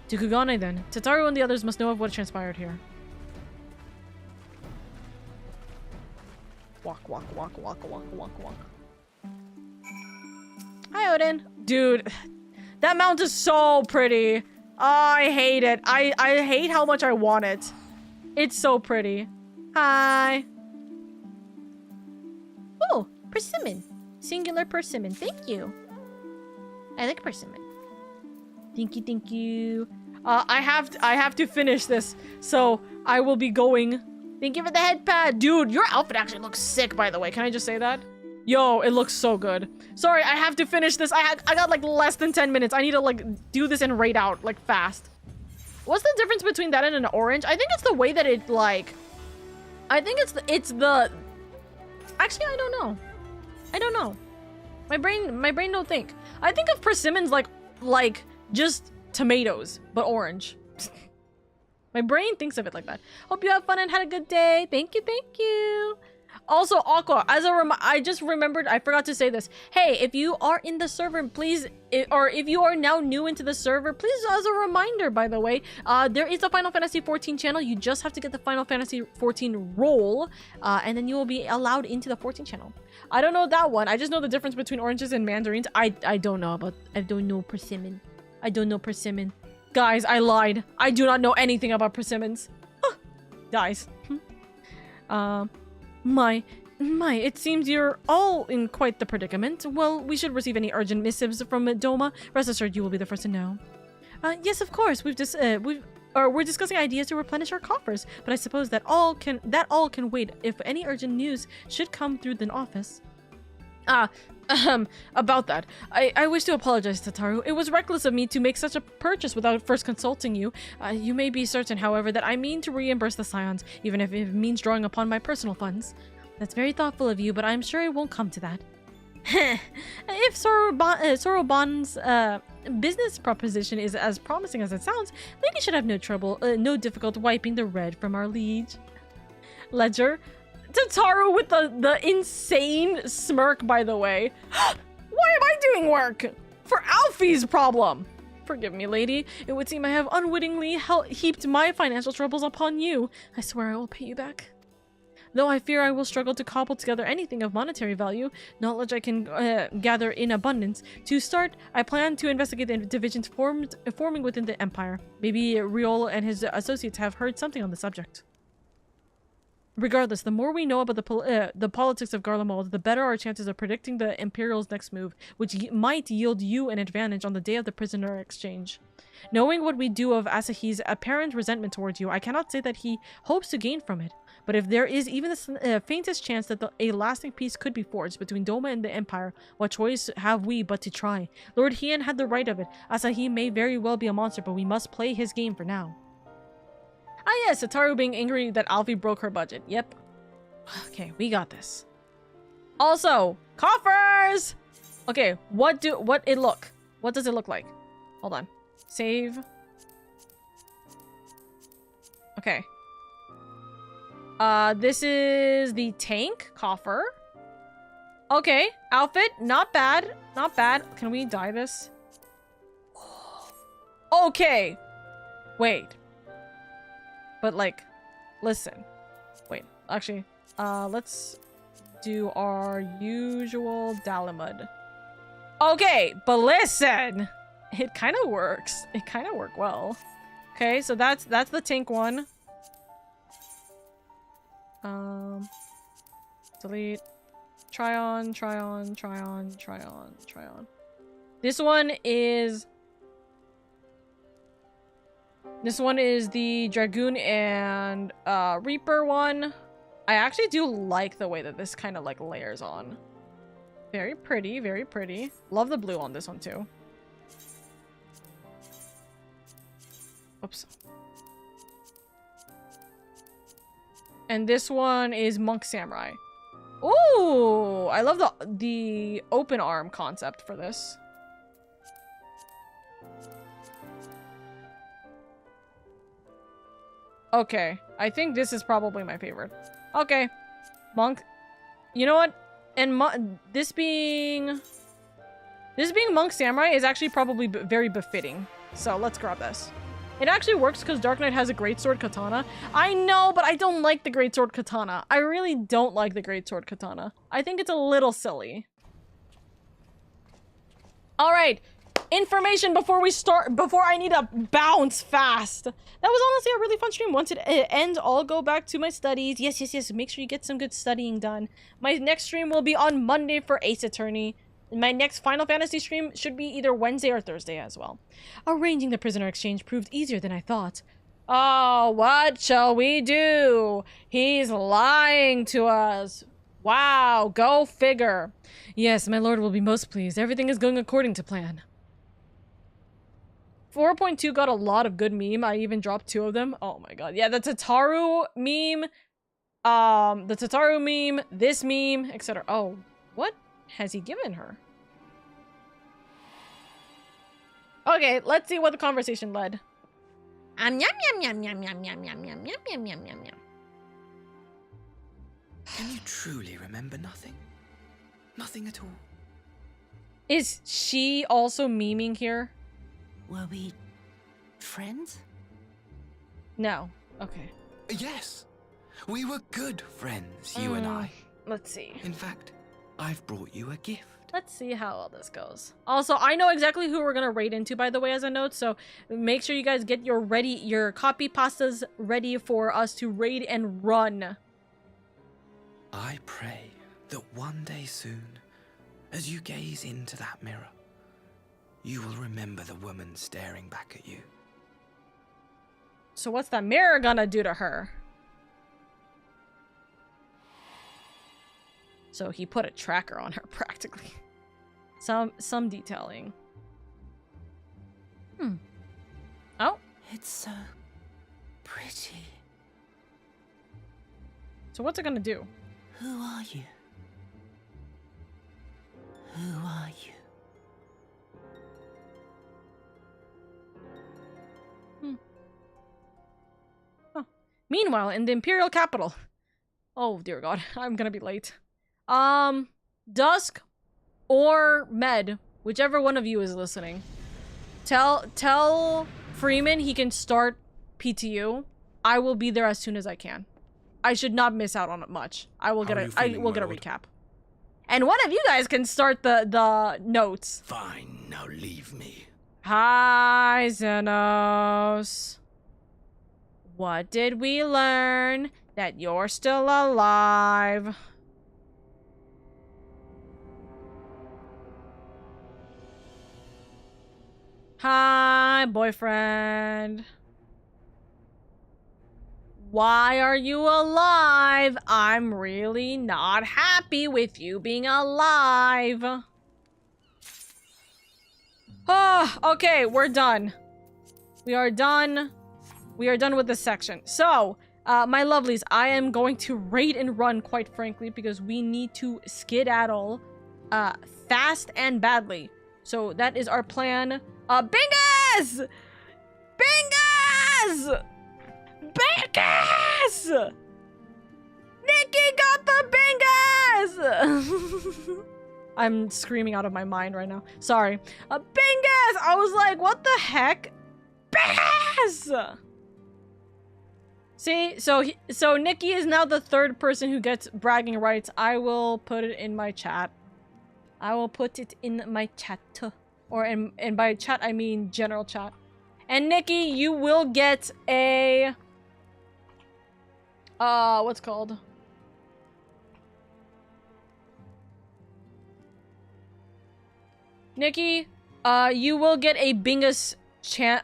To Kugane, then. Tataru and the others must know of what transpired here. Walk. Hi, Odin. Dude, that mount is so pretty. Oh, I hate it. I hate how much I want it. It's so pretty. Hi. Oh, persimmon. Singular persimmon. Thank you. I like persimmon. Thank you. I have to finish this, so I will be going. Thank you for the head pad. Dude, your outfit actually looks sick, by the way. Can I just say that? Yo, it looks so good. Sorry, I have to finish this. I got like less than 10 minutes. I need to like do this and raid out like fast. What's the difference between that and an orange? I think it's the way that it like... I think it's the... Actually, I don't know. My brain don't think. I think of persimmons like just tomatoes, but orange. My brain thinks of it like that. Hope you have fun and had a good day. Thank you. Also, Aqua, as I just remembered, I forgot to say this. Hey, if you are in the server, please, or if you are now new into the server, please, as a reminder, by the way, there is a Final Fantasy XIV channel. You just have to get the Final Fantasy XIV role, and then you will be allowed into the 14 channel. I don't know that one. I just know the difference between oranges and mandarins. I don't know persimmon. I don't know persimmon. Guys, I lied. I do not know anything about persimmons. Guys. My, it seems you're all in quite the predicament. Well, we should receive any urgent missives from Doma. Rest assured, you will be the first to know. Yes, of course. We're discussing ideas to replenish our coffers, but I suppose that all can wait if any urgent news should come through the office. About that, I wish to apologize, Tataru. It was reckless of me to make such a purchase without first consulting you. You may be certain, however, that I mean to reimburse the Scions, even if it means drawing upon my personal funds. That's very thoughtful of you, but I'm sure it won't come to that. If Soroban's business proposition is as promising as it sounds, Lady should have no difficulty wiping the red from our liege. Ledger. Tataru with the insane smirk, by the way. Why am I doing work? For Alfie's problem. Forgive me, lady. It would seem I have unwittingly heaped my financial troubles upon you. I swear I will pay you back. Though I fear I will struggle to cobble together anything of monetary value, knowledge I can gather in abundance. To start, I plan to investigate the divisions forming within the Empire. Maybe Riol and his associates have heard something on the subject. Regardless, the more we know about the politics of Garlemald, the better our chances of predicting the Imperial's next move, which might yield you an advantage on the day of the prisoner exchange. Knowing what we do of Asahi's apparent resentment towards you, I cannot say that he hopes to gain from it. But if there is even the faintest chance that a lasting peace could be forged between Doma and the Empire, what choice have we but to try? Lord Hien had the right of it. Asahi may very well be a monster, but we must play his game for now. Ah yes, Sataru being angry that Alfie broke her budget. Yep. Okay, we got this. Also, coffers! Okay, what does it look like? Hold on. Save. Okay. This is the tank coffer. Okay, outfit, not bad. Not bad. Can we dye this? Okay. Wait. But like, listen. Wait, actually, let's do our usual Dalamud. Okay, but listen. It kind of works. It kind of worked well. Okay, so that's the tank one. Delete. Try on. This one is the Dragoon and Reaper one. I actually do like the way that this kind of like layers on. Very pretty, very pretty. Love the blue on this one too. Oops. And this one is Monk Samurai. Ooh, I love the open arm concept for this. Okay, I think this is probably my favorite. Okay, Monk. You know what? And this being Monk Samurai is actually probably very befitting. So let's grab this. It actually works because Dark Knight has a greatsword katana. I know, but I don't like the greatsword katana. I really don't like the greatsword katana. I think it's a little silly. All right, information before I need to bounce fast. That was honestly a really fun stream. Once it ends, I'll go back to my studies. Yes. Make sure you get some good studying done. My next stream will be on Monday for Ace Attorney. My next Final Fantasy stream should be either Wednesday or Thursday as well. Arranging the prisoner exchange proved easier than I thought. Oh, what shall we do? He's lying to us. Wow, go figure. Yes, my lord will be most pleased. Everything is going according to plan. 4.2 got a lot of good meme. I even dropped 2 of them. Oh my god. Yeah, the Tataru meme, this meme, etc. Oh, what has he given her? Okay, let's see what the conversation led. Yum yum yum yum yum yum yum yum yum yum yum yum yum. Can you truly remember nothing? Nothing at all? Is she also memeing here? Were we friends? No. Okay. Yes. We were good friends, you and I. Let's see. In fact, I've brought you a gift. Let's see how all this goes. Also, I know exactly who we're gonna raid into, by the way, as a note, so make sure you guys get your copy pastas ready for us to raid and run. I pray that one day soon, as you gaze into that mirror, you will remember the woman staring back at you. So what's that mirror gonna do to her? So he put a tracker on her, practically. Some detailing. Oh. It's so pretty. So what's it gonna do? Who are you? Who are you? Oh. Meanwhile, in the Imperial capital. Oh dear God, I'm gonna be late. Dusk or Med, whichever one of you is listening. Tell Freeman he can start PTU. I will be there as soon as I can. I should not miss out on it much. I will get a recap. And one of you guys can start the notes. Fine, now leave me. Hi, Xenos. What did we learn? that you're still alive. Hi, boyfriend. Why are you alive? I'm really not happy with you being alive. Ah, okay, we're done. We are done. We are done with this section. So, my lovelies, I am going to raid and run, quite frankly, because we need to skedaddle fast and badly. So that is our plan. Bingus! Bingus! Bingus! Nikki got the bingus! I'm screaming out of my mind right now. Sorry. Bingus! I was like, what the heck? Bingus! See, so Nikki is now the third person who gets bragging rights. I will put it in my chat. I will put it in my chat. Or and by chat, I mean general chat. And Nikki, you will get a... what's it called? Nikki, you will get a Bingus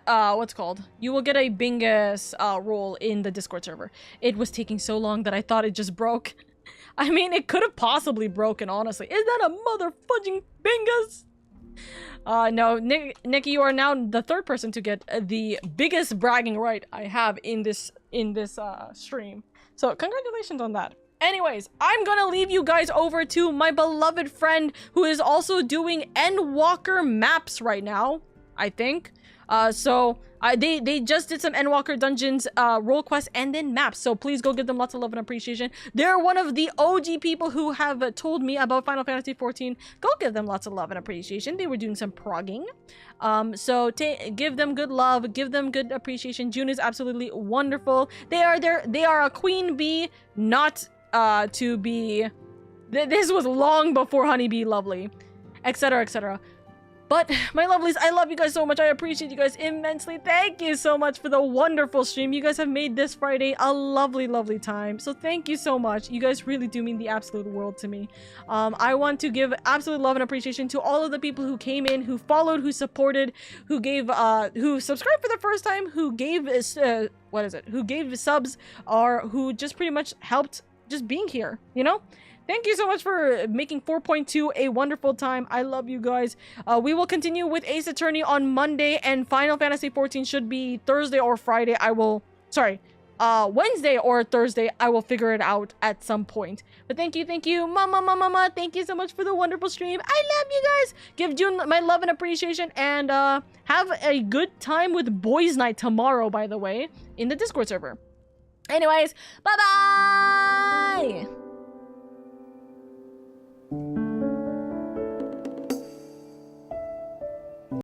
what's it called? You will get a Bingus role in the Discord server. It was taking so long that I thought it just broke. I mean, it could have possibly broken, honestly. Is that a motherfucking Bingus? No, Nikki, you are now the third person to get the biggest bragging right I have in this stream. So congratulations on that. Anyways, I'm gonna leave you guys over to my beloved friend who is also doing Endwalker maps right now, I think. They just did some Endwalker Dungeons role quests and then maps, so please go give them lots of love and appreciation. They're one of the OG people who have told me about Final Fantasy XIV. Go give them lots of love and appreciation. They were doing some progging. So give them good love, give them good appreciation. June is absolutely wonderful. They are a queen bee, not to be... This was long before Honeybee Lovely, etc, etc. But, my lovelies, I love you guys so much. I appreciate you guys immensely. Thank you so much for the wonderful stream. You guys have made this Friday a lovely, lovely time. So thank you so much. You guys really do mean the absolute world to me. I want to give absolute love and appreciation to all of the people who came in, who followed, who supported, who gave, who subscribed for the first time, who gave, who gave subs, or who just pretty much helped just being here, you know? Thank you so much for making 4.2 a wonderful time. I love you guys. We will continue with Ace Attorney on Monday, and Final Fantasy XIV should be Thursday or Friday. Wednesday or Thursday. I will figure it out at some point. But thank you, mama. Thank you so much for the wonderful stream. I love you guys. Give June my love and appreciation, and have a good time with Boys Night tomorrow, by the way, in the Discord server. Anyways, bye-bye!